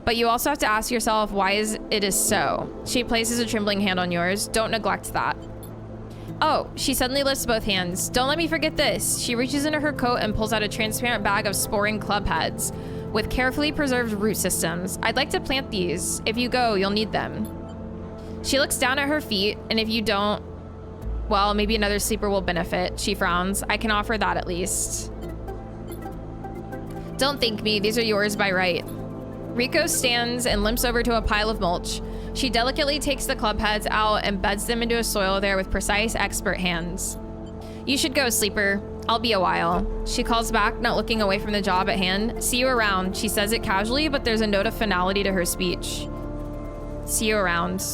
But you also have to ask yourself why it is so. She places a trembling hand on yours. Don't neglect that. Oh, she suddenly lifts both hands. Don't let me forget this. She reaches into her coat and pulls out a transparent bag of sporing club heads with carefully preserved root systems. I'd like to plant these. If you go, you'll need them. She looks down at her feet, and if you don't, well, maybe another sleeper will benefit. She frowns. I can offer that at least. Don't thank me. These are yours by right. Rico stands and limps over to a pile of mulch. She delicately takes the club heads out and beds them into a soil there with precise, expert hands. You should go, Sleeper. I'll be a while. She calls back, not looking away from the job at hand. See you around. She says it casually, but there's a note of finality to her speech. See you around.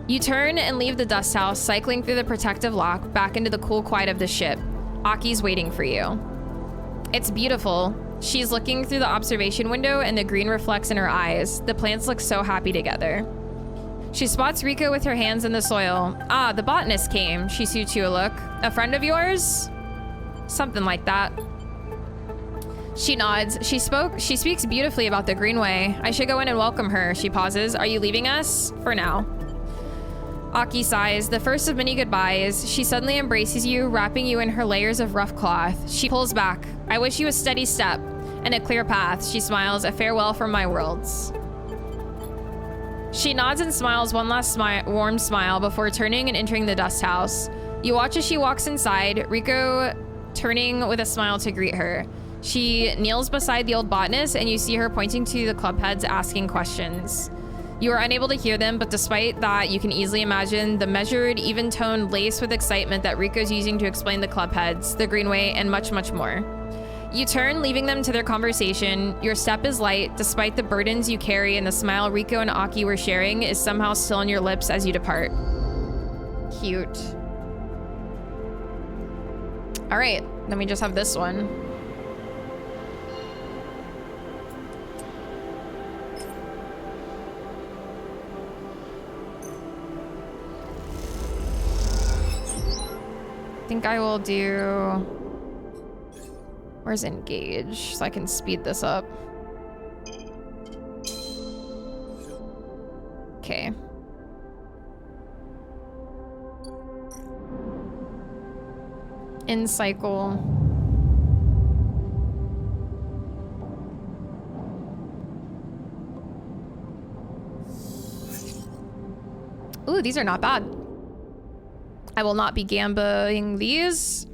You turn and leave the dust house, cycling through the protective lock back into the cool quiet of the ship. Aki's waiting for you. It's beautiful. She's looking through the observation window and the green reflects in her eyes. The plants look so happy together. She spots Rico with her hands in the soil. Ah, the botanist came. She shoots you a look. A friend of yours? Something like that. She nods. She speaks beautifully about the Greenway. I should go in and welcome her. She pauses. Are you leaving us? For now. Aki sighs, the first of many goodbyes. She suddenly embraces you, wrapping you in her layers of rough cloth. She pulls back. I wish you a steady step and a clear path. She smiles, a farewell from my worlds. She nods and smiles one last warm smile before turning and entering the dust house. You watch as she walks inside, Rico turning with a smile to greet her. She kneels beside the old botanist and you see her pointing to the club heads asking questions. You are unable to hear them, but despite that, you can easily imagine the measured, even tone laced with excitement that Rico's using to explain the club heads, the Greenway, and much, much more. You turn, leaving them to their conversation. Your step is light, despite the burdens you carry, and the smile Rico and Aki were sharing is somehow still on your lips as you depart. Cute. All right, then we just have this one. I think I will do... Where's engage? So I can speed this up. Okay. In cycle. Ooh, these are not bad. I will not be gambling these.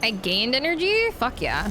I gained energy? Fuck yeah.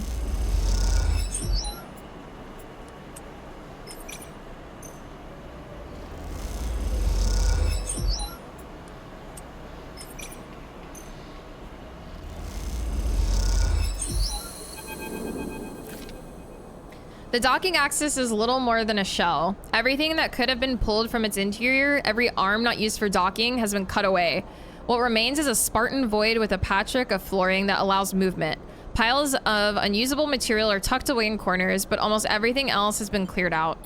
The docking axis is little more than a shell. Everything that could have been pulled from its interior, every arm not used for docking, has been cut away. What remains is a Spartan void with a patchwork of flooring that allows movement. Piles of unusable material are tucked away in corners, but almost everything else has been cleared out.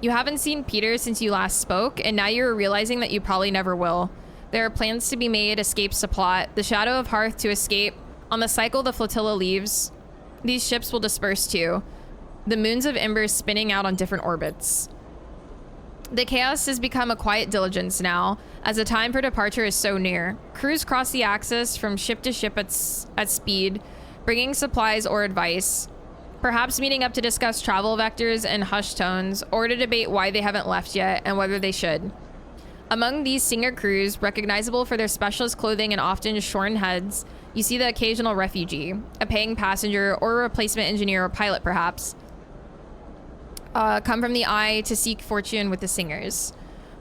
You haven't seen Peter since you last spoke, and now you're realizing that you probably never will. There are plans to be made, escapes to plot, the shadow of Hearth to escape. On the cycle the flotilla leaves, these ships will disperse too. The moons of embers spinning out on different orbits. The chaos has become a quiet diligence now, as the time for departure is so near. Crews cross the axis from ship to ship at speed, bringing supplies or advice. Perhaps meeting up to discuss travel vectors and hushed tones, or to debate why they haven't left yet and whether they should. Among these singer crews, recognizable for their specialist clothing and often shorn heads, you see the occasional refugee, a paying passenger or a replacement engineer or pilot perhaps, come from the eye to seek fortune with the singers.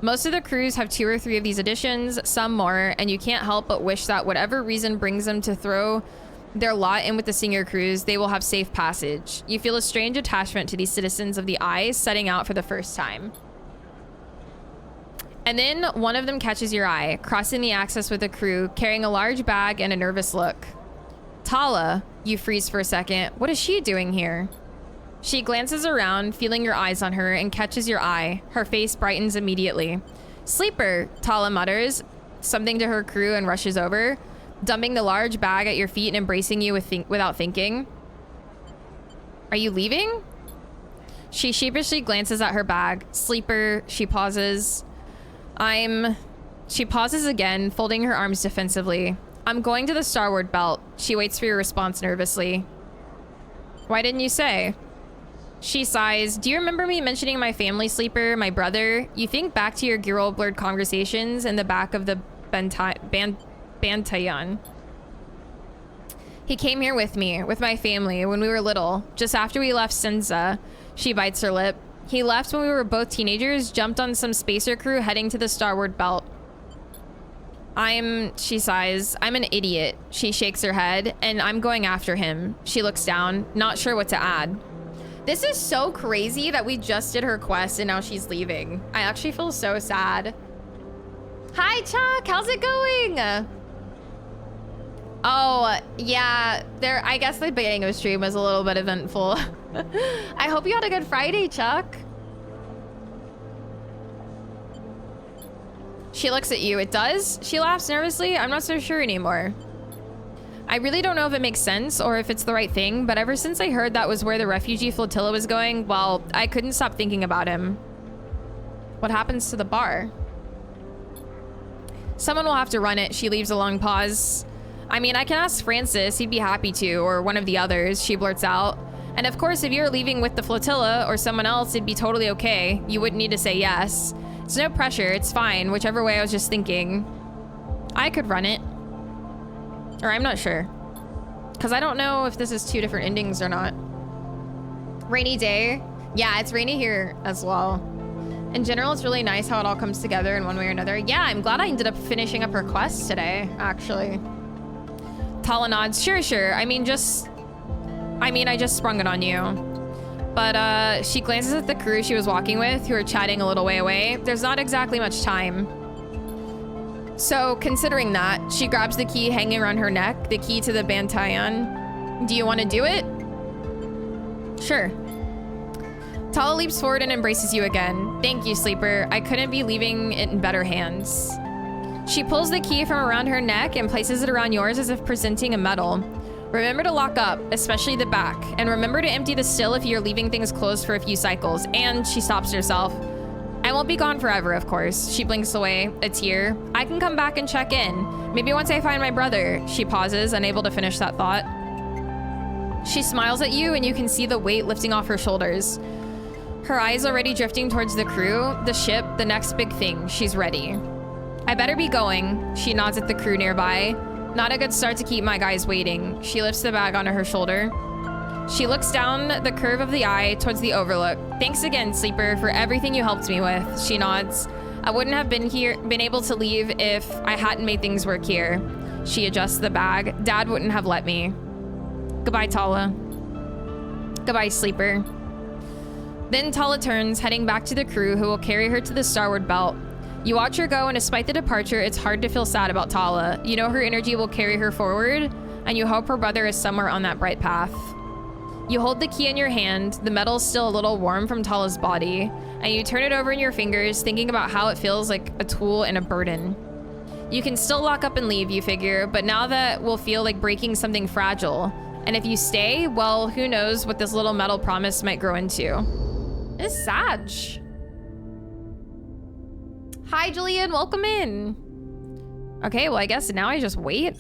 Most of the crews have 2 or 3 of these additions, some more, and you can't help but wish that whatever reason brings them to throw their lot in with the senior crews, they will have safe passage. You feel a strange attachment to these citizens of the Eye setting out for the first time. And then one of them catches your eye, crossing the axis with a crew, carrying a large bag and a nervous look. Tala, you freeze for a second. What is she doing here? She glances around, feeling your eyes on her, and catches your eye. Her face brightens immediately. Sleeper, Tala mutters something to her crew and rushes over, dumping the large bag at your feet and embracing you without thinking. Are you leaving? She sheepishly glances at her bag. Sleeper, she pauses. She pauses again, folding her arms defensively. I'm going to the starboard belt. She waits for your response nervously. Why didn't you say? She sighs. Do you remember me mentioning my family, Sleeper, my brother? You think back to your girl blurred conversations in the back of the Bantayan. He came here with me, with my family, when we were little, just after we left Senza. She bites her lip. He left when we were both teenagers, jumped on some spacer crew heading to the starboard belt. She sighs. I'm an idiot. She shakes her head, and I'm going after him. She looks down, not sure what to add. This is so crazy that we just did her quest and now she's leaving. I actually feel so sad. Hi, Chuck. How's it going? Oh, yeah. I guess the beginning of stream was a little bit eventful. I hope you had a good Friday, Chuck. She looks at you. It does? She laughs nervously. I'm not so sure anymore. I really don't know if it makes sense or if it's the right thing, but ever since I heard that was where the refugee flotilla was going, well, I couldn't stop thinking about him. What happens to the bar? Someone will have to run it. She leaves a long pause. I mean, I can ask Francis. He'd be happy to, or one of the others, she blurts out. And of course, if you're leaving with the flotilla or someone else, it'd be totally okay. You wouldn't need to say yes. It's no pressure. It's fine. Whichever way I was just thinking. I could run it. Or I'm not sure. Because I don't know if this is 2 different endings or not. Rainy day. Yeah, it's rainy here as well. In general, it's really nice how it all comes together in one way or another. Yeah, I'm glad I ended up finishing up her quest today, actually. Tala nods. Sure. I just sprung it on you. But she glances at the crew she was walking with, who are chatting a little way away. There's not exactly much time. So, considering that, she grabs the key hanging around her neck, the key to the Bantayan. Do you want to do it? Sure. Tala leaps forward and embraces you again. Thank you, Sleeper. I couldn't be leaving it in better hands. She pulls the key from around her neck and places it around yours as if presenting a medal. Remember to lock up, especially the back, and remember to empty the still if you're leaving things closed for a few cycles. And she stops herself. I won't be gone forever, of course. She blinks away, a tear. I can come back and check in. Maybe once I find my brother. She pauses, unable to finish that thought. She smiles at you and you can see the weight lifting off her shoulders. Her eyes already drifting towards the crew, the ship, the next big thing. She's ready. I better be going. She nods at the crew nearby. Not a good start to keep my guys waiting. She lifts the bag onto her shoulder. She looks down the curve of the eye towards the overlook. Thanks again, Sleeper, for everything you helped me with. She nods. I wouldn't have been able to leave if I hadn't made things work here. She adjusts the bag. Dad wouldn't have let me. Goodbye, Tala. Goodbye, Sleeper. Then Tala turns, heading back to the crew who will carry her to the starboard belt. You watch her go, and despite the departure, it's hard to feel sad about Tala. You know her energy will carry her forward, and you hope her brother is somewhere on that bright path. You hold the key in your hand, the metal's still a little warm from Tala's body, and you turn it over in your fingers, thinking about how it feels like a tool and a burden. You can still lock up and leave, you figure, but now that will feel like breaking something fragile. And if you stay, well, who knows what this little metal promise might grow into. It's Sag. Hi, Julian, welcome in. Okay, well, I guess now I just wait.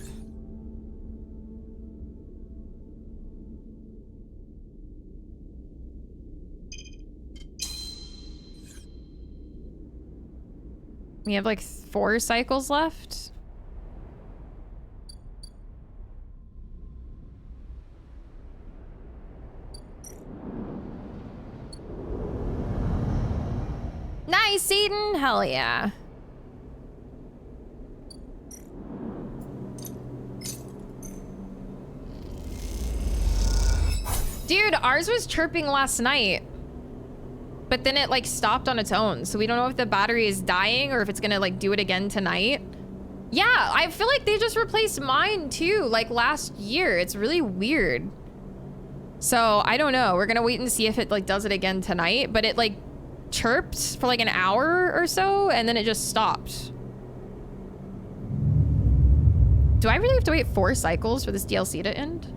We have like 4 cycles left. Nice, see, waiting? Hell yeah. Dude, ours was chirping last night. But then it like stopped on its own. So we don't know if the battery is dying or if it's gonna like do it again tonight. Yeah, I feel like they just replaced mine too, like last year. It's really weird. So I don't know. We're gonna wait and see if it like does it again tonight. But it like chirped for like an hour or so and then it just stopped. Do I really have to wait 4 cycles for this DLC to end?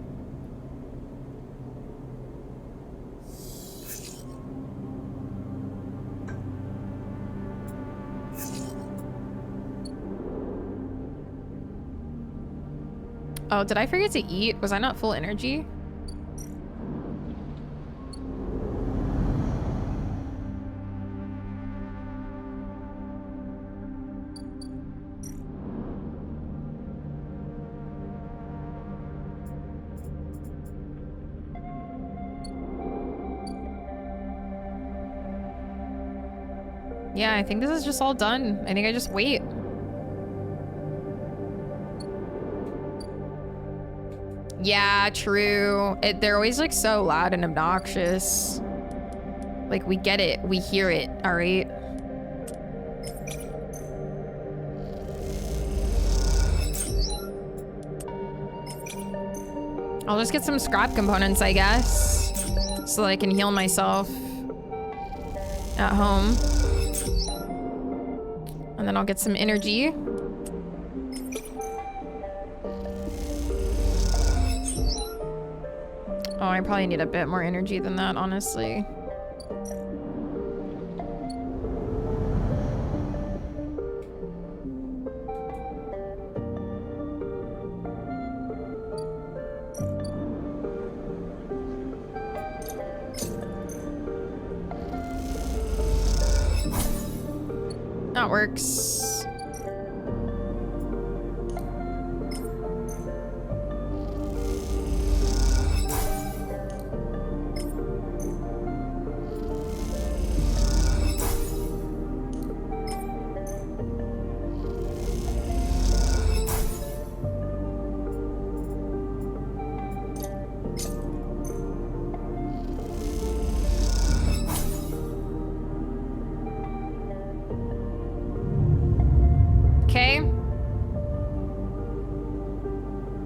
Oh, did I forget to eat? Was I not full energy? Yeah, I think this is just all done. I think I just wait. Yeah, true. They're always like so loud and obnoxious. Like we get it, we hear it, all right? I'll just get some scrap components, I guess, so that I can heal myself at home. And then I'll get some energy. Oh, I probably need a bit more energy than that, honestly. That works.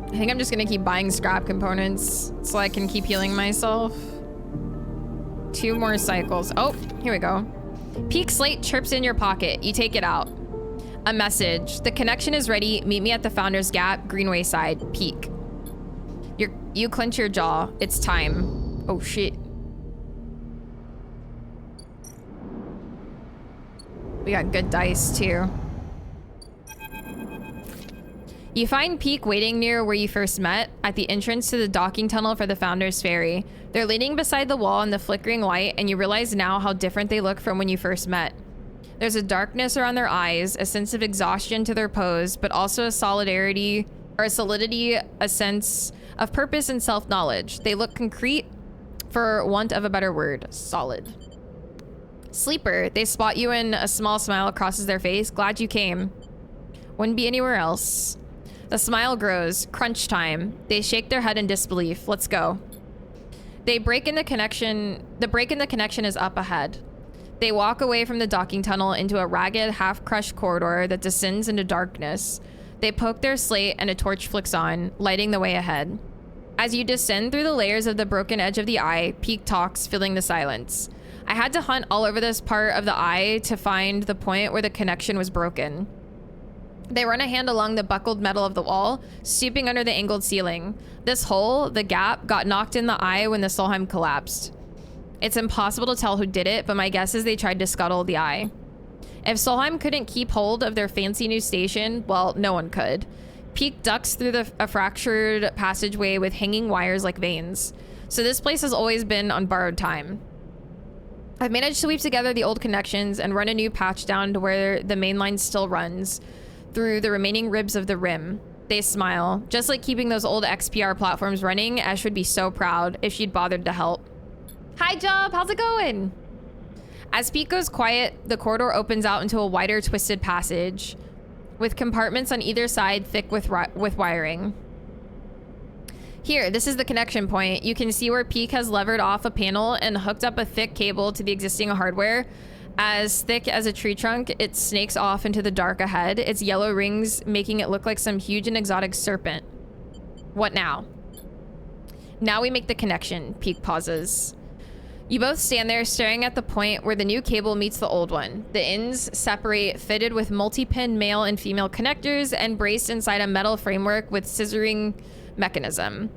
I think I'm just gonna keep buying scrap components so I can keep healing myself. 2 more cycles. Oh, here we go. Peak slate chirps in your pocket. You take it out. A message. The connection is ready. Meet me at the Founder's Gap, Greenway side. Peak. You clench your jaw. It's time. Oh shit. We got good dice too. You find Peak waiting near where you first met, at the entrance to the docking tunnel for the Founder's Ferry. They're leaning beside the wall in the flickering light, and you realize now how different they look from when you first met. There's a darkness around their eyes, a sense of exhaustion to their pose, but also a solidity, a sense of purpose and self-knowledge. They look concrete, for want of a better word, solid. Sleeper, they spot you and a small smile crosses their face. Glad you came. Wouldn't be anywhere else. The smile grows. Crunch time. They shake their head in disbelief. Let's go. The break in the connection is up ahead. They walk away from the docking tunnel into a ragged, half-crushed corridor that descends into darkness. They poke their slate and a torch flicks on, lighting the way ahead. As you descend through the layers of the broken edge of the eye, Peak talks, filling the silence. I had to hunt all over this part of the eye to find the point where the connection was broken. They run a hand along the buckled metal of the wall, sweeping under the angled ceiling. This hole, the gap, got knocked in the eye when the Solheim collapsed. It's impossible to tell who did it, but my guess is they tried to scuttle the eye. If Solheim couldn't keep hold of their fancy new station, well, no one could. Peak ducks through a fractured passageway with hanging wires like veins. So this place has always been on borrowed time. I've managed to weave together the old connections and run a new patch down to where the main line still runs, through the remaining ribs of the rim. They smile. Just like keeping those old XPR platforms running, Ash would be so proud if she'd bothered to help. Hi, Job. How's it going? As Peak goes quiet, the corridor opens out into a wider, twisted passage with compartments on either side thick with wiring. Here, this is the connection point. You can see where Peak has levered off a panel and hooked up a thick cable to the existing hardware. As thick as a tree trunk, it snakes off into the dark ahead, its yellow rings making it look like some huge and exotic serpent. What now? Now we make the connection. Peak pauses. You both stand there staring at the point where the new cable meets the old one. The ends separate, fitted with multi-pin male and female connectors and braced inside a metal framework with scissoring mechanism.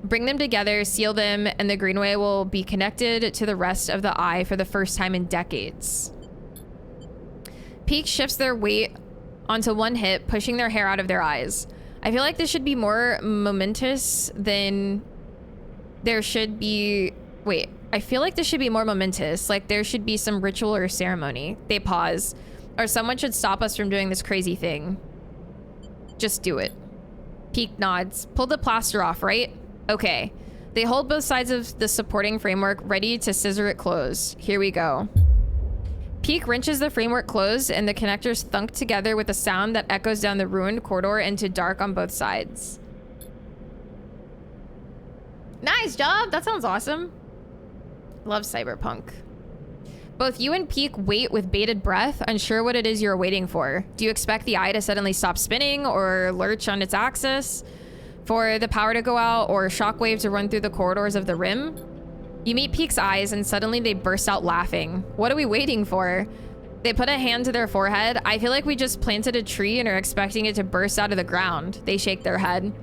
Bring them together, seal them, and the greenway will be connected to the rest of the eye for the first time in decades. Peak shifts their weight onto one hip, pushing their hair out of their eyes. I feel like this should be more momentous than there should be... Wait, I feel like this should be more momentous, like there should be some ritual or ceremony. They pause. Or someone should stop us from doing this crazy thing. Just do it. Peak nods. Pull the plaster off, right? Okay. They hold both sides of the supporting framework, ready to scissor it closed. Here we go. Peak wrenches the framework closed, and the connectors thunk together with a sound that echoes down the ruined corridor into dark on both sides. Nice job! That sounds awesome. Love cyberpunk. Both you and Peak wait with bated breath, unsure what it is you're waiting for. Do you expect the eye to suddenly stop spinning or lurch on its axis? For the power to go out or shockwave to run through the corridors of the rim? You meet Peak's eyes and suddenly they burst out laughing. What are we waiting for? They put a hand to their forehead. I feel like we just planted a tree and are expecting it to burst out of the ground. They shake their head.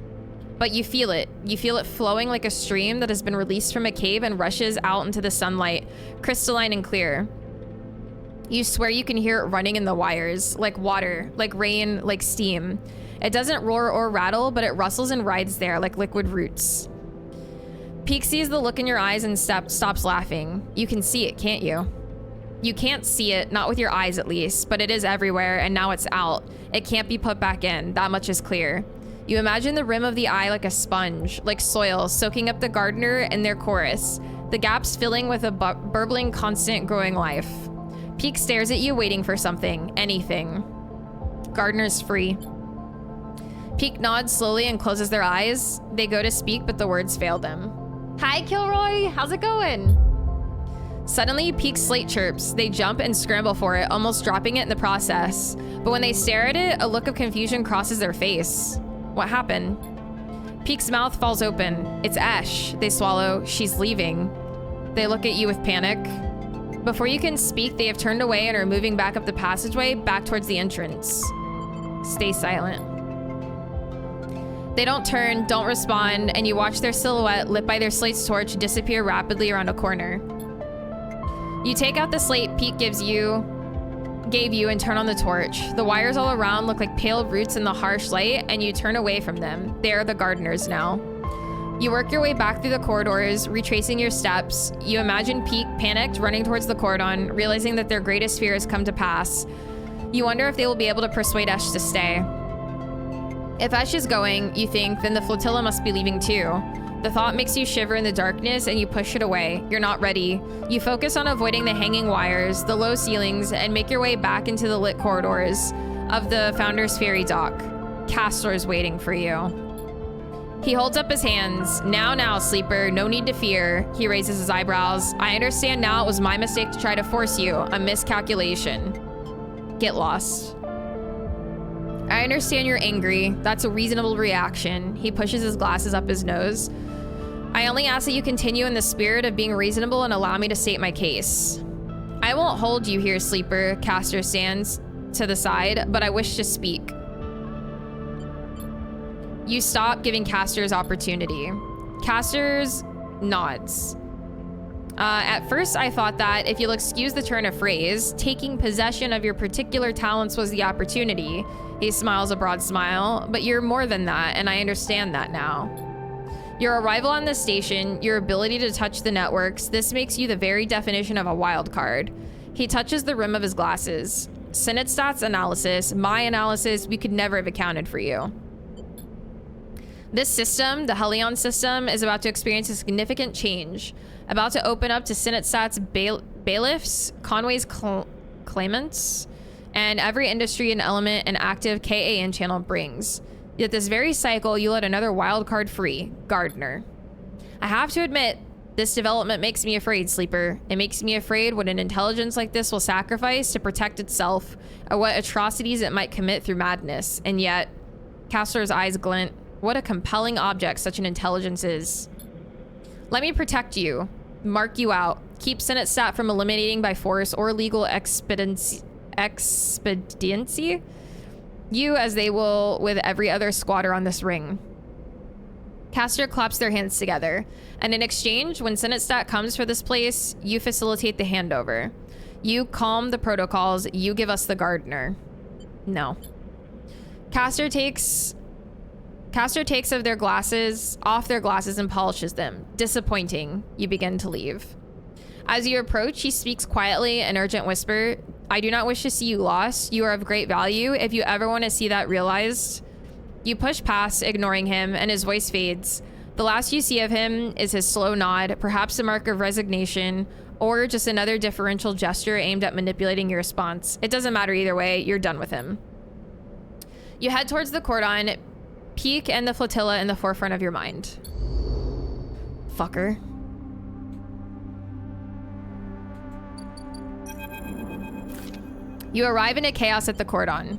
But you feel it. You feel it flowing like a stream that has been released from a cave and rushes out into the sunlight, crystalline and clear. You swear you can hear it running in the wires, like water, like rain, like steam. It doesn't roar or rattle, but it rustles and rides there like liquid roots. Peak sees the look in your eyes and stops laughing. You can see it, can't you? You can't see it, not with your eyes at least, but it is everywhere and now it's out. It can't be put back in, that much is clear. You imagine the rim of the eye like a sponge, like soil, soaking up the gardener and their chorus, the gaps filling with a burbling, constant growing life. Peak stares at you, waiting for something, anything. Gardener's free. Peak nods slowly and closes their eyes. They go to speak, but the words fail them. Hi, Kilroy, how's it going? Suddenly, Peak's slate chirps. They jump and scramble for it, almost dropping it in the process. But when they stare at it, a look of confusion crosses their face. What happened? Peak's mouth falls open. It's Ash. They swallow. She's leaving. They look at you with panic. Before you can speak, they have turned away and are moving back up the passageway, back towards the entrance. Stay silent. They don't turn, don't respond, and you watch their silhouette, lit by their slate's torch, disappear rapidly around a corner. You take out the slate Peak gave you and turn on the torch. The wires all around look like pale roots in the harsh light, and you turn away from them. They are the gardeners now. You work your way back through the corridors, retracing your steps. You imagine Peak, panicked, running towards the cordon, realizing that their greatest fear has come to pass. You wonder if they will be able to persuade Ash to stay. If Ash is going, you think, then the flotilla must be leaving too. The thought makes you shiver in the darkness and you push it away. You're not ready. You focus on avoiding the hanging wires, the low ceilings, and make your way back into the lit corridors of the Founder's Ferry dock. Castor's waiting for you. He holds up his hands. Now, sleeper, no need to fear. He raises his eyebrows. I understand now it was my mistake to try to force you, a miscalculation. Get lost. I understand you're angry. That's a reasonable reaction. He pushes his glasses up his nose. I only ask that you continue in the spirit of being reasonable and allow me to state my case. I won't hold you here, sleeper. Castor stands to the side, but I wish to speak. You stop, giving Castor's opportunity. Castor's nods. At first, I thought that, if you'll excuse the turn of phrase, taking possession of your particular talents was the opportunity. He smiles a broad smile, but you're more than that, and I understand that now. Your arrival on the station, your ability to touch the networks, this makes you the very definition of a wild card. He touches the rim of his glasses. Senate stats analysis, my analysis, we could never have accounted for you. This system, the Helion system, is about to experience a significant change, about to open up to Senate stats bailiffs, Conway's claimants, and every industry and element an active KAN channel brings. Yet this very cycle, you let another wild card free, Gardener. I have to admit, this development makes me afraid, Sleeper. It makes me afraid what an intelligence like this will sacrifice to protect itself, or what atrocities it might commit through madness. And yet, Castor's eyes glint. What a compelling object such an intelligence is. Let me protect you, mark you out, keep Senate stat from eliminating by force or legal expediency, you as they will with every other squatter on this ring. Castor claps their hands together, and in exchange, when Senate stat comes for this place, you facilitate the handover. You calm the protocols, you give us the Gardener. No. Castor takes off their glasses and polishes them. Disappointing. You begin to leave. As you approach, he speaks quietly, an urgent whisper. I do not wish to see you lost. You are of great value. If you ever want to see that realized. You push past, ignoring him, and his voice fades. The last you see of him is his slow nod, perhaps a mark of resignation, or just another differential gesture aimed at manipulating your response. It doesn't matter either way, you're done with him. You head towards the cordon, Peak and the flotilla in the forefront of your mind. Fucker. You arrive in a chaos at the cordon.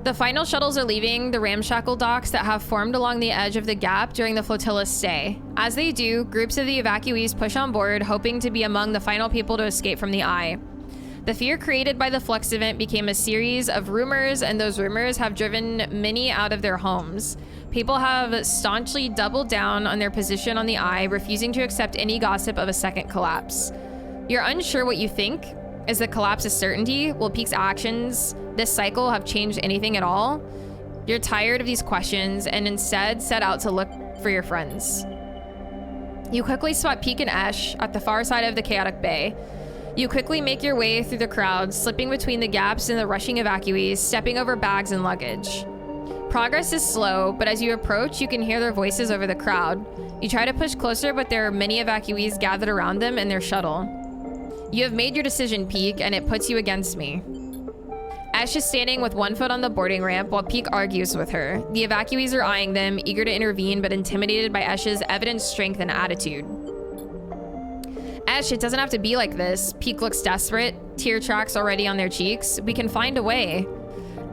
The final shuttles are leaving the ramshackle docks that have formed along the edge of the gap during the flotilla's stay. As they do, groups of the evacuees push on board, hoping to be among the final people to escape from the eye. The fear created by the Flux event became a series of rumors, and those rumors have driven many out of their homes. People have staunchly doubled down on their position on the eye, refusing to accept any gossip of a second collapse. You're unsure what you think. Is the collapse a certainty? Will Peak's actions this cycle have changed anything at all? You're tired of these questions and instead set out to look for your friends. You quickly spot Peak and Esh at the far side of the chaotic bay. You quickly make your way through the crowd, slipping between the gaps in the rushing evacuees, stepping over bags and luggage. Progress is slow, but as you approach, you can hear their voices over the crowd. You try to push closer, but there are many evacuees gathered around them in their shuttle. You have made your decision, Peak, and it puts you against me. Ash is standing with one foot on the boarding ramp while Peak argues with her. The evacuees are eyeing them, eager to intervene, but intimidated by Ash's evident strength and attitude. Ash, it doesn't have to be like this. Peak looks desperate, tear tracks already on their cheeks. We can find a way.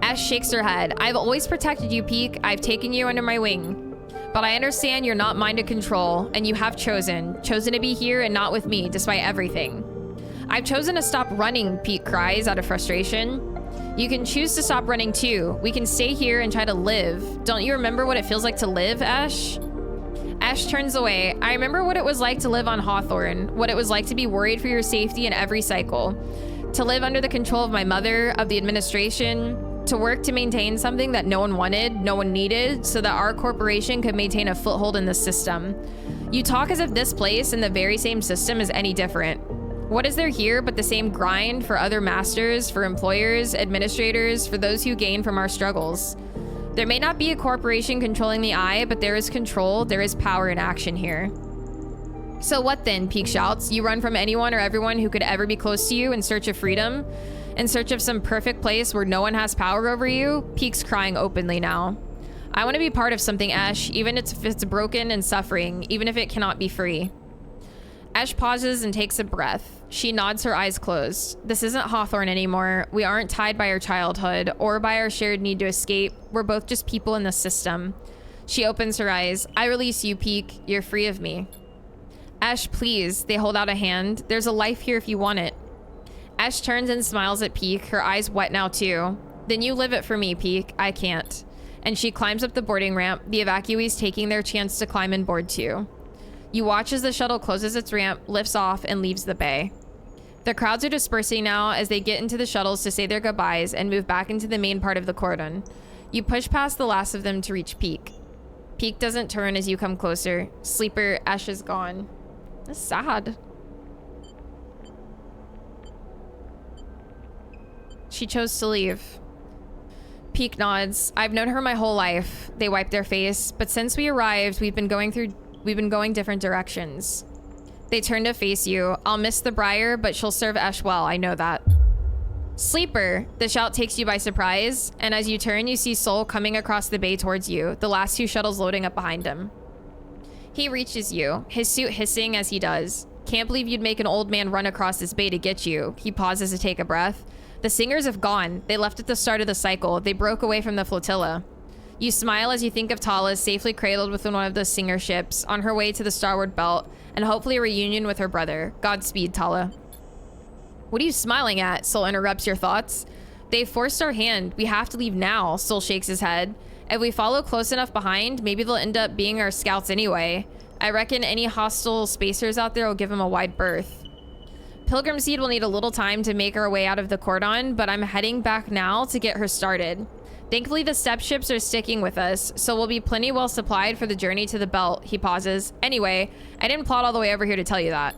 Ash shakes her head. I've always protected you, Peak. I've taken you under my wing. But I understand you're not mine to control, and you have chosen to be here and not with me, despite everything. I've chosen to stop running, Peak cries out of frustration. You can choose to stop running too. We can stay here and try to live. Don't you remember what it feels like to live, Ash? Ash turns away. I remember what it was like to live on Hawthorne, what it was like to be worried for your safety in every cycle, to live under the control of my mother, of the administration, to work to maintain something that no one wanted, no one needed, so that our corporation could maintain a foothold in the system. You talk as if this place and the very same system is any different. What is there here but the same grind for other masters, for employers, administrators, for those who gain from our struggles? There may not be a corporation controlling the eye, but there is control, there is power in action here. So what then, Peak shouts. You run from anyone or everyone who could ever be close to you in search of freedom? In search of some perfect place where no one has power over you? Peak's crying openly now. I want to be part of something, Ash, even if it's broken and suffering, even if it cannot be free. Ash pauses and takes a breath. She nods, her eyes closed. This isn't Hawthorne anymore. We aren't tied by our childhood or by our shared need to escape. We're both just people in the system. She opens her eyes. I release you, Peak. You're free of me. Ash, please. They hold out a hand. There's a life here if you want it. Ash turns and smiles at Peak, her eyes wet now too. Then you live it for me, Peak. I can't. And she climbs up the boarding ramp, the evacuees taking their chance to climb and board too. You watch as the shuttle closes its ramp, lifts off, and leaves the bay. The crowds are dispersing now as they get into the shuttles to say their goodbyes and move back into the main part of the cordon. You push past the last of them to reach Peak. Peak doesn't turn as you come closer. Sleeper, Ash is gone. That's sad. She chose to leave. Peak nods. I've known her my whole life. They wipe their face. But since we arrived, we've been going different directions. They turn to face you. I'll miss the Briar, but she'll serve Esh well. I know that. Sleeper. The shout takes you by surprise, and as you turn, you see Sol coming across the bay towards you, the last 2 shuttles loading up behind him. He reaches you, his suit hissing as he does. Can't believe you'd make an old man run across this bay to get you. He pauses to take a breath. The singers have gone. They left at the start of the cycle. They broke away from the flotilla. You smile as you think of Tala safely cradled within one of the singer ships, on her way to the starboard belt, and hopefully a reunion with her brother. Godspeed, Tala. What are you smiling at? Sol interrupts your thoughts. They've forced our hand. We have to leave now. Sol shakes his head. If we follow close enough behind, maybe they'll end up being our scouts anyway. I reckon any hostile spacers out there will give them a wide berth. Pilgrim Seed will need a little time to make her way out of the cordon, but I'm heading back now to get her started. Thankfully, the step ships are sticking with us, so we'll be plenty well supplied for the journey to the belt. He pauses. Anyway, I didn't plot all the way over here to tell you that.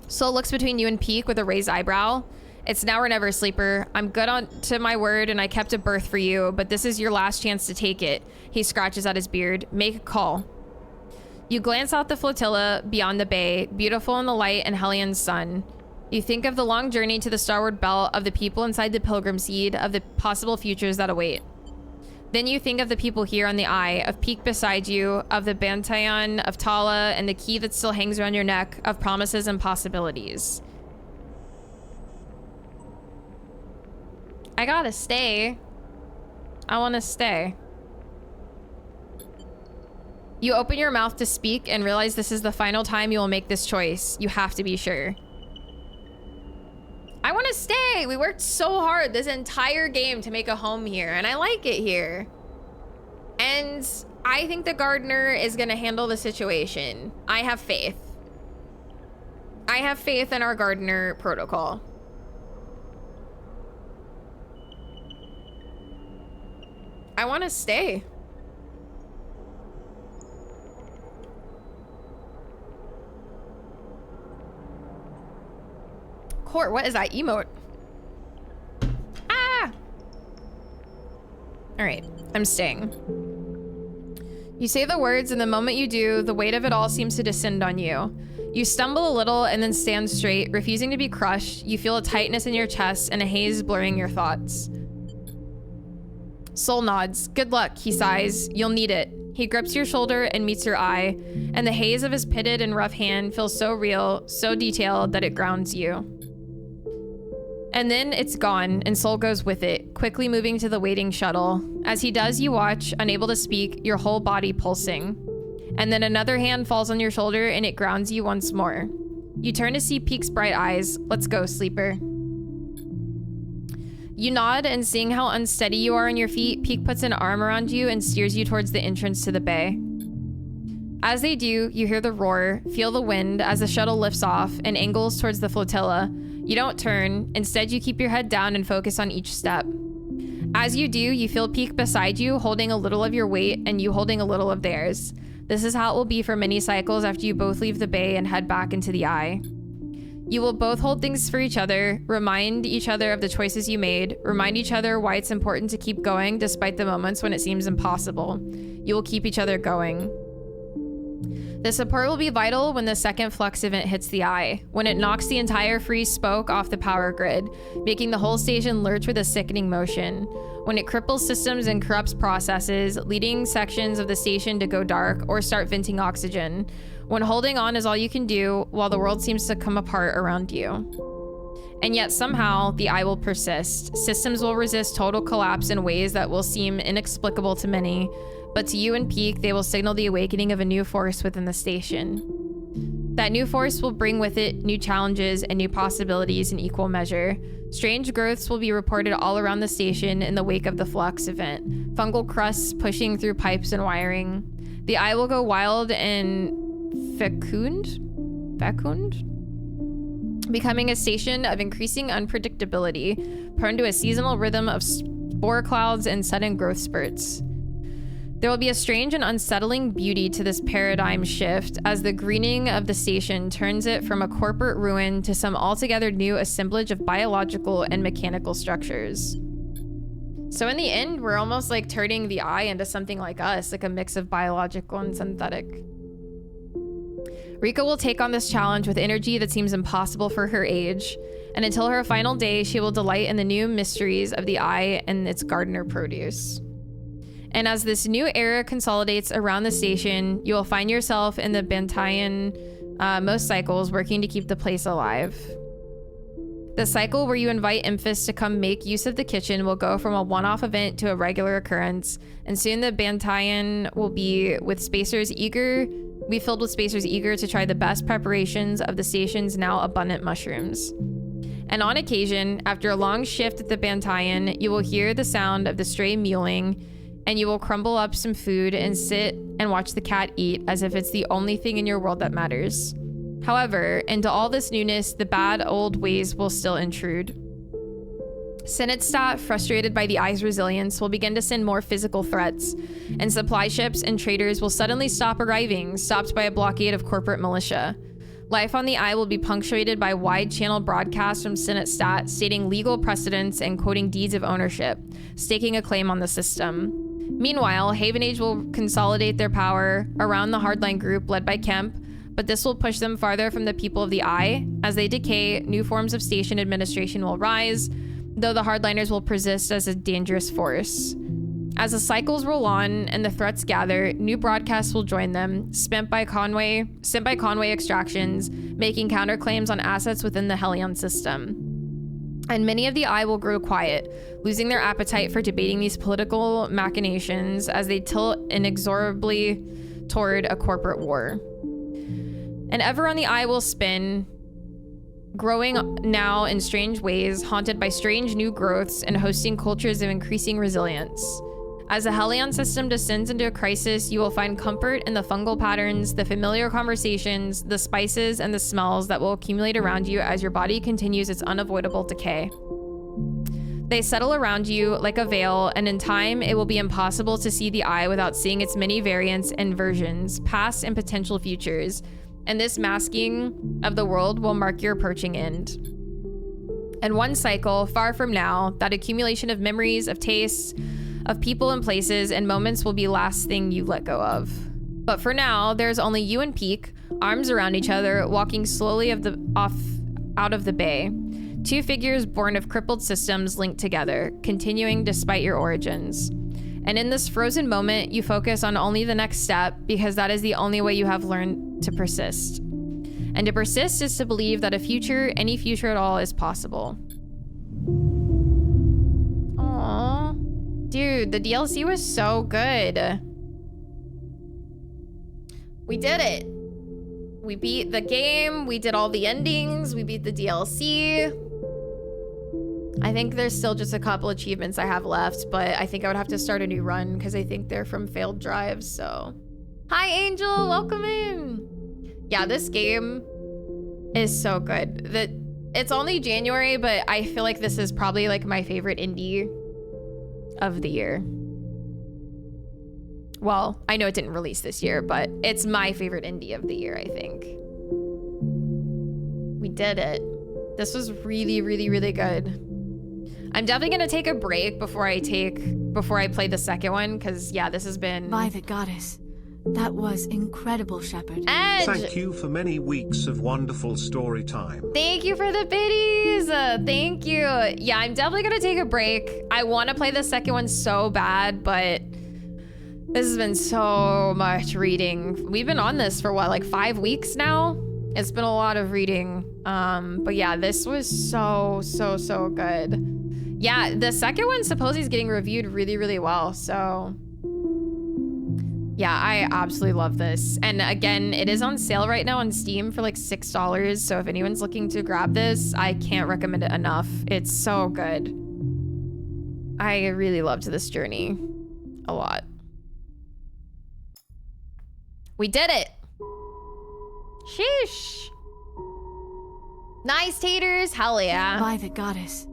Sol looks between you and Peak with a raised eyebrow. It's now or never, Sleeper. I'm good on to my word and I kept a berth for you, but this is your last chance to take it. He scratches at his beard. Make a call. You glance out the flotilla beyond the bay, beautiful in the light and Hellion sun. You think of the long journey to the starboard belt, of the people inside the Pilgrim Seed, of the possible futures that await. Then you think of the people here on the Eye, of Peak beside you, of the Bantayan, of Tala, and the key that still hangs around your neck, of promises and possibilities. I gotta stay. I wanna stay. You open your mouth to speak and realize this is the final time you will make this choice. You have to be sure. I want to stay. We worked so hard this entire game to make a home here, and I like it here. And I think the gardener is going to handle the situation. I have faith. I have faith in our gardener protocol. I want to stay. Court, what is that emote? Ah! All right, I'm staying. You say the words, and the moment you do, the weight of it all seems to descend on you. You stumble a little and then stand straight, refusing to be crushed. You feel a tightness in your chest and a haze blurring your thoughts. Sol nods. Good luck, he sighs. You'll need it. He grips your shoulder and meets your eye, and the haze of his pitted and rough hand feels so real, so detailed that it grounds you. And then it's gone, and Sol goes with it, quickly moving to the waiting shuttle. As he does, you watch, unable to speak, your whole body pulsing. And then another hand falls on your shoulder, and it grounds you once more. You turn to see Peak's bright eyes. Let's go, Sleeper. You nod, and seeing how unsteady you are on your feet, Peak puts an arm around you and steers you towards the entrance to the bay. As they do, you hear the roar, feel the wind as the shuttle lifts off and angles towards the flotilla. You don't turn. Instead, you keep your head down and focus on each step. As you do, you feel Peak beside you, holding a little of your weight and you holding a little of theirs. This is how it will be for many cycles after you both leave the bay and head back into the Eye. You will both hold things for each other, remind each other of the choices you made, remind each other why it's important to keep going despite the moments when it seems impossible. You will keep each other going. The support will be vital when the second flux event hits the Eye, when it knocks the entire free spoke off the power grid, making the whole station lurch with a sickening motion, when it cripples systems and corrupts processes, leading sections of the station to go dark or start venting oxygen, when holding on is all you can do while the world seems to come apart around you. And yet somehow the Eye will persist. Systems will resist total collapse in ways that will seem inexplicable to many, but to you and Peak, they will signal the awakening of a new force within the station. That new force will bring with it new challenges and new possibilities in equal measure. Strange growths will be reported all around the station in the wake of the flux event. Fungal crusts pushing through pipes and wiring. The Eye will go wild and fecund, becoming a station of increasing unpredictability, prone to a seasonal rhythm of spore clouds and sudden growth spurts. There will be a strange and unsettling beauty to this paradigm shift as the greening of the station turns it from a corporate ruin to some altogether new assemblage of biological and mechanical structures. So in the end, we're almost like turning the Eye into something like us, like a mix of biological and synthetic. Rika will take on this challenge with energy that seems impossible for her age, and until her final day, she will delight in the new mysteries of the eye and its gardener produce. And as this new era consolidates around the station, you will find yourself in the Bantayan most cycles working to keep the place alive. The cycle where you invite Imphis to come make use of the kitchen will go from a one-off event to a regular occurrence, and soon the Bantayan will be filled with spacers eager to try the best preparations of the station's now abundant mushrooms. And on occasion, after a long shift at the Bantayan, you will hear the sound of the stray mewling, and you will crumble up some food and sit and watch the cat eat as if it's the only thing in your world that matters. However, into all this newness, the bad old ways will still intrude. Sinitstadt, frustrated by the eye's resilience, will begin to send more physical threats, and supply ships and traders will suddenly stop arriving, stopped by a blockade of corporate militia. Life on the eye will be punctuated by wide-channel broadcasts from Sinitstadt stating legal precedents and quoting deeds of ownership, staking a claim on the system. Meanwhile, Haven Age will consolidate their power around the hardline group led by Kemp, but this will push them farther from the people of the Eye. As they decay, new forms of station administration will rise, though the hardliners will persist as a dangerous force. As the cycles roll on and the threats gather, new broadcasts will join them, sent by Conway extractions, making counterclaims on assets within the Helion system. And many of the Eye will grow quiet, losing their appetite for debating these political machinations as they tilt inexorably toward a corporate war. And ever on the Eye will spin, growing now in strange ways, haunted by strange new growths and hosting cultures of increasing resilience. As the Helion system descends into a crisis, you will find comfort in the fungal patterns, the familiar conversations, the spices, and the smells that will accumulate around you as your body continues its unavoidable decay. They settle around you like a veil, and in time, it will be impossible to see the Eye without seeing its many variants and versions, past and potential futures, and this masking of the world will mark your approaching end. And one cycle, far from now, that accumulation of memories, of tastes, of people and places and moments will be last thing you let go of. But for now, there's only you and Peak, arms around each other, walking slowly out of the bay. Two figures born of crippled systems linked together, continuing despite your origins. And in this frozen moment, you focus on only the next step because that is the only way you have learned to persist. And to persist is to believe that any future at all, is possible. Dude, the DLC was so good. We did it. We beat the game. We did all the endings. We beat the DLC. I think there's still just a couple achievements I have left, but I think I would have to start a new run because I think they're from failed drives, so. Hi, Angel. Welcome in. Yeah, this game is so good. It's only January, but I feel like this is probably like my favorite indie of the year. Well, I know it didn't release this year, but it's my favorite indie of the year, I think. We did it. This was really, really, really good. I'm definitely gonna take a break before I play the second one, because yeah, this has been... By the goddess. That was incredible, Shepard. Edge! Thank you for many weeks of wonderful story time. Thank you for the biddies. Thank you. Yeah, I'm definitely gonna take a break. I want to play the second one so bad, but this has been so much reading. We've been on this for what, like 5 weeks now? It's been a lot of reading. But yeah, this was so good. Yeah, the second one supposedly is getting reviewed really, really well, so... Yeah, I absolutely love this. And again, it is on sale right now on Steam for like $6. So if anyone's looking to grab this, I can't recommend it enough. It's so good. I really loved this journey a lot. We did it. Sheesh. Nice, taters. Hell yeah. By the goddess.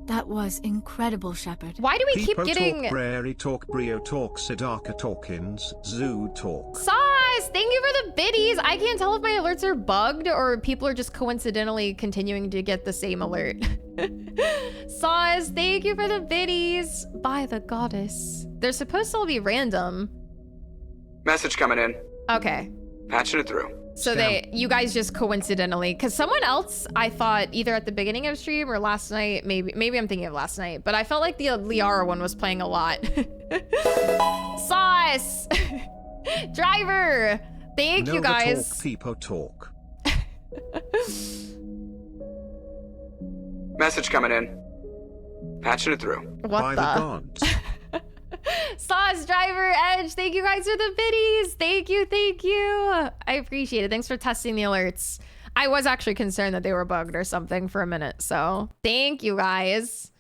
That was incredible, Shepard. Why do we keep People getting... talk Prairie talk Brio talk Siddharka Talkins Zoo talk. Sauce! Thank you for the biddies! I can't tell if my alerts are bugged or people are just coincidentally continuing to get the same alert. Sauce, thank you for the biddies! By the goddess. They're supposed to all be random. Message coming in. Okay. Patching it through. So you guys just coincidentally, because someone else, I thought either at the beginning of stream or last night, maybe I'm thinking of last night, but I felt like the Liara one was playing a lot. Sauce! Driver! Thank you guys. Talk, people talk. Message coming in. Patching it through. What By the gods. Sauce, Driver, Edge, thank you guys for the biddies. Thank you, thank you. I appreciate it. Thanks for testing the alerts. I was actually concerned that they were bugged or something for a minute, so thank you guys.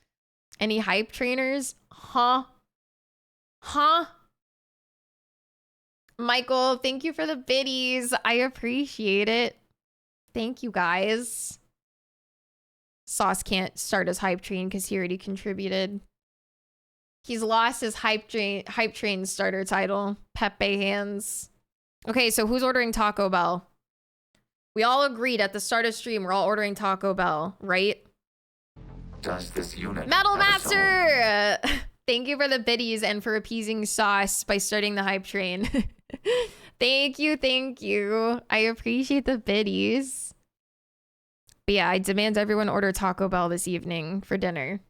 Any hype trainers? Huh? Michael, thank you for the biddies. I appreciate it. Thank you guys. Sauce can't start his hype train because he already contributed. He's lost his hype train starter title. Pepe hands. Okay, so who's ordering Taco Bell? We all agreed at the start of stream we're all ordering Taco Bell, right? Does this unit Metal have a soul? Master! Thank you for the biddies and for appeasing Sauce by starting the hype train. Thank you, thank you. I appreciate the biddies. But yeah, I demand everyone order Taco Bell this evening for dinner.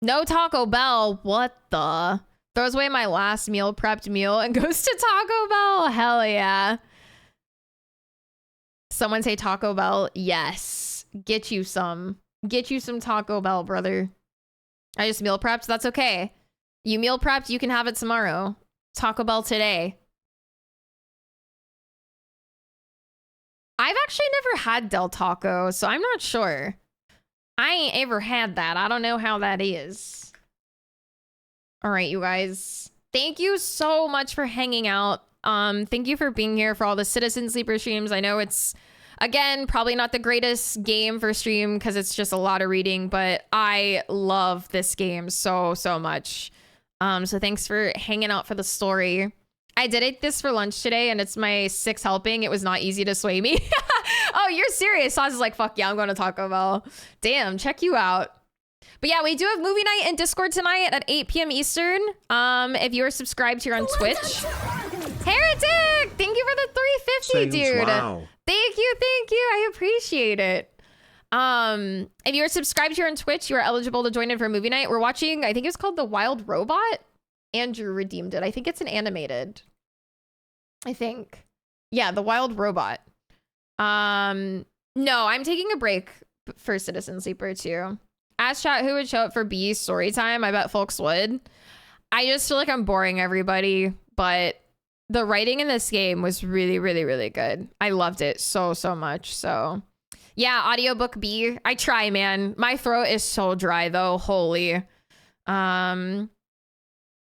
No Taco Bell. What the? Throws away my last meal prepped meal and goes to Taco Bell. Hell yeah. Someone say Taco Bell. Yes. Get you some. Get you some Taco Bell, brother. I just meal prepped. That's okay. You meal prepped. You can have it tomorrow. Taco Bell today. I've actually never had Del Taco, so I'm not sure. I ain't ever had that. I don't know how that is. All right, you guys. Thank you so much for hanging out. Thank you for being here for all the Citizen Sleeper streams. I know it's, again, probably not the greatest game for stream because it's just a lot of reading, but I love this game so much. So thanks for hanging out for the story. I did eat this for lunch today, and it's my 6th helping. It was not easy to sway me. Oh, you're serious? Sauce is like, fuck yeah, I'm going to Taco Bell. Damn, check you out. But yeah, we do have movie night in Discord tonight at 8 p.m. Eastern. If you're subscribed here on Twitch. Heretic! Thank you for the 350, dude. Wow. Thank you. I appreciate it. If you're subscribed here on Twitch, you are eligible to join in for movie night. We're watching, I think it's called The Wild Robot. Andrew redeemed it. I think it's an animated. I think. Yeah, The Wild Robot. No, I'm taking a break for Citizen Sleeper too. Ask chat who would show up for Bee's story time. I bet folks would. I just feel like I'm boring everybody, but the writing in this game was really good. I loved it so much. So yeah, audiobook B. I try, man. My throat is so dry though. Holy.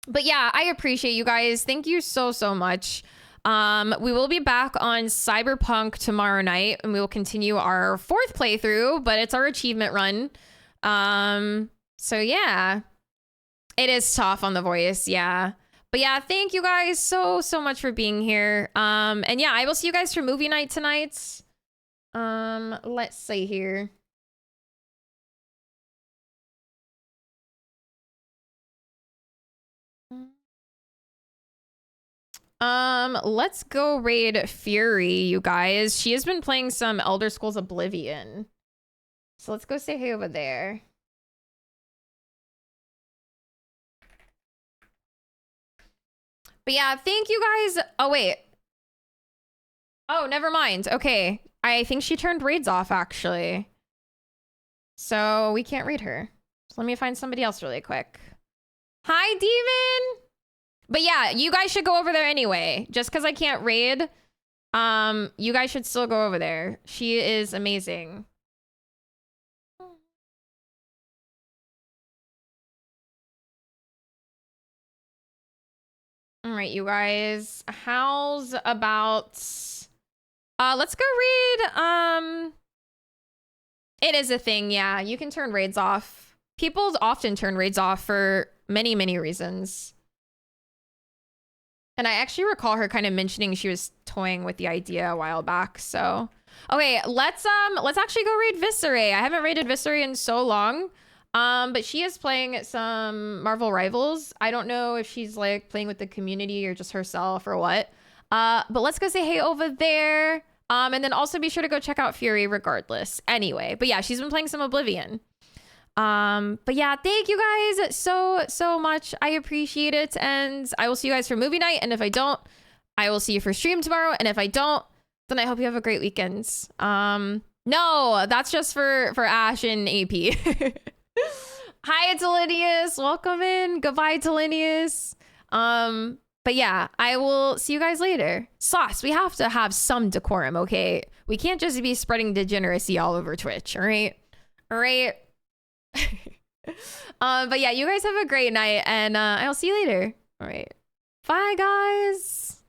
But yeah, I appreciate you guys. Thank you so much. We will be back on Cyberpunk tomorrow night, and we will continue our 4th playthrough, but it's our achievement run. So yeah, it is tough on the voice. Yeah. But yeah, thank you guys so much for being here. And yeah, I will see you guys for movie night tonight. Let's see here. Let's go raid Fury, you guys. She has been playing some Elder Scrolls Oblivion. So let's go say hey over there. But yeah, thank you guys. Oh, wait. Oh, never mind. Okay. I think she turned raids off, actually. So we can't raid her. So let me find somebody else really quick. Hi, Demon! But yeah, you guys should go over there anyway. Just because I can't raid, you guys should still go over there. She is amazing. All right, you guys. How's about... let's go raid... It is a thing, yeah. You can turn raids off. People often turn raids off for many reasons. And I actually recall her kind of mentioning she was toying with the idea a while back. So, okay, let's actually go raid Viscerae. I haven't raided Viscerae in so long. But she is playing some Marvel Rivals. I don't know if she's like playing with the community or just herself or what. But let's go say hey over there. And then also be sure to go check out Fury regardless. Anyway, but yeah, she's been playing some Oblivion. But yeah, thank you guys so much. I appreciate it. And I will see you guys for movie night. And if I don't, I will see you for stream tomorrow. And if I don't, then I hope you have a great weekend. No, that's just for Ash and AP. Hi, Delinius. Welcome in. Goodbye, Delinius. But yeah, I will see you guys later. Sauce, we have to have some decorum, okay? We can't just be spreading degeneracy all over Twitch, all right? All right. But yeah, you guys have a great night, and I'll see you later. All right. Bye, guys.